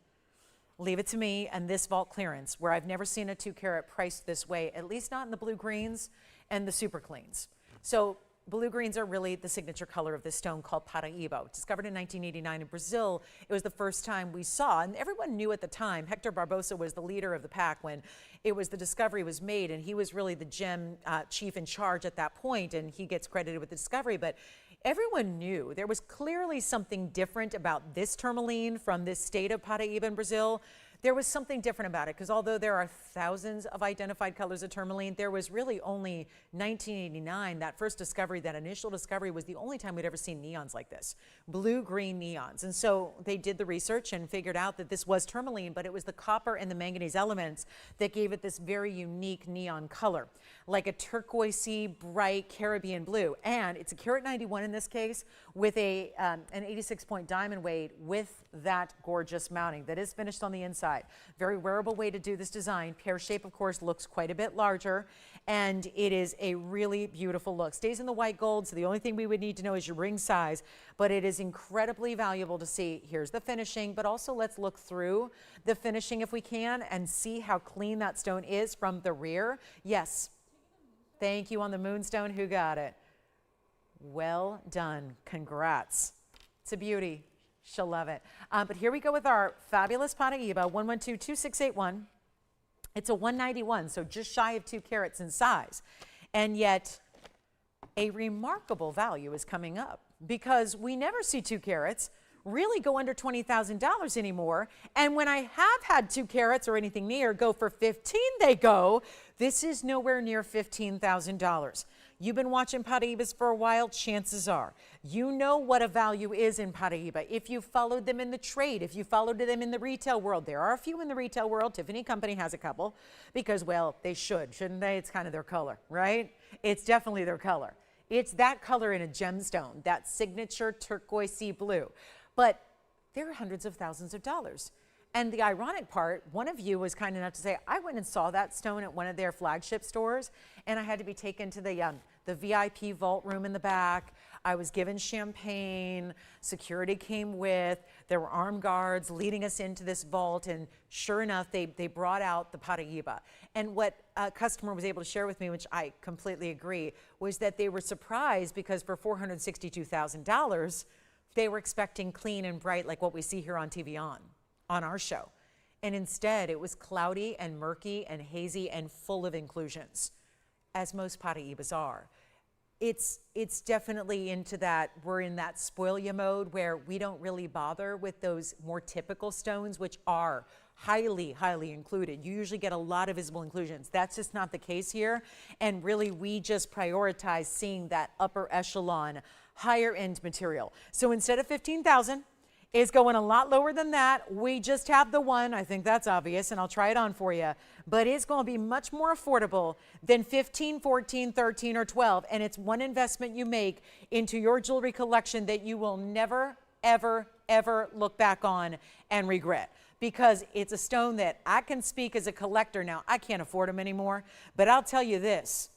Leave it to me and this vault clearance where I've never seen a 2-carat priced this way, at least not in the blue greens and the super cleans. So blue greens are really the signature color of this stone called paraiba. Discovered in 1989 in Brazil, it was the first time we saw, and everyone knew at the time, Hector Barbosa was the leader of the pack when the discovery was made, and he was really the gem chief in charge at that point, and he gets credited with the discovery, but everyone knew there was clearly something different about this tourmaline from this state of Paraiba in Brazil. There was something different about it because although there are thousands of identified colors of tourmaline, there was really only 1989, that first discovery, that initial discovery was the only time we'd ever seen neons like this, blue-green neons. And so they did the research and figured out that this was tourmaline, but it was the copper and the manganese elements that gave it this very unique neon color, like a turquoisey, bright Caribbean blue. And it's a carat 91 in this case with an 86-point diamond weight with that gorgeous mounting that is finished on the inside. Very wearable way to do this design. Pear shape, of course, looks quite a bit larger, and it is a really beautiful look. Stays in the white gold, so the only thing we would need to know is your ring size, but it is incredibly valuable to see. Here's the finishing, but also let's look through the finishing if we can and see how clean that stone is from the rear. Yes. Thank you on the moonstone. Who got it? Well done. Congrats. It's a beauty. She'll love it. But here we go with our fabulous Paraiba, 1122681. It's a 191, so just shy of 2 carats in size. And yet, a remarkable value is coming up because we never see 2 carats really go under $20,000 anymore. And when I have had 2 carats or anything near go for 15, they go. This is nowhere near $15,000. You've been watching Paraibas for a while, chances are you know what a value is in Paraiba. If you followed them in the trade, if you followed them in the retail world, there are a few in the retail world. Tiffany Company has a couple because, well, they shouldn't they? It's kind of their color, right? It's definitely their color. It's that color in a gemstone, that signature turquoise blue. But there are hundreds of thousands of dollars. And the ironic part, one of you was kind enough to say, I went and saw that stone at one of their flagship stores, and I had to be taken to the VIP vault room in the back. I was given champagne, security came with, there were armed guards leading us into this vault, and sure enough, they brought out the Paraiba. And what a customer was able to share with me, which I completely agree, was that they were surprised because for $462,000, They were expecting clean and bright like what we see here on TVON, on our show. And instead, it was cloudy and murky and hazy and full of inclusions, as most paraibas are. It's definitely into that, we're in that spoilia mode where we don't really bother with those more typical stones, which are highly, highly included. You usually get a lot of visible inclusions. That's just not the case here. And really, we just prioritize seeing that upper echelon, higher end material. So instead of 15,000, it's going a lot lower than that. We just have the one. I think that's obvious, and I'll try it on for you. But it's going to be much more affordable than 15, 14, 13, or 12. And it's one investment you make into your jewelry collection that you will never, ever, ever look back on and regret. Because it's a stone that I can speak as a collector now. I can't afford them anymore. But I'll tell you this.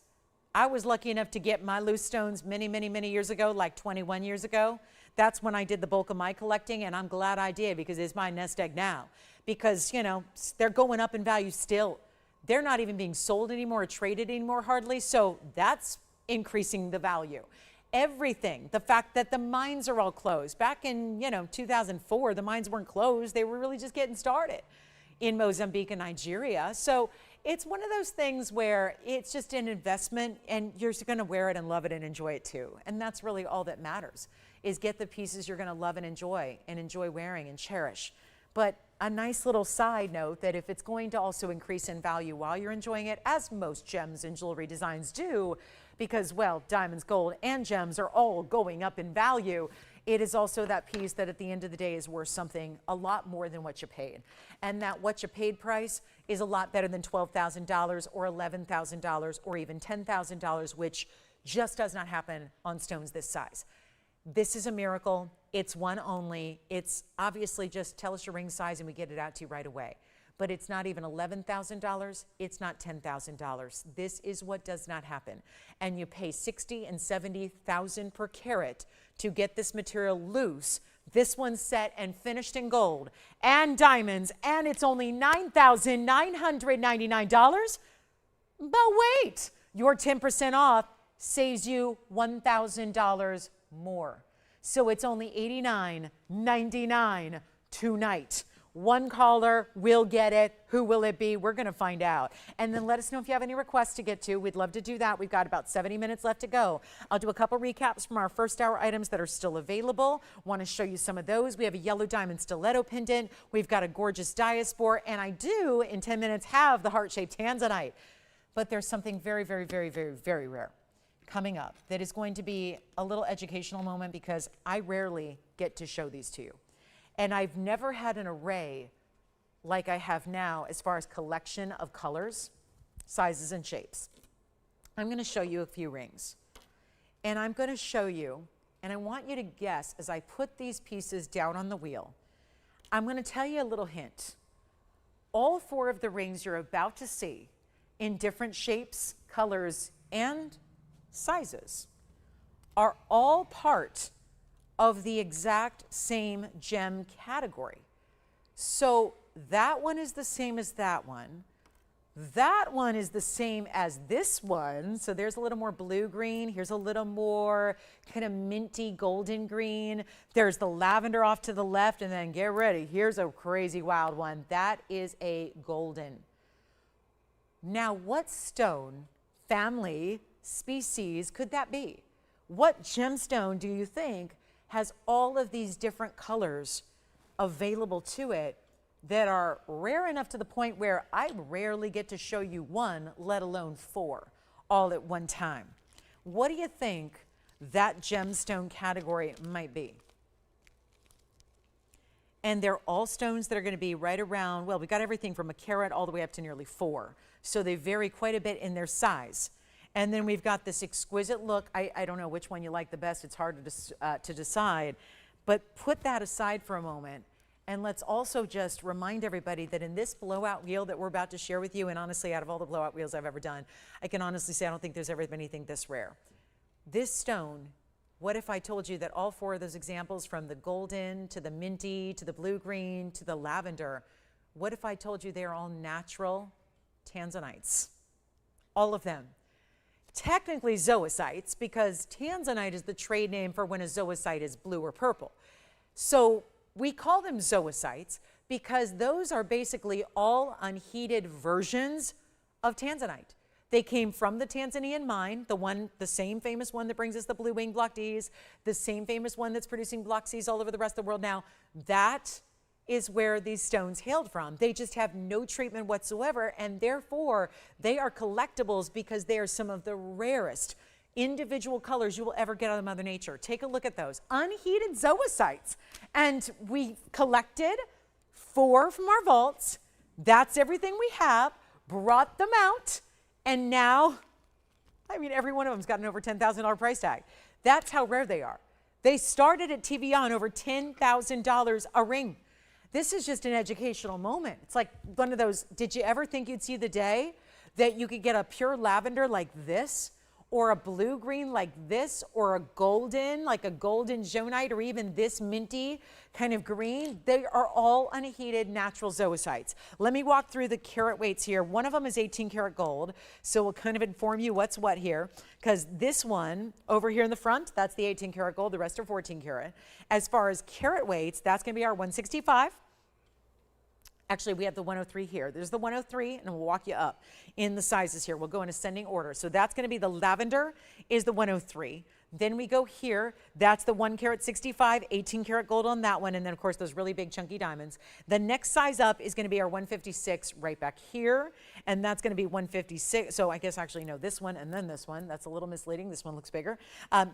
I was lucky enough to get my loose stones many, many, many years ago, like 21 years ago. That's when I did the bulk of my collecting, and I'm glad I did because it's my nest egg now. Because, you know, they're going up in value still. They're not even being sold anymore or traded anymore hardly, so that's increasing the value. Everything, the fact that the mines are all closed. Back in, 2004, the mines weren't closed. They were really just getting started in Mozambique and Nigeria. So it's one of those things where it's just an investment and you're going to wear it and love it and enjoy it too. And that's really all that matters, is get the pieces you're going to love and enjoy wearing and cherish. But a nice little side note that if it's going to also increase in value while you're enjoying it, as most gems and jewelry designs do, because, well, diamonds, gold, and gems are all going up in value, it is also that piece that at the end of the day is worth something a lot more than what you paid. And that what you paid price is a lot better than $12,000 or $11,000 or even $10,000, which just does not happen on stones this size. This is a miracle. It's one only. It's obviously just tell us your ring size and we get it out to you right away. But it's not even $11,000. It's not $10,000. This is what does not happen. And you pay $60,000 and $70,000 per carat to get this material loose. This one's set and finished in gold and diamonds, and it's only $9,999. But wait, your 10% off saves you $1,000 more. So it's only $89.99 tonight. One caller will get it. Who will it be? We're going to find out. And then let us know if you have any requests to get to. We'd love to do that. We've got about 70 minutes left to go. I'll do a couple recaps from our first hour items that are still available. Want to show you some of those. We have a yellow diamond stiletto pendant. We've got a gorgeous diaspore. And I do, in 10 minutes, have the heart-shaped tanzanite. But there's something very, very, very, very, very rare coming up that is going to be a little educational moment because I rarely get to show these to you. And I've never had an array like I have now as far as collection of colors, sizes, and shapes. I'm going to show you a few rings. And I'm going to show you, and I want you to guess as I put these pieces down on the wheel, I'm going to tell you a little hint. All four of the rings you're about to see in different shapes, colors, and sizes are all part of the exact same gem category. So that one is the same as that one. That one is the same as this one. So there's a little more blue green. Here's a little more kind of minty golden green. There's the lavender off to the left, and then get ready. Here's a crazy wild one. That is a golden. Now, what stone, family, species could that be? What gemstone do you think has all of these different colors available to it that are rare enough to the point where I rarely get to show you one, let alone four, all at one time? What do you think that gemstone category might be? And they're all stones that are going to be right around, well, we've got everything from a carat all the way up to nearly 4. So they vary quite a bit in their size. And then we've got this exquisite look. I don't know which one you like the best. It's hard to decide. But put that aside for a moment. And let's also just remind everybody that in this blowout wheel that we're about to share with you, and honestly, out of all the blowout wheels I've ever done, I can honestly say I don't think there's ever been anything this rare. This stone, what if I told you that all four of those examples, from the golden to the minty to the blue-green to the lavender, what if I told you they're all natural tanzanites? All of them. technically zoicites because tanzanite is the trade name for when a zoicite is blue or purple. So we call them zoicites because those are basically all unheated versions of tanzanite. They came from the Tanzanian mine, the same famous one that brings us the blue wing block Ds, the same famous one that's producing block Cs all over the rest of the world now. That is where these stones hailed from. They just have no treatment whatsoever, and therefore they are collectibles because they are some of the rarest individual colors you will ever get out of Mother Nature. Take a look at those unheated zoicites. And we collected 4 from our vaults. That's everything we have, brought them out, and now, I mean, every one of them's got an over $10,000 price tag. That's how rare they are. They started at TVON over $10,000 a ring. This is just an educational moment. It's like one of those, did you ever think you'd see the day that you could get a pure lavender like this, or a blue green like this, or a golden, like a golden zoite, or even this minty kind of green? They are all unheated natural zoicites. Let me walk through the carat weights here. One of them is 18 karat gold, so we'll kind of inform you what's what here, because this one over here in the front, that's the 18 karat gold, the rest are 14 karat. As far as carat weights, that's gonna be our 165. Actually, we have the 103 here. There's the 103, and we'll walk you up in the sizes here. We'll go in ascending order. So that's going to be the lavender is the 103. Then we go here. That's the 1 carat 65, 18 karat gold on that one. And then, of course, those really big chunky diamonds. The next size up is going to be our 156 right back here. And that's going to be 156. So I guess actually, no, this one and then this one. That's a little misleading. This one looks bigger.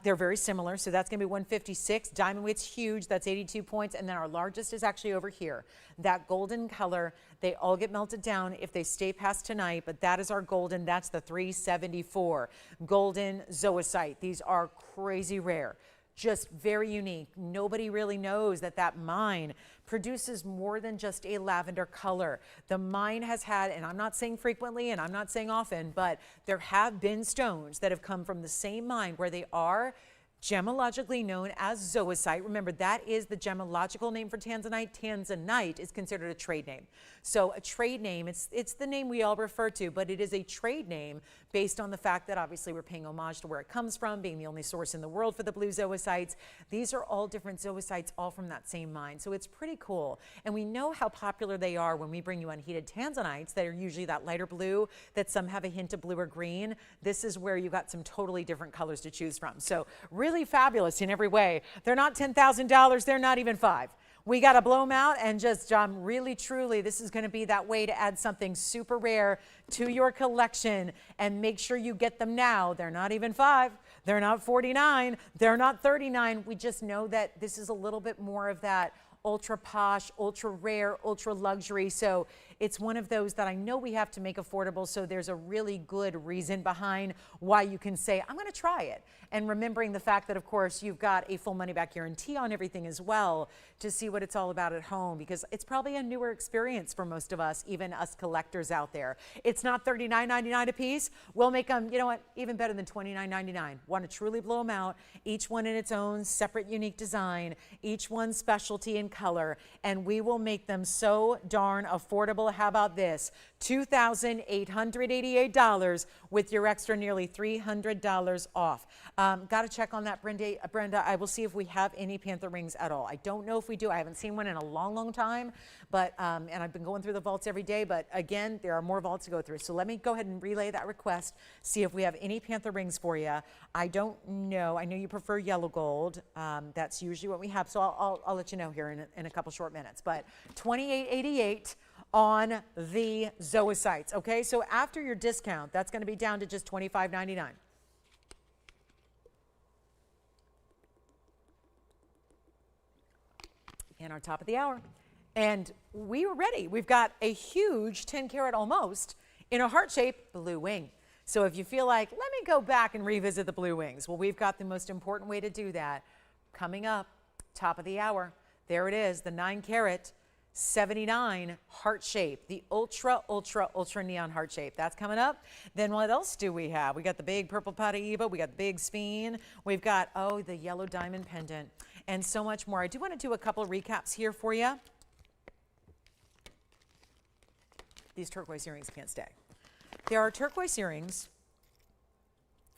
They're very similar. So that's going to be 156. Diamond weight's huge. That's 82 points. And then our largest is actually over here. That golden color, they all get melted down if they stay past tonight. But that is our golden. That's the 374. Golden zoicite. These are crazy rare, just very unique. Nobody really knows that that mine produces more than just a lavender color. The mine has had, and I'm not saying frequently and I'm not saying often, but there have been stones that have come from the same mine where they are gemologically known as zoicite. Remember, that is the gemological name for tanzanite. Tanzanite is considered a trade name. So a trade name, it's the name we all refer to, but it is a trade name based on the fact that obviously we're paying homage to where it comes from, being the only source in the world for the blue zoicites. These are all different zoicites, all from that same mine. So it's pretty cool. And we know how popular they are when we bring you unheated tanzanites that are usually that lighter blue, that some have a hint of blue or green. This is where you got some totally different colors to choose from. So really fabulous in every way. They're not $10,000. They're not even $5,000. We got to blow them out and just really, truly, this is going to be that way to add something super rare to your collection, and make sure you get them now. They're not even $5,000. They're not $49,000. They're not $39,000. We just know that this is a little bit more of that ultra posh, ultra rare, ultra luxury. So it's one of those that I know we have to make affordable. So there's a really good reason behind why you can say, I'm going to try it. And remembering the fact that, of course, you've got a full money back guarantee on everything as well to see what it's all about at home, because it's probably a newer experience for most of us, even us collectors out there. It's not $39.99 a piece. We'll make them, you know what, even better than $29.99. Want to truly blow them out, each one in its own separate, unique design, each one specialty in color, and we will make them so darn affordable. How about this? $2,888 with your extra nearly $300 off. Got to check on that, Brenda. I will see if we have any panther rings at all. I don't know if we do. I haven't seen one in a long, long time, but and I've been going through the vaults every day, but again, there are more vaults to go through. So let me go ahead and relay that request, see if we have any panther rings for you. I don't know. I know you prefer yellow gold. That's usually what we have, so I'll let you know here in a couple short minutes. But $28.88 on the zoicites. Okay, so after your discount, that's going to be down to just $25.99. And our top of the hour. And we are ready. We've got a huge 10 karat almost in a heart-shaped blue wing. So if you feel like, let me go back and revisit the blue wings, well, we've got the most important way to do that coming up, top of the hour. There it is, the 9 karat 79 heart shape, the ultra, ultra, ultra neon heart shape. That's coming up. Then what else do we have? We got the big purple paraiba, we got the big speen, we've got, oh, the yellow diamond pendant, and so much more. I do want to do a couple of recaps here for you. These turquoise earrings can't stay. There are turquoise earrings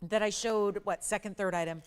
that I showed, what, second, third item.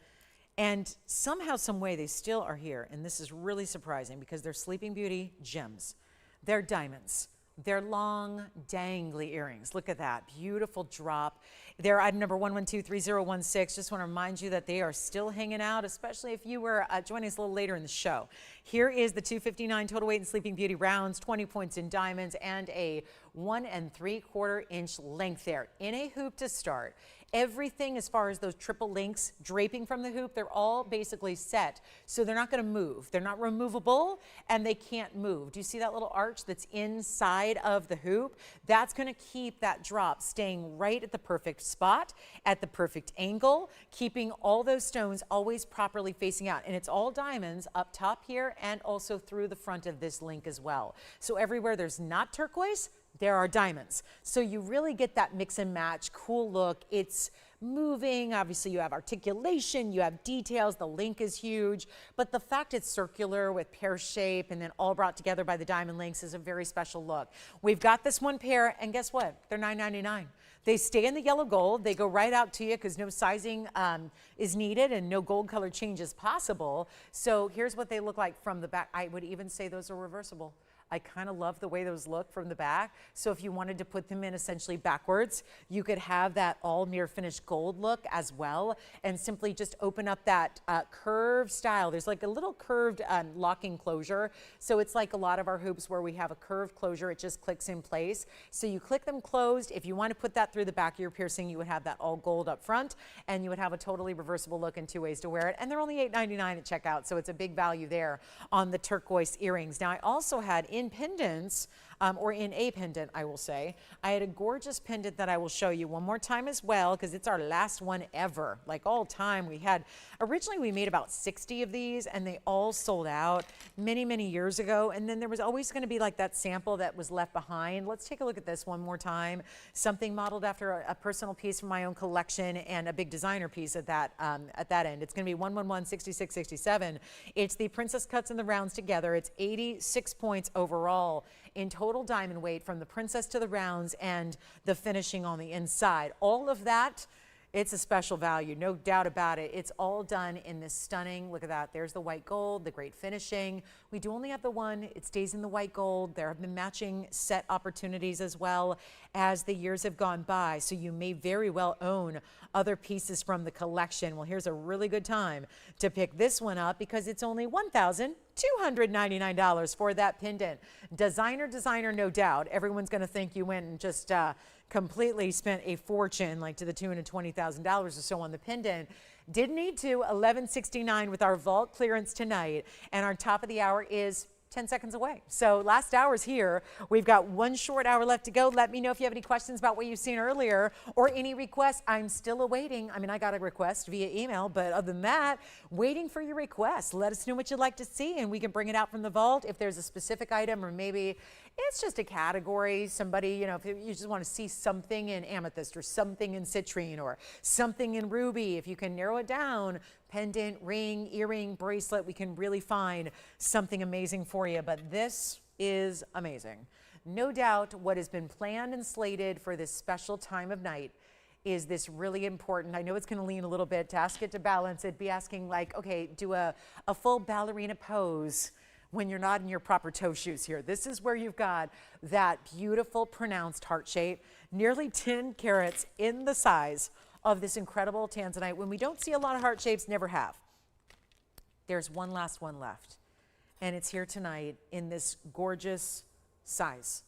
And somehow, some way, they still are here. And this is really surprising because they're Sleeping Beauty gems. They're diamonds. They're long, dangly earrings. Look at that. Beautiful drop. They're item number 1123016. Just want to remind you that they are still hanging out, especially if you were joining us a little later in the show. Here is the 259 total weight in Sleeping Beauty rounds, 20 points in diamonds, and a 1 3/4 inch length there in a hoop to start. Everything as far as those triple links draping from the hoop, they're all basically set. So they're not going to move. They're not removable and they can't move. Do you see that little arch that's inside of the hoop? That's going to keep that drop staying right at the perfect spot, at the perfect angle, keeping all those stones always properly facing out. And it's all diamonds up top here and also through the front of this link as well. So everywhere there's not turquoise, there are diamonds. So you really get that mix and match, cool look. It's moving. Obviously, you have articulation, you have details. The link is huge. But the fact it's circular with pear shape and then all brought together by the diamond links is a very special look. We've got this one pair, and guess what? They're $9.99. They stay in the yellow gold. They go right out to you because no sizing is needed and no gold color change is possible. So here's what they look like from the back. I would even say those are reversible. I kind of love the way those look from the back. So if you wanted to put them in essentially backwards, you could have that all mirror finished gold look as well and simply just open up that curved style. There's like a little curved locking closure. So it's like a lot of our hoops where we have a curved closure. It just clicks in place. So you click them closed. If you want to put that through the back of your piercing, you would have that all gold up front and you would have a totally reversible look and 2 ways to wear it. And they're only $8.99 at checkout. So it's a big value there on the turquoise earrings. Now I also had in pendants, or in a pendant, I will say, I had a gorgeous pendant that I will show you one more time as well, because it's our last one ever, like all time. Originally we made about 60 of these and they all sold out many, many years ago. And then there was always going to be like that sample that was left behind. Let's take a look at this one more time. Something modeled after a personal piece from my own collection and a big designer piece at that end. It's going to be 1116667. It's the princess cuts and the rounds together. It's 86 points overall in total diamond weight from the princess to the rounds and the finishing on the inside. All of that, it's a special value, no doubt about it. It's all done in this stunning, look at that, there's the white gold, the great finishing. We do only have the one, it stays in the white gold. There have been matching set opportunities as well as the years have gone by. So you may very well own other pieces from the collection. Well, here's a really good time to pick this one up because it's only $1,299 for that pendant. Designer, no doubt. Everyone's going to think you went and just completely spent a fortune, like to the tune of $20,000 or so on the pendant. Didn't need to. $11.69 with our vault clearance tonight, and our top of the hour is 10 seconds away. So last hour's here. We've got one short hour left to go. Let me know if you have any questions about what you've seen earlier or any requests. I'm still awaiting. I mean, I got a request via email, but other than that, waiting for your requests. Let us know what you'd like to see and we can bring it out from the vault if there's a specific item or maybe it's just a category. Somebody, you know, if you just want to see something in amethyst or something in citrine or something in ruby, if you can narrow it down, pendant, ring, earring, bracelet, we can really find something amazing for you. But this is amazing. No doubt what has been planned and slated for this special time of night is this really important. I know it's going to lean a little bit to ask it to balance it, be asking like, okay, do a full ballerina pose when you're not in your proper toe shoes here. This is where you've got that beautiful pronounced heart shape, nearly 10 carats in the size of this incredible tanzanite. When we don't see a lot of heart shapes, never have. There's one last one left, and it's here tonight in this gorgeous size.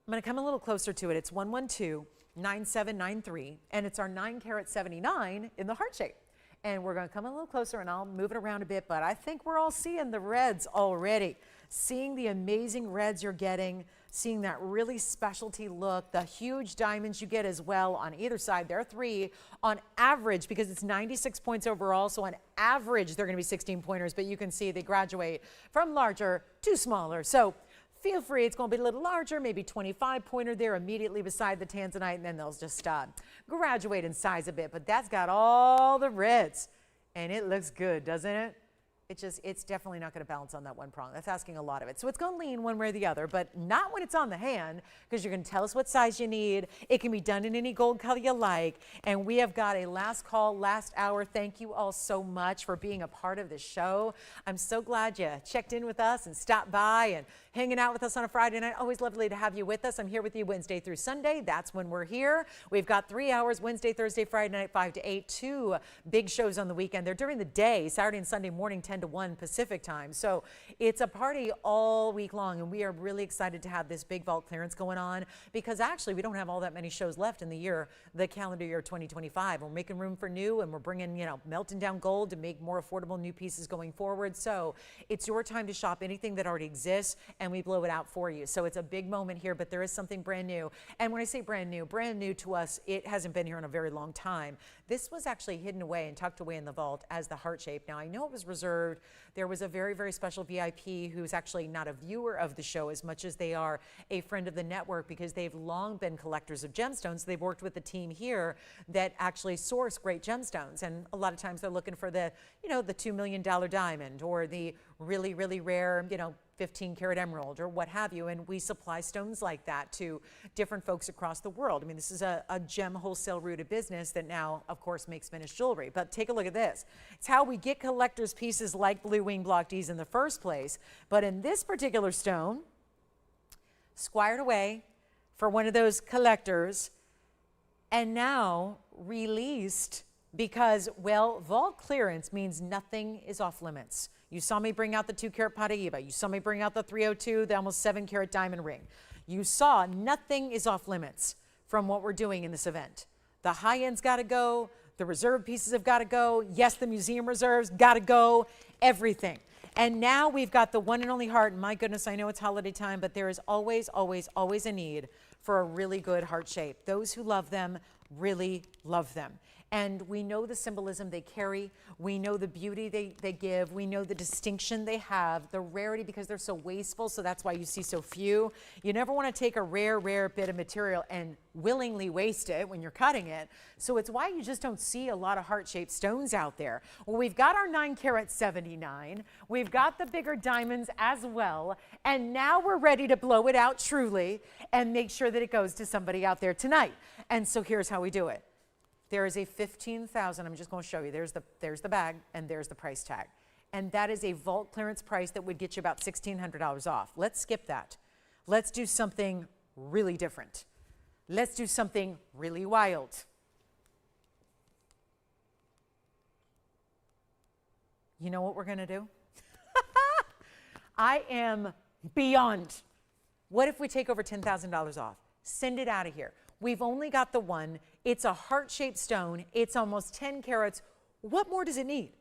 I'm going to come a little closer to it. It's 1129793, and it's our 9 carat 79 in the heart shape. And we're going to come a little closer and I'll move it around a bit, but I think we're all seeing the reds already. Seeing the amazing reds you're getting, seeing that really specialty look, the huge diamonds you get as well on either side. There are 3 on average because it's 96 points overall. So on average, they're going to be 16 pointers, but you can see they graduate from larger to smaller. So feel free, it's going to be a little larger, maybe 25 pointer there immediately beside the tanzanite, and then they'll just graduate in size a bit. But that's got all the reds, and it looks good, doesn't it? It's definitely not going to balance on that one prong. That's asking a lot of it. So it's going to lean one way or the other, but not when it's on the hand, because you're going to tell us what size you need. It can be done in any gold color you like. And we have got a last call, last hour. Thank you all so much for being a part of this show. I'm so glad you checked in with us and stopped by and hanging out with us on a Friday night. Always lovely to have you with us. I'm here with you Wednesday through Sunday. That's when we're here. We've got 3 hours, Wednesday, Thursday, Friday night, 5 to 8, 2 big shows on the weekend. They're during the day, Saturday and Sunday morning, 10 to 1 Pacific time. So it's a party all week long, and we are really excited to have this big vault clearance going on, because actually we don't have all that many shows left in the year, the calendar year 2025. We're making room for new, and we're bringing, melting down gold to make more affordable new pieces going forward. So it's your time to shop anything that already exists, and we blow it out for you. So it's a big moment here, but there is something brand new. And when I say brand new to us, it hasn't been here in a very long time. This was actually hidden away and tucked away in the vault as the heart shape. Now, I know it was reserved. There was a very, very special VIP who's actually not a viewer of the show as much as they are a friend of the network, because they've long been collectors of gemstones. They've worked with the team here that actually source great gemstones. And a lot of times they're looking for the, the $2 million diamond, or the really, really rare, 15 karat emerald, or what have you. And we supply stones like that to different folks across the world. I mean, this is a gem wholesale rooted business that now, of course, makes finished jewelry. But take a look at this. It's how we get collectors pieces like Blue Wing Block Ds in the first place. But in this particular stone, squired away for one of those collectors, and now released because, well, vault clearance means nothing is off limits. You saw me bring out the 2 karat paraiba. You saw me bring out the 302, the almost 7 karat diamond ring. You saw nothing is off limits from what we're doing in this event. The high end's got to go. The reserve pieces have got to go. Yes, the museum reserves got to go. Everything. And now we've got the one and only heart. My goodness, I know it's holiday time, but there is always, always, always a need for a really good heart shape. Those who love them really love them. And we know the symbolism they carry. We know the beauty they give. We know the distinction they have, the rarity, because they're so wasteful. So that's why you see so few. You never want to take a rare bit of material and willingly waste it when you're cutting it. So it's why you just don't see a lot of heart-shaped stones out there. Well, we've got our 9 karat 79. We've got the bigger diamonds as well. And now we're ready to blow it out truly and make sure that it goes to somebody out there tonight. And so here's how we do it. There is a 15,000, I'm just going to show you, there's the bag, and there's the price tag. And that is a vault clearance price that would get you about $1,600 off. Let's skip that. Let's do something really different. Let's do something really wild. You know what we're going to do? I am beyond. What if we take over $10,000 off? Send it out of here. We've only got the one. It's a heart-shaped stone. It's almost 10 carats. What more does it need?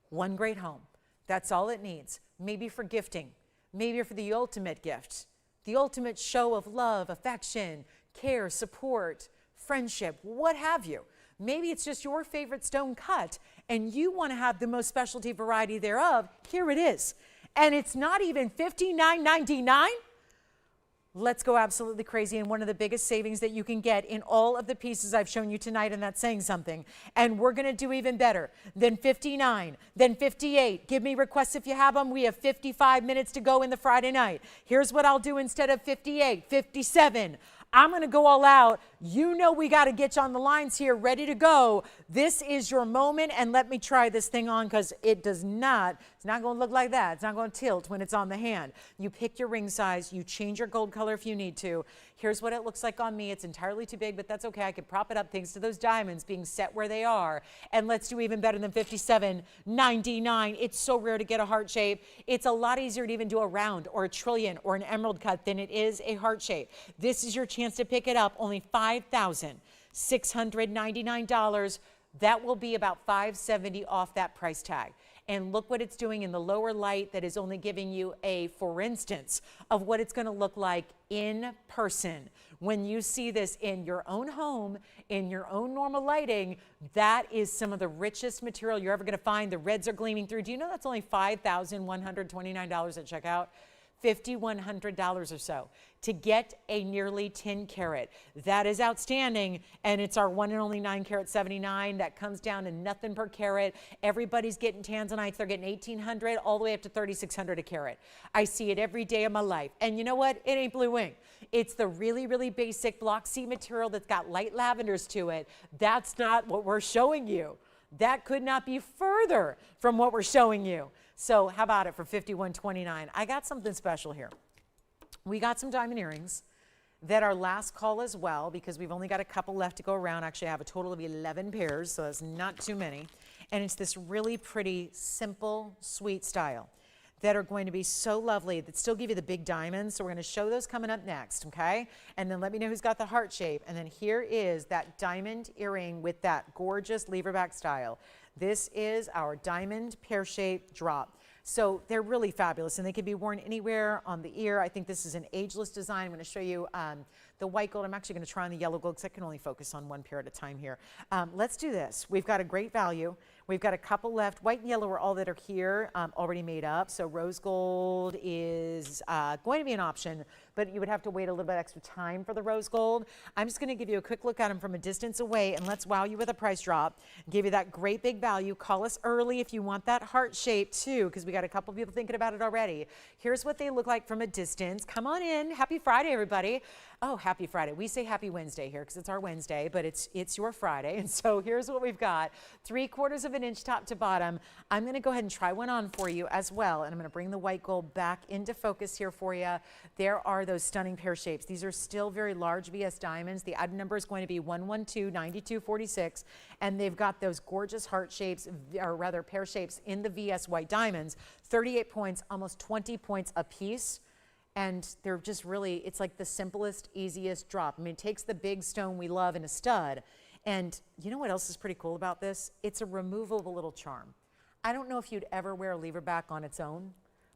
One great home. That's all it needs. Maybe for gifting. Maybe for the ultimate gift. The ultimate show of love, affection, care, support, friendship, what have you. Maybe it's just your favorite stone cut and you want to have the most specialty variety thereof. Here it is. And it's not even $59.99. Let's go absolutely crazy. And one of the biggest savings that you can get in all of the pieces I've shown you tonight, and that's saying something. And we're going to do even better than 59, then 58. Give me requests if you have them. We have 55 minutes to go in the Friday night. Here's what I'll do instead of 58, 57. I'm going to go all out. You know we got to get you on the lines here, ready to go. This is your moment, and let me try this thing on because it's not going to look like that. It's not going to tilt when it's on the hand. You pick your ring size. You change your gold color if you need to. Here's what it looks like on me. It's entirely too big, but that's okay. I can prop it up thanks to those diamonds being set where they are. And let's do even better than $57.99. It's so rare to get a heart shape. It's a lot easier to even do a round or a trillion or an emerald cut than it is a heart shape. This is your chance to pick it up. Only $5,699. That will be about $570 off that price tag. And look what it's doing in the lower light. That is only giving you a, for instance, of what it's going to look like in person. When you see this in your own home, in your own normal lighting, that is some of the richest material you're ever going to find. The reds are gleaming through. Do you know that's only $5,129 at checkout? $5,100 or so to get a nearly 10 carat. That is outstanding, and it's our one and only 9 carat 79 that comes down to nothing per carat. Everybody's getting tanzanites. They're getting 1,800 all the way up to 3,600 a carat. I see it every day of my life. And you know what? It ain't blue wing. It's the really, really basic block C material that's got light lavenders to it. That's not what we're showing you. That could not be further from what we're showing you. So how about it for $5,129? I got something special here. We got some diamond earrings that are last call as well, because we've only got a couple left to go around. Actually, I have a total of 11 pairs, so that's not too many. And it's this really pretty, simple, sweet style that are going to be so lovely that still give you the big diamonds. So we're going to show those coming up next, okay? And then let me know who's got the heart shape. And then here is that diamond earring with that gorgeous leverback style. This is our diamond pear-shaped drop. So they're really fabulous, and they can be worn anywhere on the ear. I think this is an ageless design. I'm going to show you the white gold. I'm actually going to try on the yellow gold because I can only focus on one pair at a time here. Let's do this. We've got a great value. We've got a couple left. White and yellow are all that are here, already made up. So rose gold is going to be an option, but you would have to wait a little bit extra time for the rose gold. I'm just going to give you a quick look at them from a distance away, and let's wow you with a price drop. Give you that great big value. Call us early if you want that heart shape too, because we got a couple people thinking about it already. Here's what they look like from a distance. Come on in. Happy Friday, everybody. Oh, happy Friday. We say happy Wednesday here because it's our Wednesday, but it's your Friday. And so here's what we've got. 3/4 of an inch top to bottom. I'm going to go ahead and try one on for you as well. And I'm going to bring the white gold back into focus here for you. There are those stunning pear shapes. These are still very large VS diamonds. The item number is going to be 1129246. And they've got those gorgeous heart shapes, or rather pear shapes in the VS white diamonds. 38 points, almost 20 points a piece. And they're just really, it's like the simplest, easiest drop. I mean, it takes the big stone we love in a stud. And you know what else is pretty cool about this? It's a removable little charm. I don't know if you'd ever wear a leverback on its own,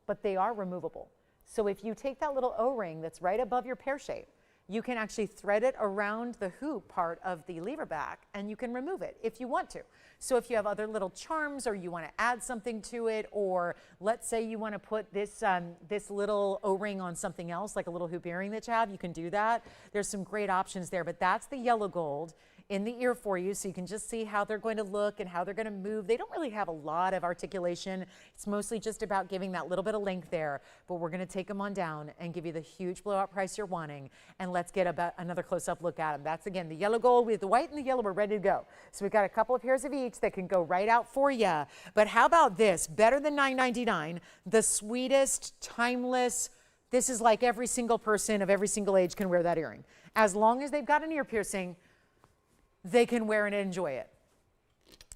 but they are removable. So if you take that little O-ring that's right above your pear shape, you can actually thread it around the hoop part of the leverback, and you can remove it if you want to. So if you have other little charms, or you want to add something to it, or let's say you want to put this, this little O-ring on something else, like a little hoop earring that you have, you can do that. There's some great options there, but that's the yellow gold in the ear for you, so you can just see how they're going to look and how they're going to move. They don't really have a lot of articulation. It's mostly just about giving that little bit of length there, but we're going to take them on down and give you the huge blowout price you're wanting. And let's get another close-up look at them. That's, again, the yellow gold with the white and the yellow. We're ready to go. So we've got a couple of pairs of each that can go right out for you. But how about this? Better than $9.99, the sweetest, timeless. This is like every single person of every single age can wear that earring. As long as they've got an ear piercing, they can wear and enjoy it.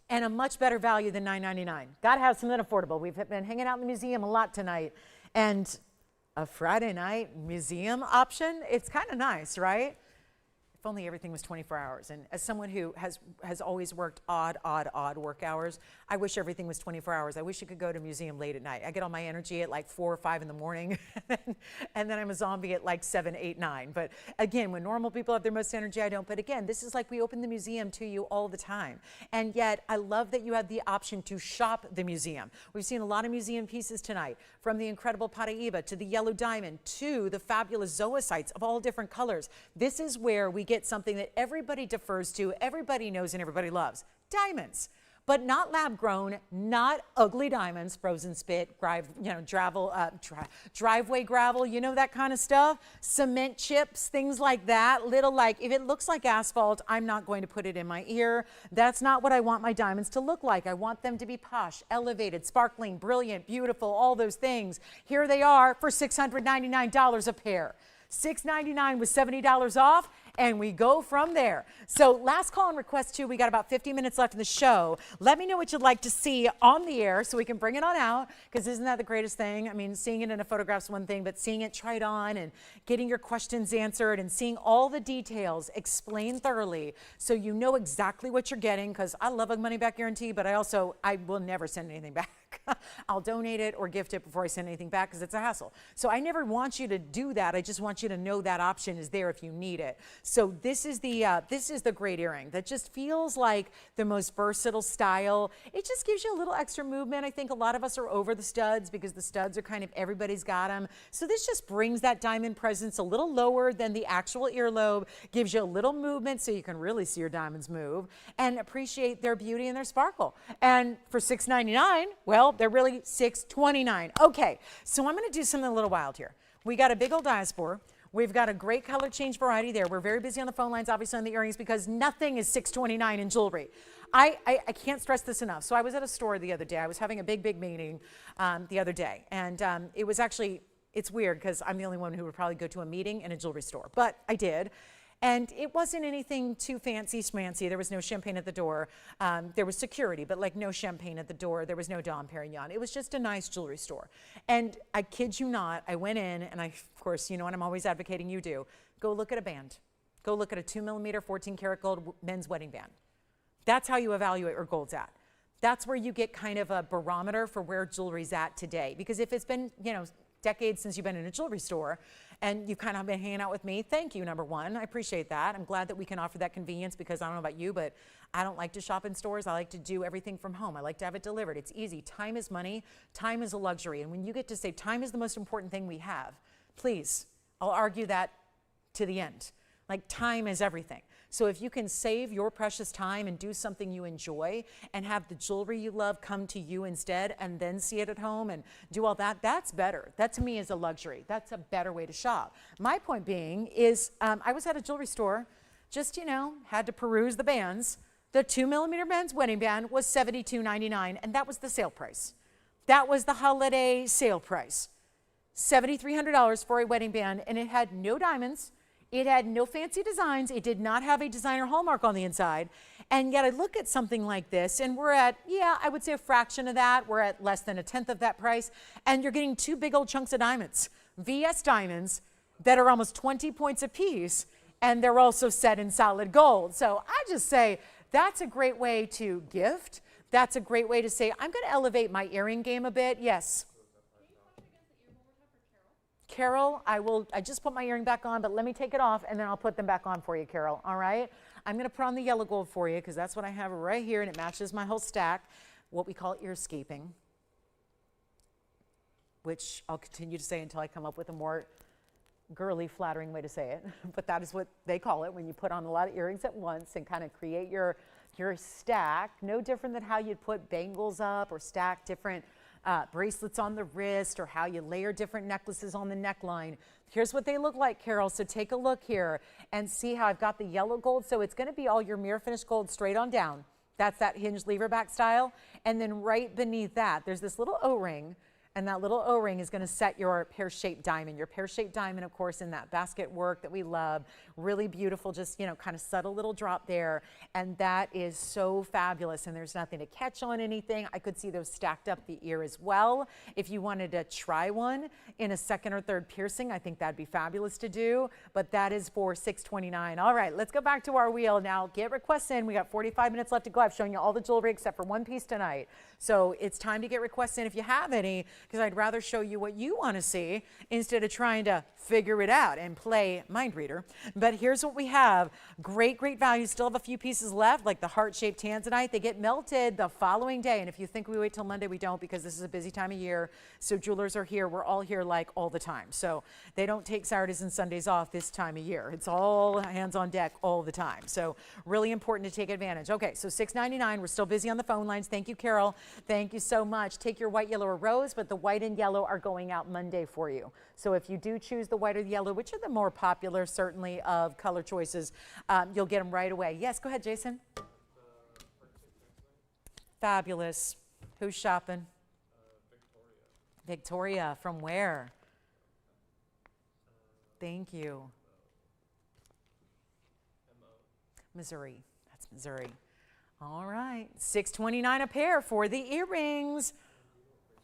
And a much better value than $9.99. Gotta have something affordable. We've been hanging out in the museum a lot tonight, and a Friday night museum option, it's kind of nice, right? If only everything was 24 hours. And as someone who has always worked odd work hours, I wish everything was 24 hours. I wish you could go to a museum late at night. I get all my energy at like 4 or 5 in the morning, and then I'm a zombie at like 7, 8, 9. But again, when normal people have their most energy, I don't. But again, this is like we open the museum to you all the time. And yet, I love that you have the option to shop the museum. We've seen a lot of museum pieces tonight, from the incredible paraiba to the yellow diamond to the fabulous zoicites of all different colors. This is where we get something that everybody defers to, everybody knows, and everybody loves. Diamonds. But not lab-grown, not ugly diamonds, frozen spit, driveway gravel, you know, that kind of stuff. Cement chips, things like that. Little, like, if it looks like asphalt, I'm not going to put it in my ear. That's not what I want my diamonds to look like. I want them to be posh, elevated, sparkling, brilliant, beautiful, all those things. Here they are for $699 a pair. $699 with $70 off, and we go from there. So last call and request too. We got about 50 minutes left in the show. Let me know what you'd like to see on the air so we can bring it on out, because isn't that the greatest thing? I mean, seeing it in a photograph's one thing, but seeing it tried on and getting your questions answered and seeing all the details explained thoroughly so you know exactly what you're getting, because I love a money-back guarantee, but I will never send anything back. I'll donate it or gift it before I send anything back, because it's a hassle. So I never want you to do that. I just want you to know that option is there if you need it. So this is the great earring that just feels like the most versatile style. It just gives you a little extra movement. I think a lot of us are over the studs because the studs are kind of, everybody's got them. So this just brings that diamond presence a little lower than the actual earlobe, gives you a little movement so you can really see your diamonds move and appreciate their beauty and their sparkle. And for $6.99, well, they're really $6.29. Okay, so I'm going to do something a little wild here. We got a big old diaspore. We've got a great color change variety there. We're very busy on the phone lines, obviously, on the earrings because nothing is $6.29 in jewelry. I can't stress this enough. So I was at a store the other day. I was having a big meeting the other day. And it was actually, it's weird because I'm the only one who would probably go to a meeting in a jewelry store. But I did. And it wasn't anything too fancy schmancy. There was no champagne at the door. There was security, but like no champagne at the door. There was no Dom Perignon. It was just a nice jewelry store. And I kid you not, I went in and of course, you know what I'm always advocating you do. Go look at a band. Go look at a 2mm 14 karat gold men's wedding band. That's how you evaluate where gold's at. That's where you get kind of a barometer for where jewelry's at today. Because if it's been, you know, decades since you've been in a jewelry store and you've kind of been hanging out with me, thank you, number one. I appreciate that. I'm glad that we can offer that convenience because I don't know about you, but I don't like to shop in stores. I like to do everything from home. I like to have it delivered. It's easy. Time is money. Time is a luxury. And when you get to say time is the most important thing we have, please, I'll argue that to the end. Like time is everything. So if you can save your precious time and do something you enjoy and have the jewelry you love come to you instead and then see it at home and do all that, that's better. That to me is a luxury. That's a better way to shop. My point being is I was at a jewelry store, just, you know, had to peruse the bands. The 2mm men's wedding band was $72.99 and that was the sale price. That was the holiday sale price. $7,300 for a wedding band and it had no diamonds. It had no fancy designs. It did not have a designer hallmark on the inside. And yet I look at something like this and we're at, yeah, I would say a fraction of that. We're at less than a tenth of that price. And you're getting two big old chunks of diamonds, VS diamonds that are almost 20 points a piece. And they're also set in solid gold. So I just say that's a great way to gift. That's a great way to say, I'm going to elevate my earring game a bit. Yes. Carol, I just put my earring back on, but let me take it off and then I'll put them back on for you, Carol. All right? I'm going to put on the yellow gold for you because that's what I have right here and it matches my whole stack, what we call earscaping, which I'll continue to say until I come up with a more girly, flattering way to say it. But that is what they call it when you put on a lot of earrings at once and kind of create your stack. No different than how you'd put bangles up or stack different bracelets on the wrist or how you layer different necklaces on the neckline. Here's what they look like, Carol. So take a look here and see how I've got the yellow gold. So it's going to be all your mirror finished gold straight on down. That's that hinged leverback style. And then right beneath that, there's this little O-ring. And that little O-ring is going to set your pear-shaped diamond. Your pear-shaped diamond, of course, in that basket work that we love. Really beautiful, just, you know, kind of subtle little drop there. And that is so fabulous. And there's nothing to catch on anything. I could see those stacked up the ear as well. If you wanted to try one in a second or third piercing, I think that'd be fabulous to do. But that is for $6.29. All right, let's go back to our wheel now. Get requests in. We got 45 minutes left to go. I've shown you all the jewelry except for one piece tonight. So it's time to get requests in if you have any, because I'd rather show you what you want to see instead of trying to figure it out and play mind reader. But here's what we have. Great, great value. Still have a few pieces left, like the heart-shaped tanzanite. They get melted the following day. And if you think we wait till Monday, we don't, because this is a busy time of year. So jewelers are here. We're all here like all the time. So they don't take Saturdays and Sundays off this time of year. It's all hands on deck all the time. So really important to take advantage. Okay, so $6.99. We're still busy on the phone lines. Thank you, Carol. Thank you so much. Take your white, yellow, or rose, but the white and yellow are going out Monday for you. So if you do choose the white or the yellow, which are the more popular, certainly, of color choices, you'll get them right away. Yes, go ahead, Jason. Fabulous. Who's shopping? Victoria. From where? Thank you. Missouri. That's Missouri. All right. $6.29 a pair for the earrings.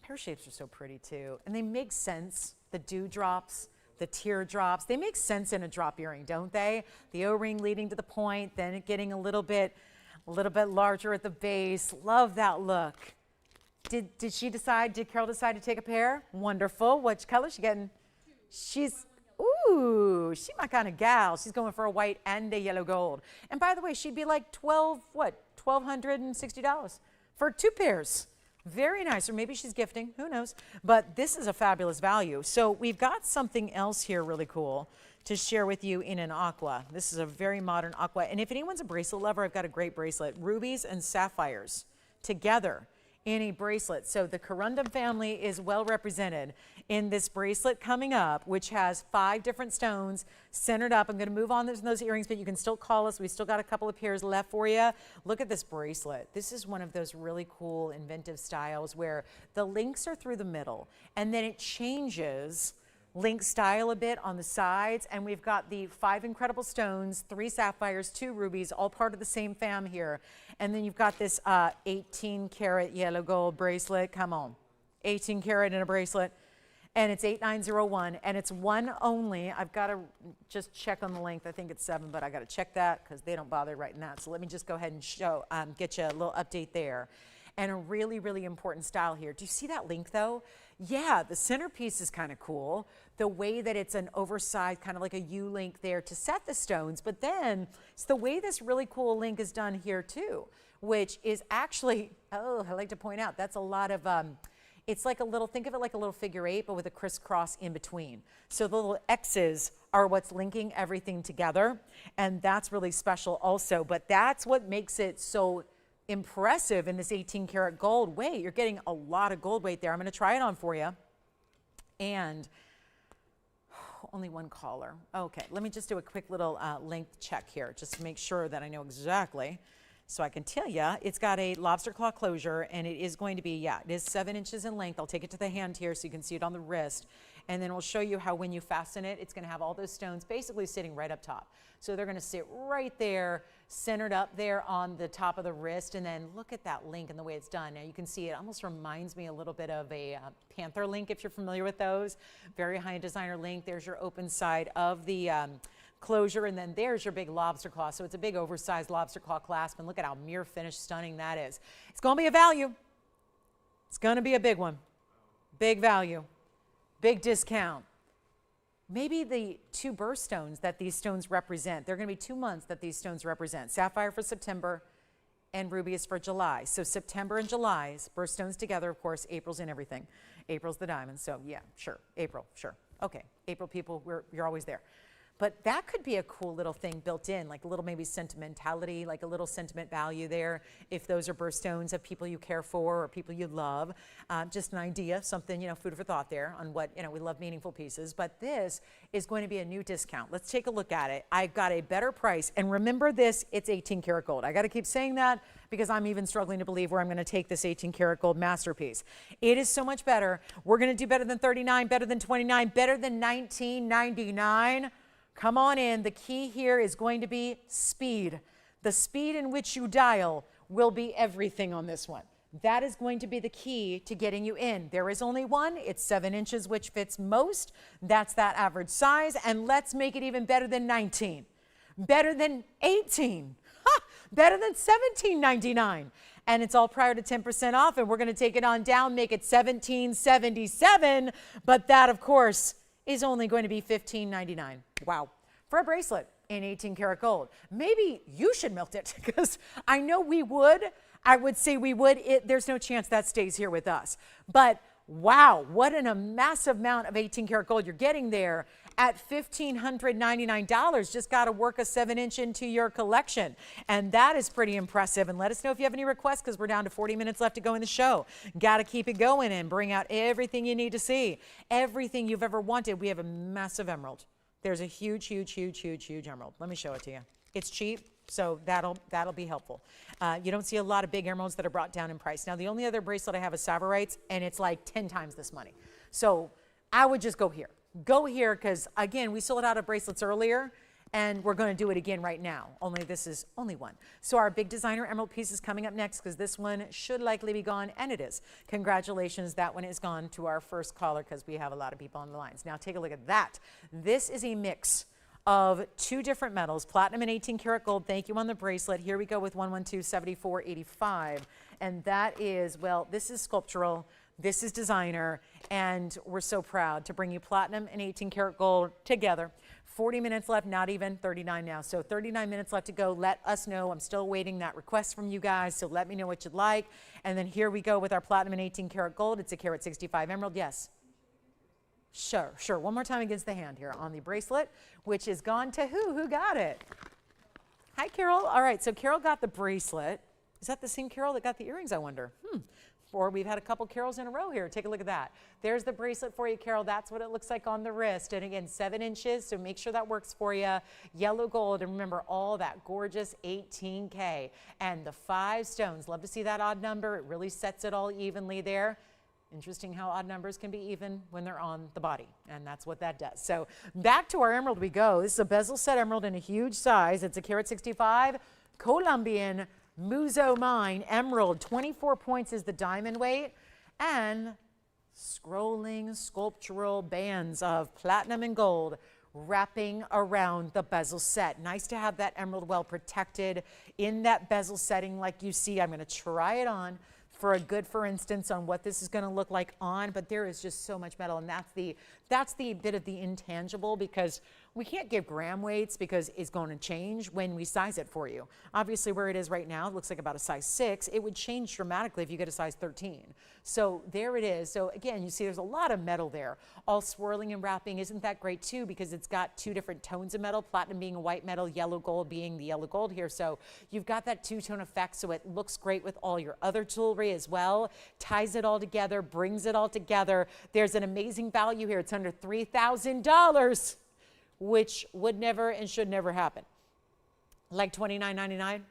Pear shapes are so pretty too. And they make sense. The dewdrops, the teardrops, they make sense in a drop earring, don't they? The O-ring leading to the point, then it getting a little bit larger at the base. Love that look. Did Carol decide to take a pair? Wonderful. Which color is she getting? She's, ooh, Ooh, she my kind of gal. She's going for a white and a yellow gold. And by the way, she'd be like $1,260 for 2 pairs. Very nice. Or maybe she's gifting, who knows? But this is a fabulous value. So we've got something else here really cool to share with you in an aqua. This is a very modern aqua. And if anyone's a bracelet lover, I've got a great bracelet. Rubies and sapphires together in a bracelet. So the corundum family is well represented in this bracelet coming up, which has 5 different stones centered up. I'm going to move on to those earrings, but you can still call us. We still got a couple of pairs left for you. Look at this bracelet. This is one of those really cool inventive styles where the links are through the middle and then it changes link style a bit on the sides, and we've got the 5 incredible stones, 3 sapphires, 2 rubies, all part of the same fam here. And then you've got this 18 karat yellow gold bracelet. Come on, 18 karat in a bracelet, and it's 8901, and it's one only. I've got to just check on the length. I think it's 7, but I got to check that because they don't bother writing that. So let me just go ahead and show, get you a little update there. And a really, really important style here. Do you see that link though? Yeah, the centerpiece is kind of cool. The way that it's an oversized, kind of like a U-link there to set the stones, but then it's the way this really cool link is done here too, which is actually, oh, I like to point out, that's a lot of, it's like a little, think of it like a little figure 8, but with a crisscross in between. So the little X's are what's linking everything together, and that's really special also, but that's what makes it so impressive in this 18 karat gold weight. You're getting a lot of gold weight there. I'm going to try it on for you. And only one caller. Okay, let me just do a quick little length check here just to make sure that I know exactly. So I can tell you it's got a lobster claw closure, and it is going to be, yeah, it is 7 inches in length. I'll take it to the hand here so you can see it on the wrist. And then we'll show you how when you fasten it, it's going to have all those stones basically sitting right up top. So they're going to sit right there, centered up there on the top of the wrist. And then look at that link and the way it's done. Now you can see it almost reminds me a little bit of a panther link, if you're familiar with those. Very high designer link. There's your open side of the closure, and then there's your big lobster claw. So it's a big oversized lobster claw clasp, and look at how mirror finish stunning that is. It's going to be a value. It's going to be a big one. Big value. Big discount. Maybe the 2 birthstones that these stones represent. They're going to be 2 months that these stones represent. Sapphire for September and ruby is for July. So September and July's birthstones together, of course. April's in everything. April's the diamond. So yeah, sure. April, sure. Okay, April people, you're always there. But that could be a cool little thing built in, like a little maybe sentimentality, like a little sentiment value there. If those are birthstones of people you care for or people you love, just an idea, something, you know, food for thought there on what, you know, we love meaningful pieces. But this is going to be a new discount. Let's take a look at it. I've got a better price. And remember this, it's 18 karat gold. I got to keep saying that because I'm even struggling to believe where I'm going to take this 18 karat gold masterpiece. It is so much better. We're going to do better than 39, better than 29, better than 19.99. Come on in. The key here is going to be speed. The speed in which you dial will be everything on this one. That is going to be the key to getting you in. There is only one. It's 7 inches, which fits most. That's that average size. And let's make it even better than 19. Better than 18. Ha! Better than 17.99. And it's all prior to 10% off. And we're going to take it on down, make it $17.77. But that, of course, is only going to be $15.99. Wow. For a bracelet in 18 karat gold. Maybe you should melt it because I know we would. I would say we would. There's no chance that stays here with us. But wow, what a massive amount of 18 karat gold you're getting there at $1,599. Just got to work a 7-inch into your collection. And that is pretty impressive. And let us know if you have any requests because we're down to 40 minutes left to go in the show. Got to keep it going and bring out everything you need to see. Everything you've ever wanted. We have a massive emerald. There's a huge, huge, huge, huge, huge emerald. Let me show it to you. It's cheap, so that'll be helpful. You don't see a lot of big emeralds that are brought down in price. Now, the only other bracelet I have is Zambarin's, and it's like 10 times this money. So I would just go here. Go here because, again, we sold out of bracelets earlier, and we're going to do it again right now. Only this is only one. So our big designer emerald piece is coming up next because this one should likely be gone, and it is. Congratulations, that one is gone to our first caller because we have a lot of people on the lines. Now take a look at that. This is a mix of 2 different metals, platinum and 18 karat gold. Thank you on the bracelet. Here we go with 112-7485. and that is, well, this is sculptural, this is designer, and we're so proud to bring you platinum and 18 karat gold together. 40 minutes left, not even 39 now. So 39 minutes left to go. Let us know. I'm still waiting that request from you guys, so let me know what you'd like. And then here we go with our platinum and 18 karat gold. It's a carat 65 emerald. Yes. Sure. One more time against the hand here on the bracelet, which is gone to who? Who got it? Hi, Carol. All right, so Carol got the bracelet. Is that the same Carol that got the earrings, I wonder? Or we've had a couple Carols in a row here. Take a look at that. There's the bracelet for you, Carol. That's what it looks like on the wrist. And again, 7 inches, so make sure that works for you. Yellow gold, and remember all that gorgeous 18K. And the 5 stones. Love to see that odd number. It really sets it all evenly there. Interesting how odd numbers can be even when they're on the body, and that's what that does. So back to our emerald we go. This is a bezel set emerald in a huge size. It's a carat 65 Colombian Muzo Mine emerald. 24 points is the diamond weight, and scrolling sculptural bands of platinum and gold wrapping around the bezel set. Nice to have that emerald well protected in that bezel setting like you see. I'm going to try it on for a good, for instance, on what this is going to look like on, but there is just so much metal, and that's the bit of the intangible, because we can't give gram weights because it's going to change when we size it for you. Obviously, where it is right now, it looks like about a size 6. It would change dramatically if you get a size 13. So there it is. So again, you see there's a lot of metal there, all swirling and wrapping. Isn't that great too? Because it's got 2 different tones of metal, platinum being a white metal, yellow gold being the yellow gold here. So you've got that 2-tone effect, so it looks great with all your other jewelry as well. Ties it all together, brings it all together. There's an amazing value here. It's under $3,000. Which would never and should never happen. Like $29.99.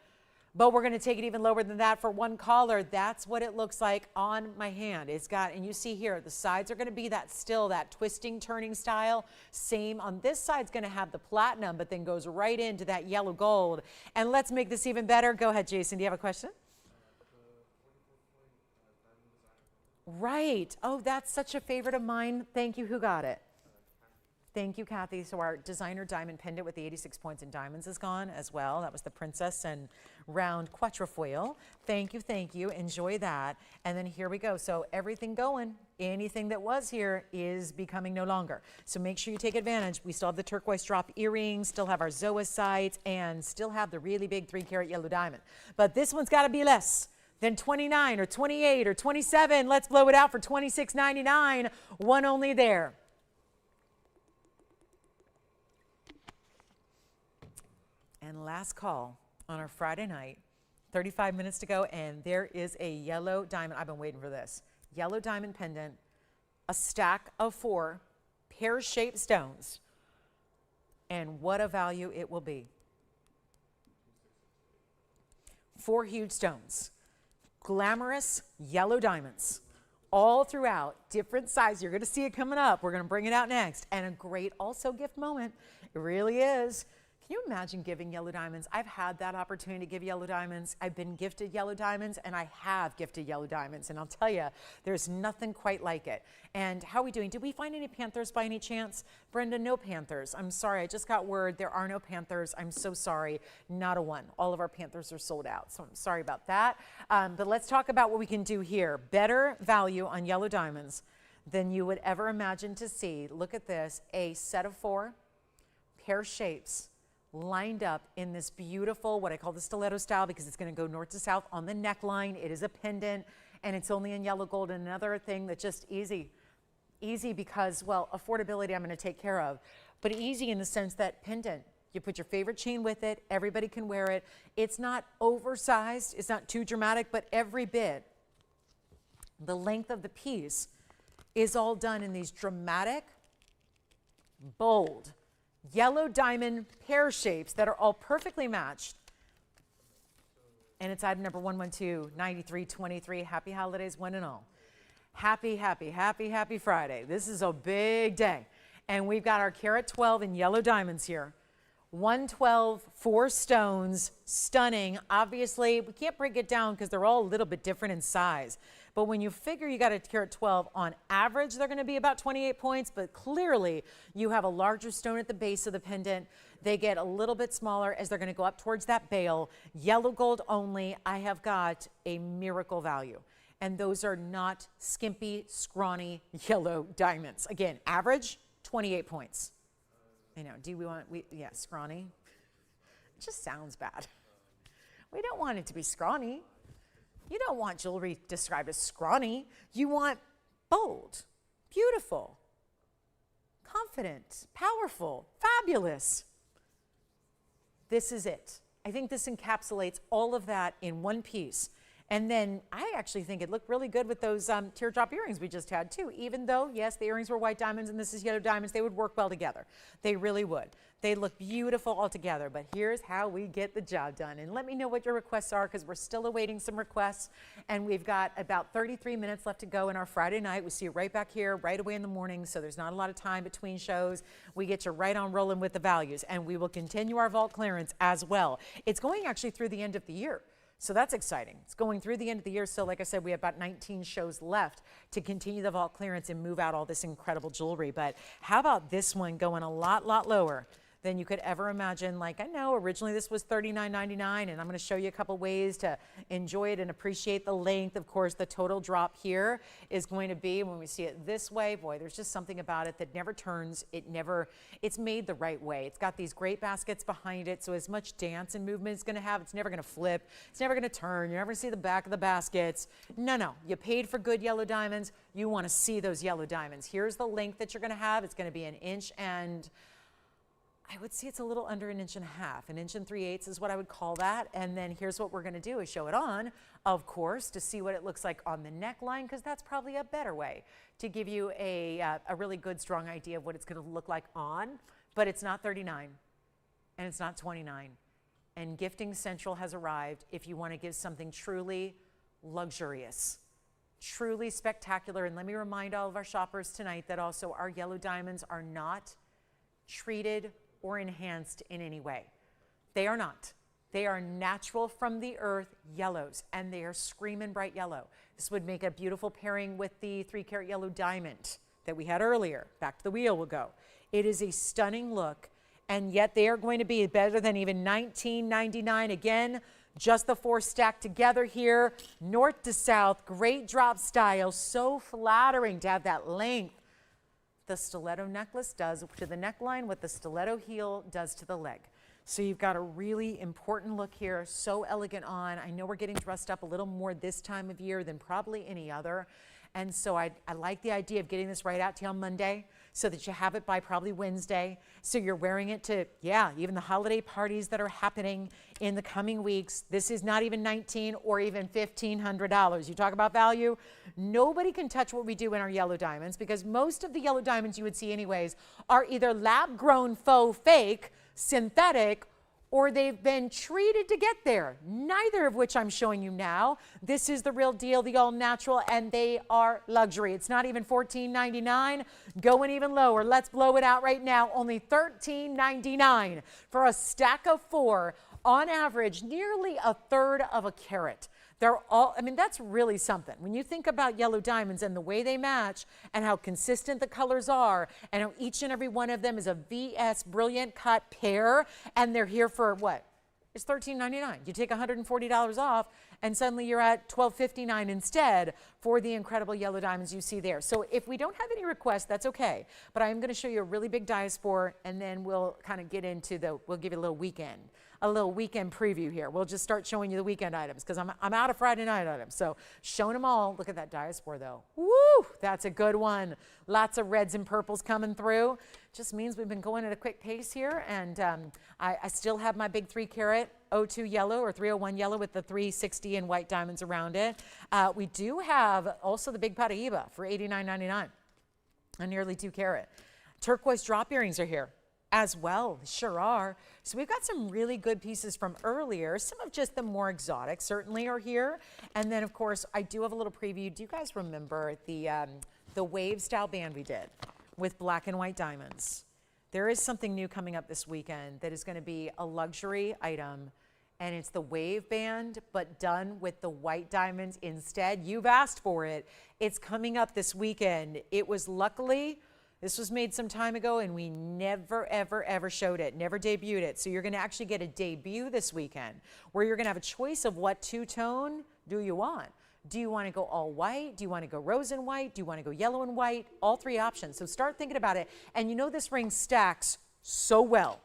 But we're going to take it even lower than that for one caller. That's what it looks like on my hand. It's got, and you see here, the sides are going to be that twisting, turning style. Same on this side's going to have the platinum, but then goes right into that yellow gold. And let's make this even better. Go ahead, Jason. Do you have a question? Right. Oh, that's such a favorite of mine. Thank you. Who got it? Thank you, Kathy. So our designer diamond pendant with the 86 points in diamonds is gone as well. That was the princess and round quatrefoil. Thank you. Enjoy that. And then here we go. So everything going. Anything that was here is becoming no longer. So make sure you take advantage. We still have the turquoise drop earrings, still have our zoite, and still have the really big 3-carat yellow diamond. But this one's got to be less than 29 or 28 or 27. Let's blow it out for $26.99. One only there. And last call on our Friday night, 35 minutes to go, and there is a yellow diamond. I've been waiting for this. Yellow diamond pendant, a stack of 4 pear-shaped stones, and what a value it will be. 4 huge stones, glamorous yellow diamonds, all throughout, different sizes. You're going to see it coming up. We're going to bring it out next, and a great also gift moment. It really is. Can you imagine giving yellow diamonds? I've had that opportunity to give yellow diamonds. I've been gifted yellow diamonds, and I have gifted yellow diamonds. And I'll tell you, there's nothing quite like it. And how are we doing? Did we find any panthers by any chance? Brenda, no panthers. I'm sorry. I just got word there are no panthers. I'm so sorry. Not a one. All of our panthers are sold out. So I'm sorry about that. But let's talk about what we can do here. Better value on yellow diamonds than you would ever imagine to see. Look at this. A set of 4 pear shapes lined up in this beautiful, what I call the stiletto style, because it's going to go north to south on the neckline. It is a pendant, and it's only in yellow gold. And another thing that's just easy because, well, affordability I'm going to take care of, but easy in the sense that pendant, you put your favorite chain with it, everybody can wear it. It's not oversized, it's not too dramatic, but every bit, the length of the piece is all done in these dramatic, bold, yellow diamond pear shapes that are all perfectly matched. And it's item number 112-9323. Happy holidays, one and all. Happy Friday. This is a big day. And we've got our carat 12 in yellow diamonds here. 112, 4 stones, stunning. Obviously, we can't break it down because they're all a little bit different in size. But when you figure you got a carat 12, on average, they're going to be about 28 points. But clearly, you have a larger stone at the base of the pendant. They get a little bit smaller as they're going to go up towards that bail. Yellow gold only, I have got a miracle value. And those are not skimpy, scrawny yellow diamonds. Again, average, 28 points. I know, do we want, yeah, scrawny. It just sounds bad. We don't want it to be scrawny. You don't want jewelry described as scrawny. You want bold, beautiful, confident, powerful, fabulous. This is it. I think this encapsulates all of that in one piece. And then I actually think it looked really good with those teardrop earrings we just had too. Even though, yes, the earrings were white diamonds and this is yellow diamonds, they would work well together. They really would. They look beautiful all together, but here's how we get the job done. And let me know what your requests are, because we're still awaiting some requests. And we've got about 33 minutes left to go in our Friday night. We see you right back here right away in the morning, so there's not a lot of time between shows. We get you right on rolling with the values, and we will continue our vault clearance as well. It's going actually through the end of the year. So that's exciting. It's going through the end of the year. So like I said, we have about 19 shows left to continue the vault clearance and move out all this incredible jewelry. But how about this one going a lot lower than you could ever imagine? Like, I know originally this was $39.99, and I'm going to show you a couple ways to enjoy it and appreciate the length. Of course, the total drop here is going to be, when we see it this way, boy, there's just something about it that never turns. It's made the right way. It's got these great baskets behind it, so as much dance and movement it's going to have, it's never going to flip. It's never going to turn. You're never going to see the back of the baskets. No. You paid for good yellow diamonds. You want to see those yellow diamonds. Here's the length that you're going to have. It's going to be 1 inch and I would say it's a little under 1.5 inches. 1 3/8 inches is what I would call that. And then here's what we're going to do is show it on, of course, to see what it looks like on the neckline, because that's probably a better way to give you a really good, strong idea of what it's going to look like on. But it's not 39 and it's not 29. And Gifting Central has arrived if you want to give something truly luxurious, truly spectacular. And let me remind all of our shoppers tonight that also our yellow diamonds are not treated or enhanced in any way. They are not. They are natural from the earth yellows, and they are screaming bright yellow. This would make a beautiful pairing with the 3-carat yellow diamond that we had earlier. Back to the wheel we'll go. It is a stunning look, and yet they are going to be better than even $19.99. Again, just the 4 stacked together here, north to south, great drop style, so flattering to have that length. The stiletto necklace does to the neckline what the stiletto heel does to the leg. So you've got a really important look here, so elegant on. I know we're getting dressed up a little more this time of year than probably any other. And so I like the idea of getting this right out to you on Monday so that you have it by probably Wednesday. So you're wearing it to, yeah, even the holiday parties that are happening in the coming weeks. This is not even $1,900 or even $1,500. You talk about value. Nobody can touch what we do in our yellow diamonds, because most of the yellow diamonds you would see anyways are either lab-grown faux fake, synthetic, or they've been treated to get there, neither of which I'm showing you now. This is the real deal, the all-natural, and they are luxury. It's not even $14.99, going even lower. Let's blow it out right now. Only $13.99 for a stack of 4, on average, nearly 1/3 of a carat. They're all, I mean, that's really something. When you think about yellow diamonds and the way they match and how consistent the colors are and how each and every one of them is a VS brilliant cut pair, and they're here for what? It's $13.99. You take $140 off and suddenly you're at $12.59 instead for the incredible yellow diamonds you see there. So if we don't have any requests, that's okay. But I am going to show you a really big diaspore, and then we'll kind of get into we'll give you a little weekend preview here. We'll just start showing you the weekend items, because I'm out of Friday night items. So showing them all. Look at that diaspore though. Woo, that's a good one. Lots of reds and purples coming through. Just means we've been going at a quick pace here, and I still have my big 3-carat 02 yellow or 301 yellow with the 360 and white diamonds around it. We do have also the big paraiba for $89.99, a nearly 2-carat. Turquoise drop earrings are here as well. Sure are. So we've got some really good pieces from earlier. Some of just the more exotic certainly are here. And then of course I do have a little preview. Do you guys remember the wave style band we did with black and white diamonds? There is something new coming up this weekend that is going to be a luxury item, and it's the wave band, but done with the white diamonds instead. You've asked for it. It's coming up this weekend. It was luckily, this was made some time ago, and we never, ever, ever showed it, never debuted it. So you're going to actually get a debut this weekend where you're going to have a choice of what two-tone do you want. Do you want to go all white? Do you want to go rose and white? Do you want to go yellow and white? All three options. So start thinking about it. And you know this ring stacks so well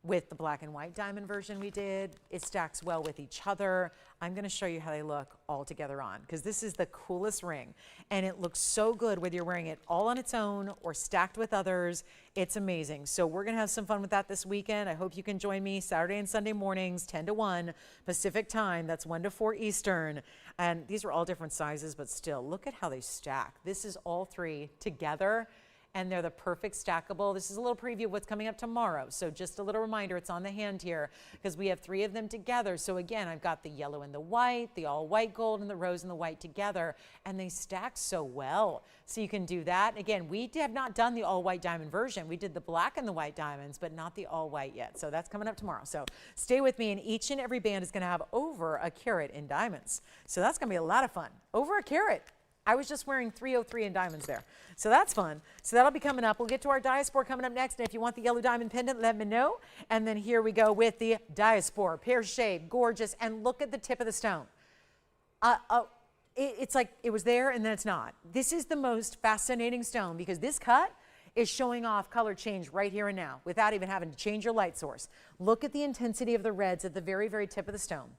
with the black and white diamond version we did. It stacks well with each other. I'm going to show you how they look all together on, because this is the coolest ring. And it looks so good whether you're wearing it all on its own or stacked with others. It's amazing. So we're going to have some fun with that this weekend. I hope you can join me Saturday and Sunday mornings, 10 to 1 Pacific time. That's 1 to 4 Eastern. And these are all different sizes, but still, look at how they stack. This is all three together, and they're the perfect stackable. This is a little preview of what's coming up tomorrow. So just a little reminder, it's on the hand here because we have three of them together. So again, I've got the yellow and the white, the all white gold, and the rose and the white together, and they stack so well. So you can do that. Again, we have not done the all white diamond version. We did the black and the white diamonds, but not the all white yet. So that's coming up tomorrow. So stay with me, and each and every band is going to have over a carat in diamonds. So that's going to be a lot of fun. Over a carat. I was just wearing 303 in diamonds there. So that's fun. So that'll be coming up. We'll get to our diaspore coming up next. And if you want the yellow diamond pendant, let me know. And then here we go with the diaspore. Pear shape, gorgeous. And look at the tip of the stone. It's like it was there and then it's not. This is the most fascinating stone because this cut is showing off color change right here and now without even having to change your light source. Look at the intensity of the reds at the very, very tip of the stone.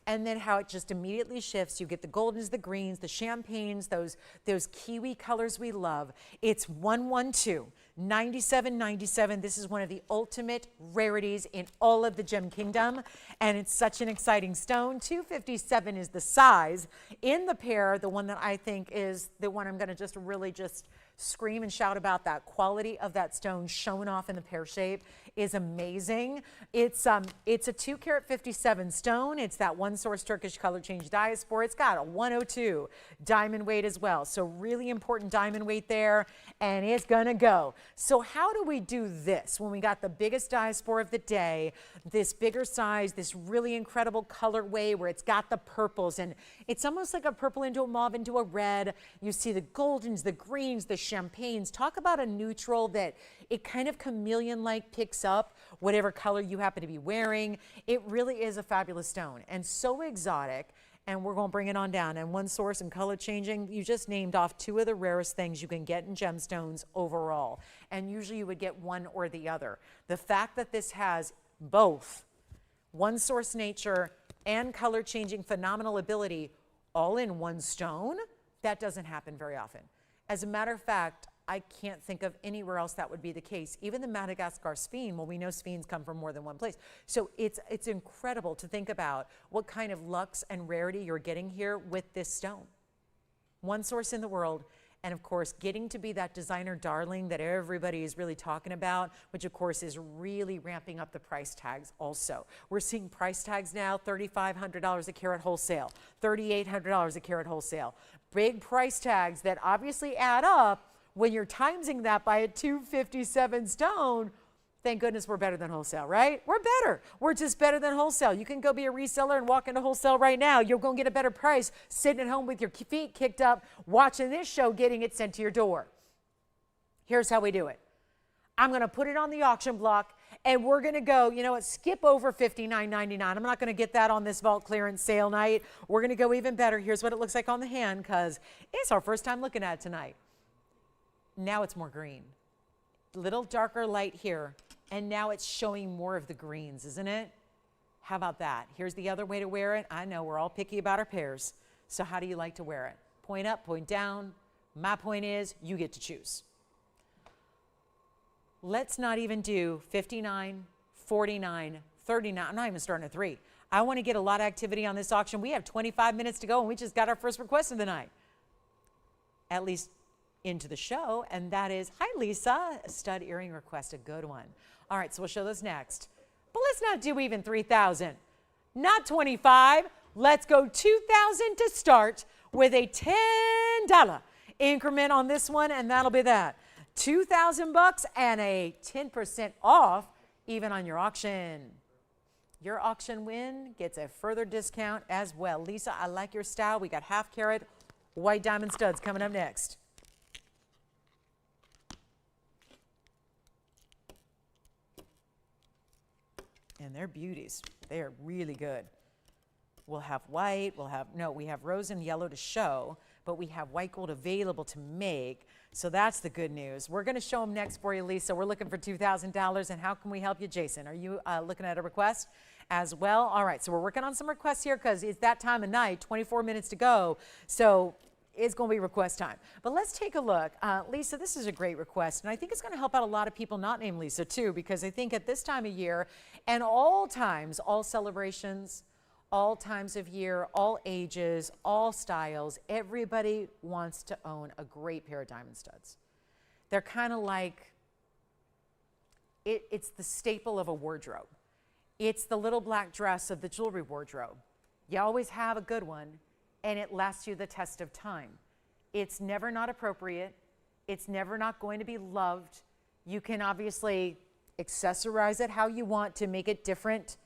And then how it just immediately shifts. You get the goldens, the greens, the champagnes, those kiwi colors we love. It's 112, 97.97. This is one of the ultimate rarities in all of the gem kingdom. And it's such an exciting stone. 257 is the size. In the pear, the one that I think is the one I'm going to just really just scream and shout about, that quality of that stone shown off in the pear shape is amazing. It's a 2 carat 57 stone. It's that one source Turkish color change diaspore. It's got a 102 diamond weight as well. So really important diamond weight there, and it's gonna go. So how do we do this when we got the biggest diaspore of the day, this bigger size, this really incredible colorway where it's got the purples, and it's almost like a purple into a mauve into a red. You see the goldens, the greens, the champagnes. Talk about a neutral that it kind of chameleon-like picks up whatever color you happen to be wearing. It really is a fabulous stone and so exotic. And we're going to bring it on down. And one source and color changing, you just named off two of the rarest things you can get in gemstones overall. And usually you would get one or the other. The fact that this has both one source nature and color changing phenomenal ability all in one stone, that doesn't happen very often. As a matter of fact, I can't think of anywhere else that would be the case. Even the Madagascar sphene, well, we know sphenes come from more than one place. So it's incredible to think about what kind of lux and rarity you're getting here with this stone. One source in the world, and of course, getting to be that designer darling that everybody is really talking about, which of course is really ramping up the price tags also. We're seeing price tags now, $3,500 a carat wholesale, $3,800 a carat wholesale. Big price tags that obviously add up. When you're timesing that by a 257 stone, thank goodness we're better than wholesale, right? We're better. We're just better than wholesale. You can go be a reseller and walk into wholesale right now. You're going to get a better price sitting at home with your feet kicked up, watching this show, getting it sent to your door. Here's how we do it. I'm going to put it on the auction block, and we're going to go, you know what, skip over $59.99. I'm not going to get that on this vault clearance sale night. We're going to go even better. Here's what it looks like on the hand because it's our first time looking at it tonight. Now it's more green, little darker light here, and now it's showing more of the greens, isn't it? How about that? Here's the other way to wear it. I know we're all picky about our pairs, so how do you like to wear it? Point up, point down. My point is you get to choose. Let's not even do 59, 49, 39. I'm not even starting at 3. I want to get a lot of activity on this auction. We have 25 minutes to go, and we just got our first request of the night. At least into the show, and that is, hi Lisa, a stud earring request, a good one. All right, so we'll show those next. But let's not do even 3,000, not 25. Let's go 2,000 to start with a $10 increment on this one, and that'll be that. 2,000 bucks and a 10% off even on your auction. your auction win gets a further discount as well. Lisa, I like your style. We got half carat white diamond studs coming up next. And they're beauties. They are really good. We'll have white, we have rose and yellow to show, but we have white gold available to make. So that's the good news. We're going to show them next for you, Lisa. We're looking for $2,000. And how can we help you, Jason? Are you looking at a request as well? All right, so we're working on some requests here because it's that time of night, 24 minutes to go. So it's going to be request time. But let's take a look. Lisa, this is a great request, and I think it's going to help out a lot of people not named Lisa, too, because I think at this time of year and all times, all celebrations, all times of year, all ages, all styles, everybody wants to own a great pair of diamond studs. They're kind of like, it's the staple of a wardrobe. It's the little black dress of the jewelry wardrobe. You always have a good one, and it lasts you the test of time. It's never not appropriate. It's never not going to be loved. You can obviously accessorize it how you want to make it different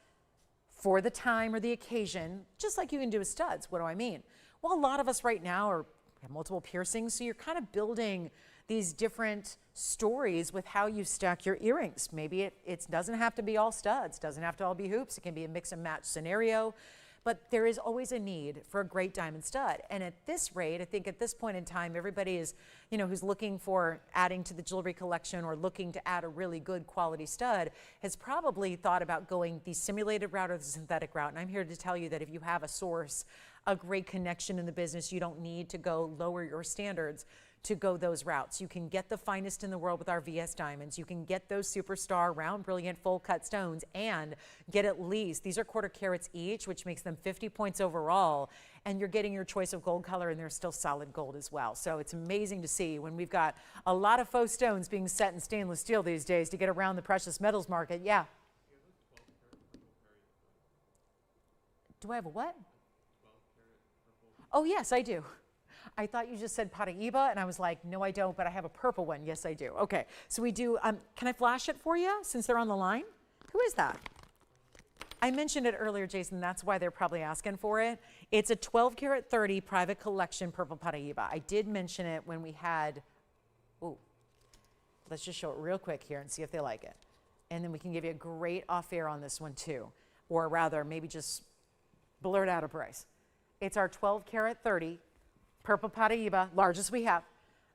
for the time or the occasion, just like you can do with studs. What do I mean? Well, a lot of us right now have multiple piercings, so you're kind of building these different stories with how you stack your earrings. Maybe it doesn't have to be all studs, doesn't have to all be hoops. It can be a mix and match scenario. But there is always a need for a great diamond stud. And at this rate, I think at this point in time, everybody is, who's looking for adding to the jewelry collection or looking to add a really good quality stud has probably thought about going the simulated route or the synthetic route. And I'm here to tell you that if you have a source, a great connection in the business, you don't need to go lower your standards to go those routes. You can get the finest in the world with our VS diamonds. You can get those superstar round brilliant full cut stones and get at least, these are quarter carats each, which makes them 50 points overall, and you're getting your choice of gold color, and they're still solid gold as well. So it's amazing to see when we've got a lot of faux stones being set in stainless steel these days to get around the precious metals market. Yeah. Do I have a what? Oh yes, I do. I thought you just said paraiba, and I was like, no, I don't, but I have a purple one. Yes, I do. Okay, so we do, can I flash it for you since they're on the line? Who is that? I mentioned it earlier, Jason. That's why they're probably asking for it. It's a 12 karat 30 private collection purple paraiba. I did mention it when we had, let's just show it real quick here and see if they like it. And then we can give you a great off air on this one too. Or rather, maybe just blurt out a price. It's our 12 karat 30 purple paraiba, largest we have.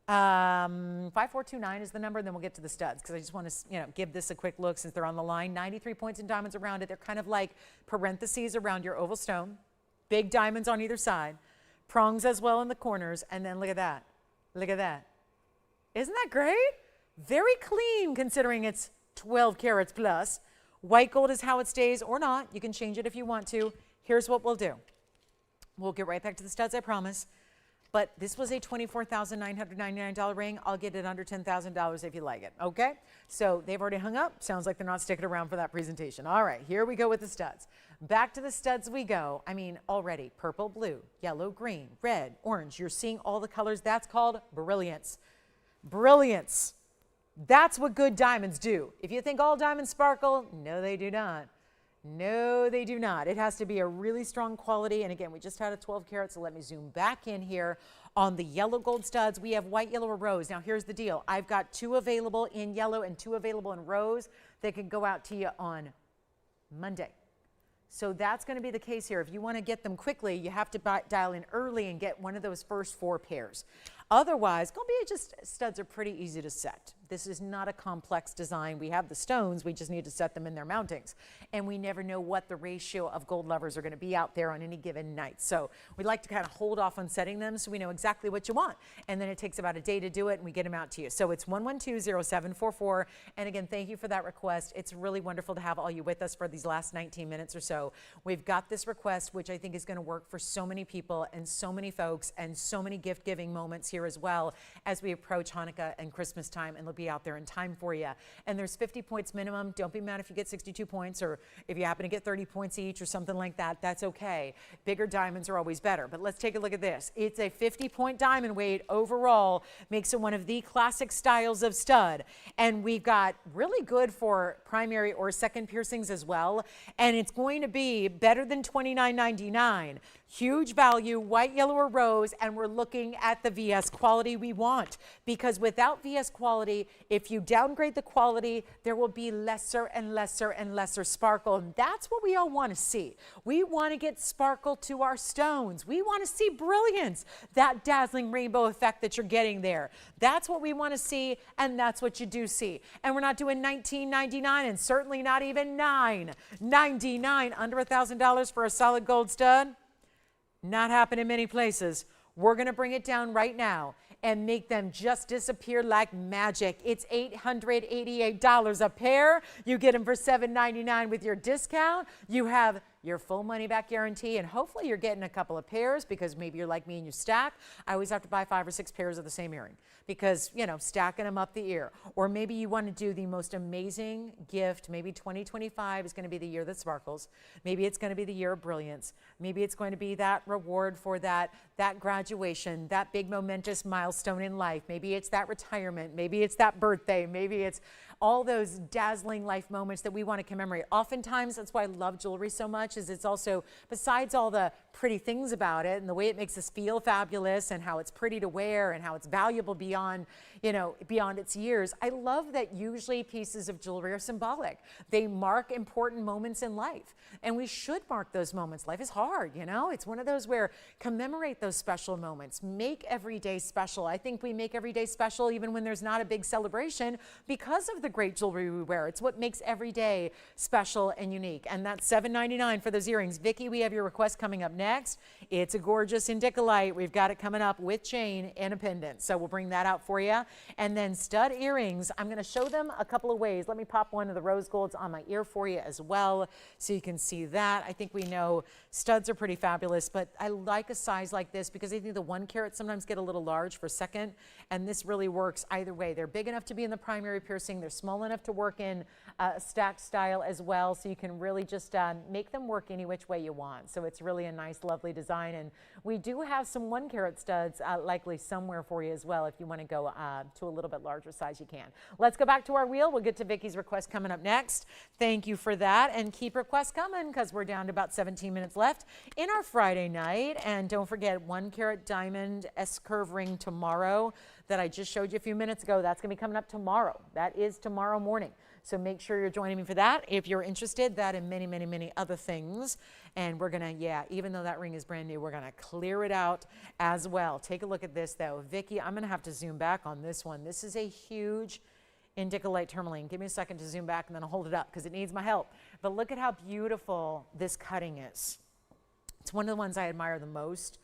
5429 is the number, and then we'll get to the studs because I just want to give this a quick look since they're on the line. 93 points in diamonds around it. They're kind of like parentheses around your oval stone. Big diamonds on either side. Prongs as well in the corners. And then look at that. Look at that. Isn't that great? Very clean considering it's 12 carats plus. White gold is how it stays or not. You can change it if you want to. Here's what we'll do. We'll get right back to the studs, I promise. But this was a $24,999 ring. I'll get it under $10,000 if you like it, okay? So they've already hung up. Sounds like they're not sticking around for that presentation. All right, here we go with the studs. Back to the studs we go. I mean, already purple, blue, yellow, green, red, orange. You're seeing all the colors. That's called brilliance. Brilliance. That's what good diamonds do. If you think all diamonds sparkle, no, they do not. No, they do not. It has to be a really strong quality. And again, we just had a 12 karat, so let me zoom back in here on the yellow gold studs. We have white, yellow, or rose. Now, here's the deal. I've got 2 available in yellow and 2 available in rose that can go out to you on Monday. So that's going to be the case here. If you want to get them quickly, you have to dial in early and get one of those first 4 pairs. Otherwise, studs are pretty easy to set. This is not a complex design. We have the stones, we just need to set them in their mountings. And we never know what the ratio of gold lovers are going to be out there on any given night. So we like to kind of hold off on setting them so we know exactly what you want. And then it takes about a day to do it and we get them out to you. So it's 112-0744. And again, thank you for that request. It's really wonderful to have all you with us for these last 19 minutes or so. We've got this request, which I think is going to work for so many people and so many folks and so many gift-giving moments here here as well as we approach Hanukkah and Christmas time, and they'll be out there in time for you. And there's 50 points minimum. Don't be mad if you get 62 points, or if you happen to get 30 points each or something like that. That's okay. Bigger diamonds are always better. But let's take a look at this. It's a 50-point diamond weight overall, makes it one of the classic styles of stud. And we've got really good for primary or second piercings as well. And it's going to be better than $29.99. Huge value, white, yellow, or rose, and we're looking at the VS quality we want, because without VS quality, if you downgrade the quality, there will be lesser and lesser and lesser sparkle, and that's what we all want to see. We want to get sparkle to our stones. We want to see brilliance, that dazzling rainbow effect that you're getting there. That's what we want to see, and that's what you do see. And we're not doing $19.99, and certainly not even $9.99, under $1,000 for a solid gold stud. Not happening many places. We're going to bring it down right now and make them just disappear like magic. It's $888 a pair. You get them for $7.99 with your discount. You have your full money back guarantee, and hopefully you're getting a couple of pairs, because maybe you're like me and you stack. I always have to buy 5 or 6 pairs of the same earring, because, you know, stacking them up the ear. Or maybe you want to do the most amazing gift. Maybe 2025 is going to be the year that sparkles. Maybe it's going to be the year of brilliance. Maybe it's going to be that reward for that graduation, that big momentous milestone in life. Maybe it's that retirement. Maybe it's that birthday. Maybe it's all those dazzling life moments that we want to commemorate. Oftentimes, that's why I love jewelry so much, is it's also, besides all the pretty things about it and the way it makes us feel fabulous and how it's pretty to wear and how it's valuable beyond, you know, beyond its years, I love that usually pieces of jewelry are symbolic. They mark important moments in life, and we should mark those moments. Life is hard, you know? It's one of those where commemorate those special moments. Make every day special. I think we make every day special even when there's not a big celebration, because of the great jewelry we wear. It's what makes every day special and unique. And that's $7.99 for those earrings. Vicki, we have your request coming up next. It's a gorgeous indicolite. We've got it coming up with chain and a pendant. So we'll bring that out for you. And then stud earrings, I'm going to show them a couple of ways. Let me pop one of the rose golds on my ear for you as well, so you can see that. I think we know studs are pretty fabulous, but I like a size like this because I think the 1 carat sometimes get a little large for second, and this really works either way. They're big enough to be in the primary piercing. They're small enough to work in a stacked style as well, so you can really just make them work any which way you want. So it's really a nice, lovely design, and we do have some 1 carat studs likely somewhere for you as well. If you want to go to a little bit larger size, you can. Let's go back to our wheel. We'll get to Vicki's request coming up next. Thank you for that, and keep requests coming, because we're down to about 17 minutes left in our Friday night. And don't forget, 1 carat diamond S-curve ring tomorrow that I just showed you a few minutes ago. That's going to be coming up tomorrow. That is tomorrow morning. So make sure you're joining me for that if you're interested. That and many, many, many other things. And we're going to, yeah, even though that ring is brand new, we're going to clear it out as well. Take a look at this, though. Vicki, I'm going to have to zoom back on this one. This is a huge indicolite tourmaline. Give me a second to zoom back, and then I'll hold it up because it needs my help. But look at how beautiful this cutting is. It's one of the ones I admire the most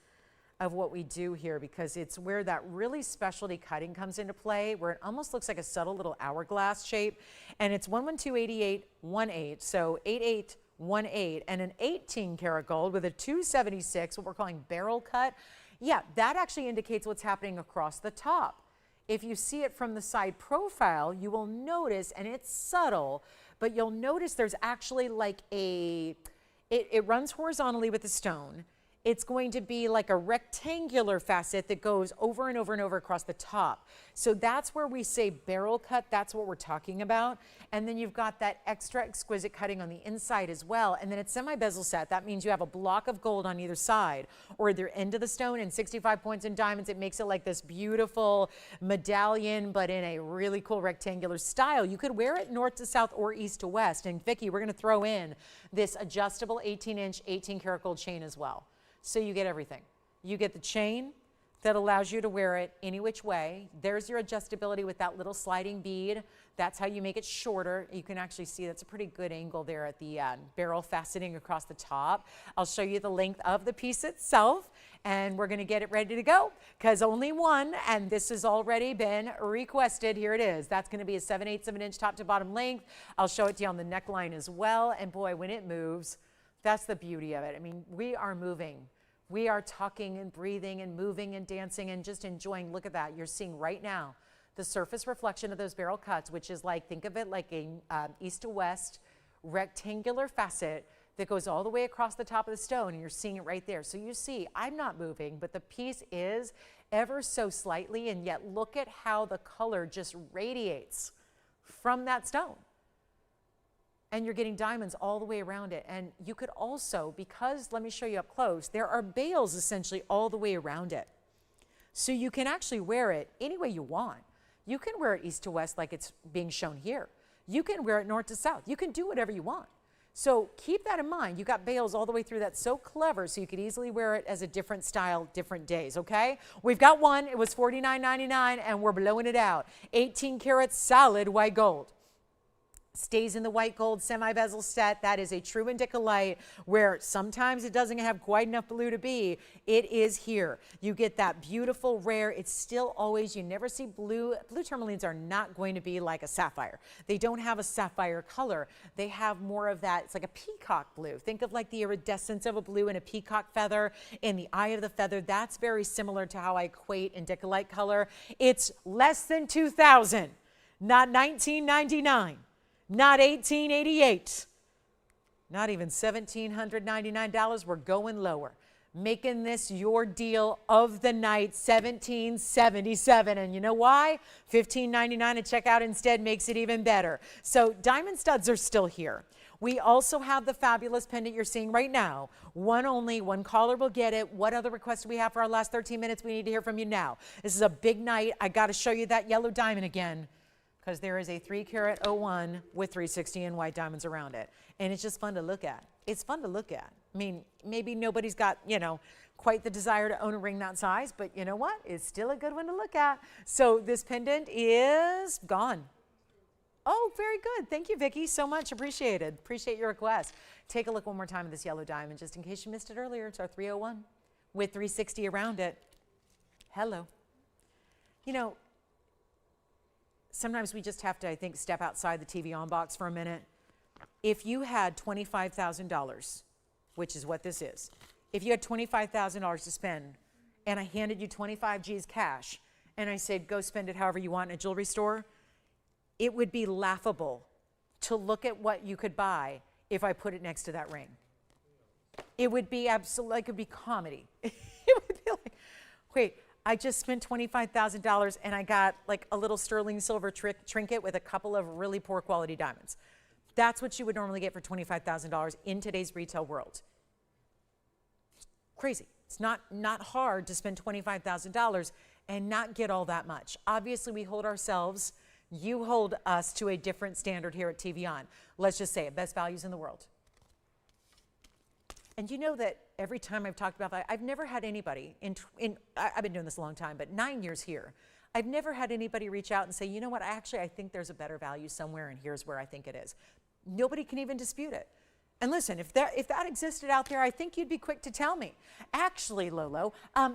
of what we do here, because it's where that really specialty cutting comes into play, where it almost looks like a subtle little hourglass shape. And it's 1128818, so 8818, and an 18 karat gold with a 276, what we're calling barrel cut. Yeah, that actually indicates what's happening across the top. If you see it from the side profile, you will notice, and it's subtle, but you'll notice there's actually like it runs horizontally with the stone. It's going to be like a rectangular facet that goes over and over and over across the top. So that's where we say barrel cut. That's what we're talking about. And then you've got that extra exquisite cutting on the inside as well. And then it's semi-bezel set. That means you have a block of gold on either side or either end of the stone, and 65 points in diamonds. It makes it like this beautiful medallion, but in a really cool rectangular style. You could wear it north to south or east to west. And Vicki, we're going to throw in this adjustable 18-inch, 18 karat gold chain as well. So you get everything. You get the chain that allows you to wear it any which way. There's your adjustability with that little sliding bead. That's how you make it shorter. You can actually see that's a pretty good angle there at the barrel faceting across the top. I'll show you the length of the piece itself, and we're going to get it ready to go, because only one, and this has already been requested. Here it is. That's going to be a 7/8 of an inch top to bottom length. I'll show it to you on the neckline as well, and boy, when it moves, that's the beauty of it. I mean, we are moving We are talking and breathing and moving and dancing and just enjoying. Look at that. You're seeing right now the surface reflection of those barrel cuts, which is like, think of it like a east to west rectangular facet that goes all the way across the top of the stone, and you're seeing it right there. So you see, I'm not moving, but the piece is ever so slightly, and yet look at how the color just radiates from that stone. And you're getting diamonds all the way around it. And you could also, because, let me show you up close, there are bales essentially all the way around it. So you can actually wear it any way you want. You can wear it east to west like it's being shown here. You can wear it north to south. You can do whatever you want. So keep that in mind. You got bales all the way through. That's so clever, so you could easily wear it as a different style, different days, okay? We've got one. It was $49.99, and we're blowing it out. 18 karat solid white gold. Stays in the white gold semi-bezel set. That is a true indicolite, where sometimes it doesn't have quite enough blue to be. It is here. You get that beautiful rare. It's still always, you never see blue. Blue tourmalines are not going to be like a sapphire. They don't have a sapphire color. They have more of that, it's like a peacock blue. Think of like the iridescence of a blue in a peacock feather in the eye of the feather. That's very similar to how I equate indicolite color. It's less than $2,000, not $19.99. Not $18.88, not even $1,799. We're going lower, making this your deal of the night, $1,777. And you know why? $15.99 at checkout instead makes it even better. So diamond studs are still here. We also have the fabulous pendant you're seeing right now. One only, one caller will get it. What other requests do we have for our last 13 minutes? We need to hear from you now. This is a big night. I got to show you that yellow diamond again, because there is a 3 karat 01 with 360 and white diamonds around it. And it's just fun to look at. It's fun to look at. I mean, maybe nobody's got, you know, quite the desire to own a ring that size, but you know what? It's still a good one to look at. So this pendant is gone. Oh, very good. Thank you, Vicki, so much. Appreciated. Appreciate your request. Take a look one more time at this yellow diamond, just in case you missed it earlier. It's our 301 with 360 around it. Hello. You know, sometimes we just have to, I think, step outside the TVON box for a minute. If you had $25,000, which is what this is, if you had $25,000 to spend and I handed you 25 G's cash and I said, go spend it however you want in a jewelry store, it would be laughable to look at what you could buy if I put it next to that ring. It would be absolutely, like, it would be comedy. It would be like, wait, I just spent $25,000 and I got like a little sterling silver trinket with a couple of really poor quality diamonds. That's what you would normally get for $25,000 in today's retail world. Crazy. It's not hard to spend $25,000 and not get all that much. Obviously, we hold ourselves, you hold us to a different standard here at TVON. Let's just say it, best values in the world. And you know that every time I've talked about that, I've never had anybody, I've been doing this a long time, but 9 years here, I've never had anybody reach out and say, you know what, I think there's a better value somewhere, and here's where I think it is. Nobody can even dispute it. And listen, if that existed out there, I think you'd be quick to tell me. Actually, Lolo,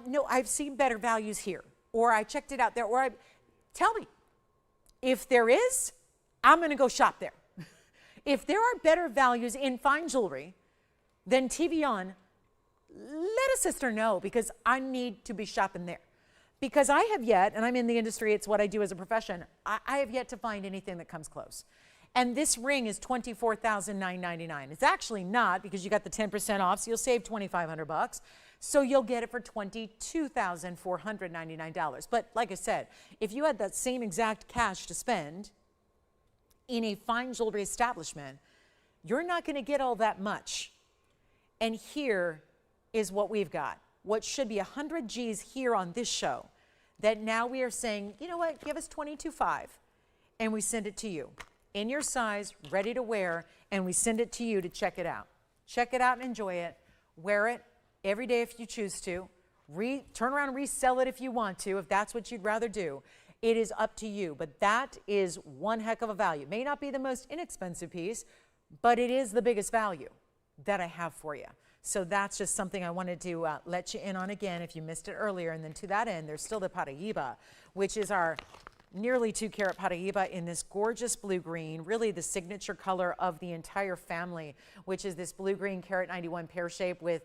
no, I've seen better values here, or I checked it out there, or tell me. If there is, I'm going to go shop there. If there are better values in fine jewelry, then TVON, let a sister know, because I need to be shopping there. Because I have yet, and I'm in the industry, it's what I do as a profession, I have yet to find anything that comes close. And this ring is $24,999. It's actually not, because you got the 10% off, so you'll save $2,500. So you'll get it for $22,499. But like I said, if you had that same exact cash to spend in a fine jewelry establishment, you're not going to get all that much. And here is what we've got. What should be 100 G's here on this show, that now we are saying, you know what, give us $22,500, and we send it to you in your size, ready to wear, and we send it to you to check it out. Check it out and enjoy it. Wear it every day if you choose to. Turn around and resell it if you want to, if that's what you'd rather do. It is up to you, but that is one heck of a value. It may not be the most inexpensive piece, but it is the biggest value that I have for you. So that's just something I wanted to let you in on again if you missed it earlier. And then to that end, there's still the paraiba, which is our nearly 2 carat paraiba in this gorgeous blue green, really the signature color of the entire family, which is this blue green carat 91 pear shape with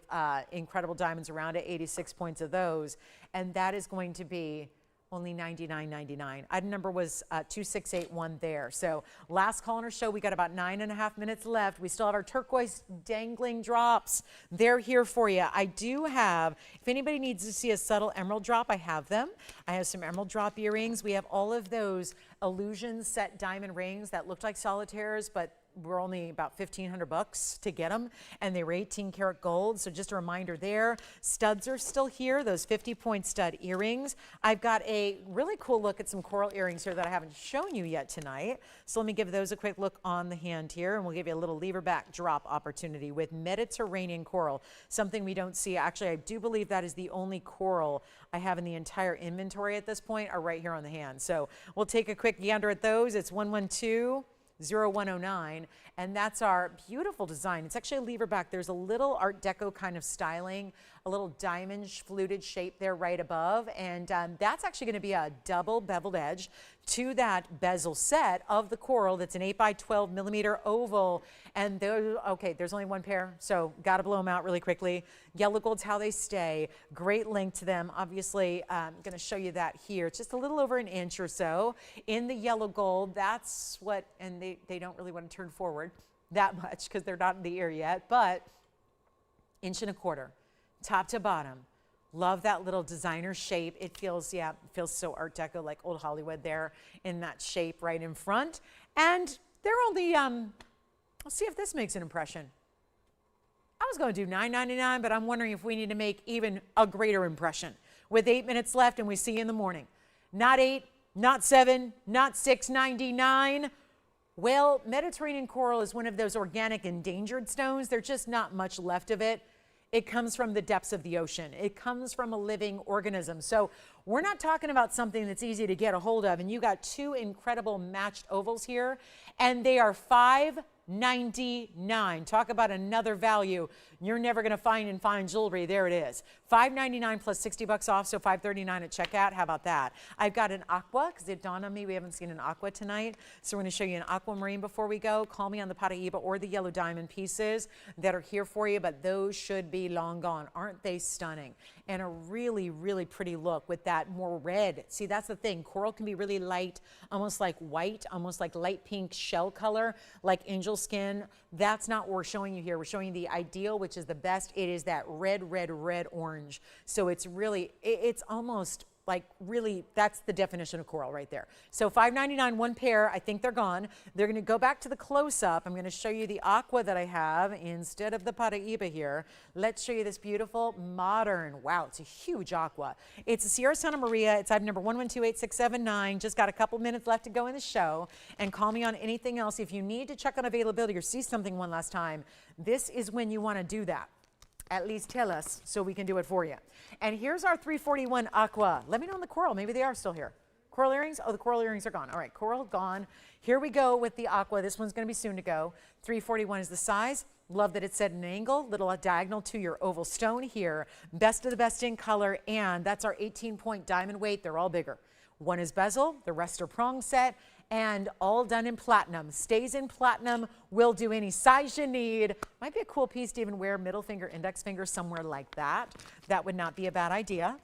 incredible diamonds around it, 86 points of those. And that is going to be only $99.99. Item number was 2681 there. So last call on our show, we got about 9.5 minutes left. We still have our turquoise dangling drops. They're here for you. I do have, if anybody needs to see a subtle emerald drop, I have them. I have some emerald drop earrings. We have all of those illusion set diamond rings that looked like solitaires, but were only about $1,500 to get them, and they were 18 karat gold. So just a reminder there. Studs are still here, those 50-point stud earrings. I've got a really cool look at some coral earrings here that I haven't shown you yet tonight. So let me give those a quick look on the hand here, and we'll give you a little leverback drop opportunity with Mediterranean coral, something we don't see. Actually, I do believe that is the only coral I have in the entire inventory at this point are right here on the hand. So we'll take a quick gander at those. It's 112-0109, and that's our beautiful design. It's actually a leverback. There's a little Art Deco kind of styling, a little diamond fluted shape there right above, and that's actually going to be a double beveled edge to that bezel set of the coral. That's an 8x12 millimeter oval, and there's only one pair, so got to blow them out really quickly. Yellow gold's how they stay. Great length to them. Obviously, I'm going to show you that here. It's just a little over an inch or so in the yellow gold. That's what, and they don't really want to turn forward that much because they're not in the ear yet, but 1.25 inches, top to bottom. Love that little designer shape. It feels, yeah, it feels so Art Deco, like old Hollywood there in that shape right in front. And they're only, let's see if this makes an impression. I was going to do $9.99, but I'm wondering if we need to make even a greater impression. With 8 minutes left, and we see you in the morning. Not 8, not 7, not $6.99. Well, Mediterranean coral is one of those organic endangered stones. There's just not much left of it. It comes from the depths of the ocean. It comes from a living organism. So we're not talking about something that's easy to get a hold of. And you got two incredible matched ovals here, and they are $5.99. Talk about another value you're never going to find in fine jewelry. There it is. $5.99 plus $60 off, so $5.39 at checkout. How about that? I've got an aqua, because it dawned on me we haven't seen an aqua tonight. So we're going to show you an aquamarine before we go. Call me on the paraiba or the yellow diamond pieces that are here for you, but those should be long gone. Aren't they stunning? And a really, really pretty look with that more red. See, that's the thing. Coral can be really light, almost like white, almost like light pink shell color, like angel skin. That's not what we're showing you here. We're showing you the ideal, which is the best. It is that red, red, red orange. So it's really, it's almost like really, that's the definition of coral right there. So $5.99, one pair. I think they're gone. They're going to go back to the close-up. I'm going to show you the aqua that I have instead of the paraiba here. Let's show you this beautiful modern, wow, it's a huge aqua. It's a Sierra Santa Maria. It's item number 1128679. Just got a couple minutes left to go in the show, and call me on anything else. If you need to check on availability or see something one last time, this is when you want to do that. At least tell us so we can do it for you. And here's our 341 aqua. Let me know on the coral. Maybe they are still here. Coral earrings? Oh, the coral earrings are gone. All right, coral gone. Here we go with the aqua. This one's going to be soon to go. 341 is the size. Love that it's set in an angle, little diagonal to your oval stone here. Best of the best in color, and that's our 18-point diamond weight. They're all bigger. One is bezel, the rest are prong set, and all done in platinum. Stays in platinum, will do any size you need. Might be a cool piece to even wear middle finger, index finger, somewhere like that. That would not be a bad idea.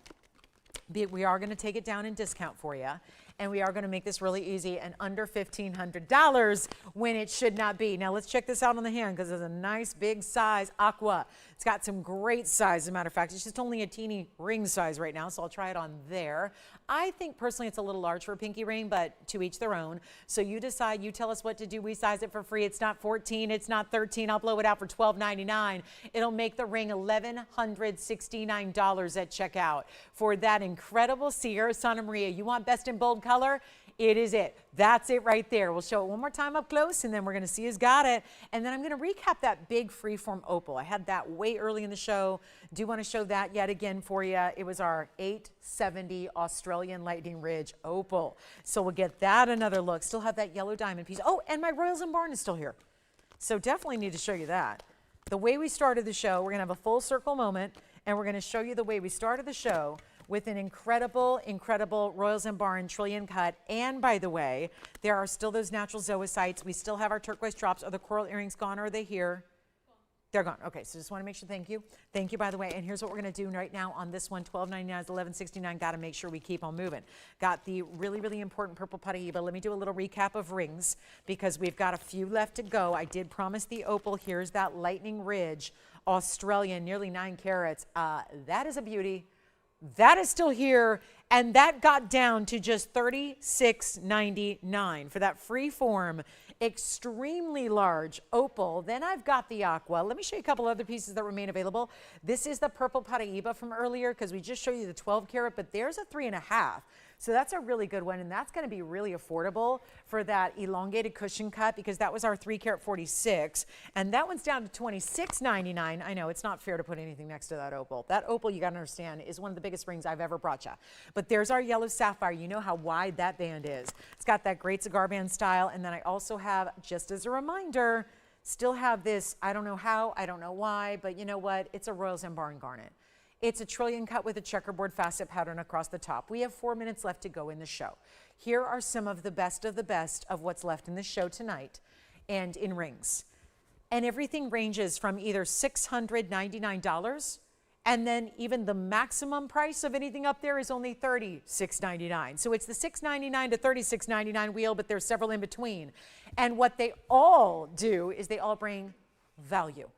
We are going to take it down in discount for you, and we are going to make this really easy and under $1,500 when it should not be. Now let's check this out on the hand, because it's a nice big size aqua. It's got some great size. As a matter of fact, it's just only a teeny ring size right now, so I'll try it on there. I think personally it's a little large for a pinky ring, but to each their own. So you decide, you tell us what to do. We size it for free. It's not 14, it's not 13. I'll blow it out for $12.99. It'll make the ring $1,169 at checkout for that incredible Sierra Santa Maria. You want best in bold color? It is it. That's it right there. We'll show it one more time up close, and then we're going to see who's got it. And then I'm going to recap that big freeform opal. I had that way early in the show. Do want to show that yet again for you. It was our 870 Australian Lightning Ridge opal. So we'll get that another look. Still have that yellow diamond piece. Oh, and my Royal Zambarin is still here. So definitely need to show you that. The way we started the show, we're going to have a full circle moment, and we're going to show you the way we started the show with an incredible, incredible Royal Zambarin trillion cut. And by the way, there are still those natural zoisites. We still have our turquoise drops. Are the coral earrings gone or are they here? They're gone. Okay, so just want to make sure, thank you. Thank you, by the way. And here's what we're going to do right now on this one, $12.99 is $11.69. Got to make sure we keep on moving. Got the really, really important purple paraiba. Let me do a little recap of rings because we've got a few left to go. I did promise the opal. Here's that lightning ridge, Australian, nearly 9 carats. That is a beauty. That is still here, and that got down to just $36.99 for that free form, extremely large opal. Then I've got the aqua. Let me show you a couple other pieces that remain available. This is the purple paraiba from earlier because we just showed you the 12 carat, but there's a 3.5. So that's a really good one, and that's going to be really affordable for that elongated cushion cut because that was our 3 carat 46, and that one's down to $26.99. I know it's not fair to put anything next to that opal. That opal, you got to understand, is one of the biggest rings I've ever brought you. But there's our yellow sapphire. You know how wide that band is. It's got that great cigar band style, and then I also have, just as a reminder, still have this, I don't know how, I don't know why, but you know what? It's a Royal Zambarin garnet. It's a trillion cut with a checkerboard facet pattern across the top. We have 4 minutes left to go in the show. Here are some of the best of what's left in the show tonight and in rings. And everything ranges from either $699 and then even the maximum price of anything up there is only $36.99. So it's the $699 to $36.99 wheel, but there's several in between. And what they all do is they all bring value.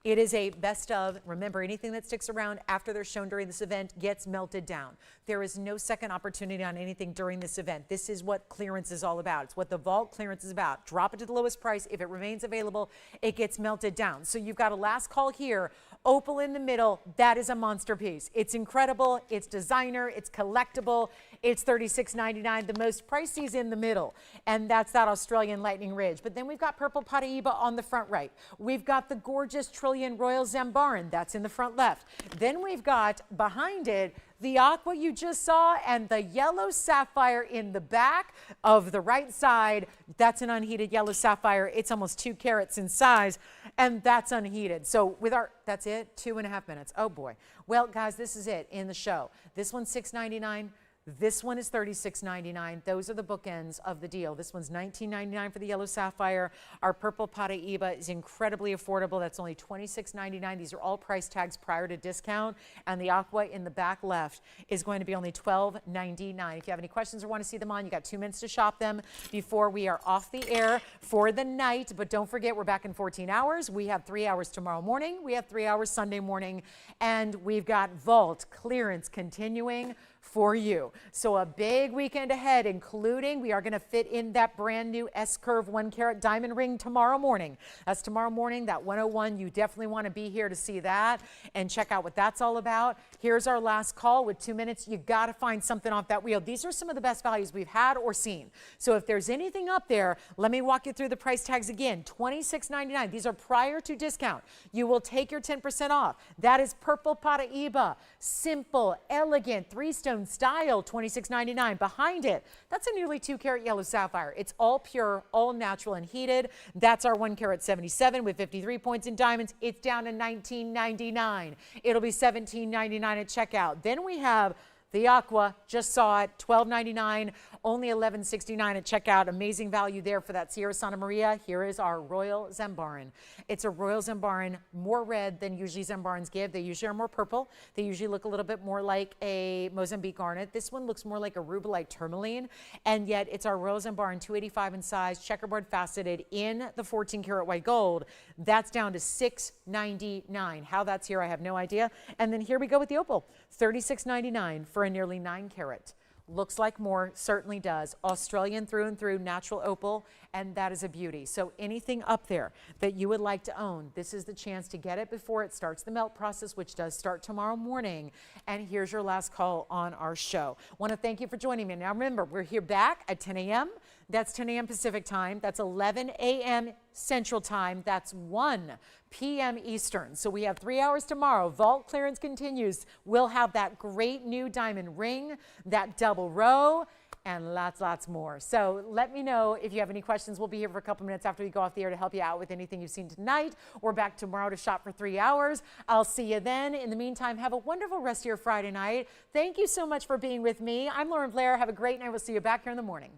It is a best of. Remember, anything that sticks around after they're shown during this event gets melted down. There is no second opportunity on anything during this event. This is what clearance is all about. It's what the vault clearance is about. Drop it to the lowest price. If it remains available, it gets melted down. So you've got a last call here. Opal in the middle. That is a monster piece. It's incredible. It's designer. It's collectible. It's $36.99. The most pricey is in the middle, and that's that Australian Lightning Ridge. But then we've got purple paraiba on the front right. We've got the gorgeous trillion Royal Zambarin. That's in the front left. Then we've got behind it the aqua you just saw and the yellow sapphire in the back of the right side. That's an unheated yellow sapphire. It's almost 2 carats in size, and that's unheated. So with our, that's it, 2.5 minutes. Oh boy. Well, guys, this is it in the show. This one's $6.99. This one is $36.99. Those are the bookends of the deal. This one's $19.99 for the yellow sapphire. Our purple paraiba is incredibly affordable. That's only $26.99. These are all price tags prior to discount. And the aqua in the back left is going to be only $12.99. If you have any questions or want to see them on, you got 2 minutes to shop them before we are off the air for the night. But don't forget, we're back in 14 hours. We have 3 hours tomorrow morning. We have 3 hours Sunday morning. And we've got vault clearance continuing for you. So a big weekend ahead, including we are going to fit in that brand new S-curve 1 carat diamond ring tomorrow morning. That's tomorrow morning, that 101. You definitely want to be here to see that and check out what that's all about. Here's our last call with 2 minutes. You got to find something off that wheel. These are some of the best values we've had or seen. So if there's anything up there, let me walk you through the price tags again. $26.99. These are prior to discount. You will take your 10% off. That is purple paraiba. Simple, elegant, 3-stone style, $26.99. Behind it, that's a nearly 2 carat yellow sapphire. It's all pure, all natural and heated. That's our 1 carat 77 with 53 points in diamonds. It's down to $19.99. It'll be $17.99 at checkout. Then we have the aqua, just saw it, $12.99, only $11.69 at checkout. Amazing value there for that Sierra Santa Maria. Here is our Royal Zambarin. It's a Royal Zambarin, more red than usually Zambarins give. They usually are more purple. They usually look a little bit more like a Mozambique garnet. This one looks more like a rubellite tourmaline, and yet it's our Royal Zambarin, 285 in size, checkerboard faceted in the 14 karat white gold. That's down to $6.99. How that's here, I have no idea. And then here we go with the opal, $36.99 for a nearly 9 carat. Looks like more, certainly does. Australian through and through, natural opal, and that is a beauty. So anything up there that you would like to own, this is the chance to get it before it starts the melt process, which does start tomorrow morning. And here's your last call on our show. Want to thank you for joining me. Now remember, we're here back at 10 a.m. That's 10 a.m. Pacific time. That's 11 a.m. Central time. That's 1 p.m. Eastern. So we have 3 hours tomorrow. Vault clearance continues. We'll have that great new diamond ring, that double row, and lots more. So let me know if you have any questions. We'll be here for a couple minutes after we go off the air to help you out with anything you've seen tonight. We're back tomorrow to shop for 3 hours. I'll see you then. In the meantime, have a wonderful rest of your Friday night. Thank you so much for being with me. I'm Lauren Blair. Have a great night. We'll see you back here in the morning.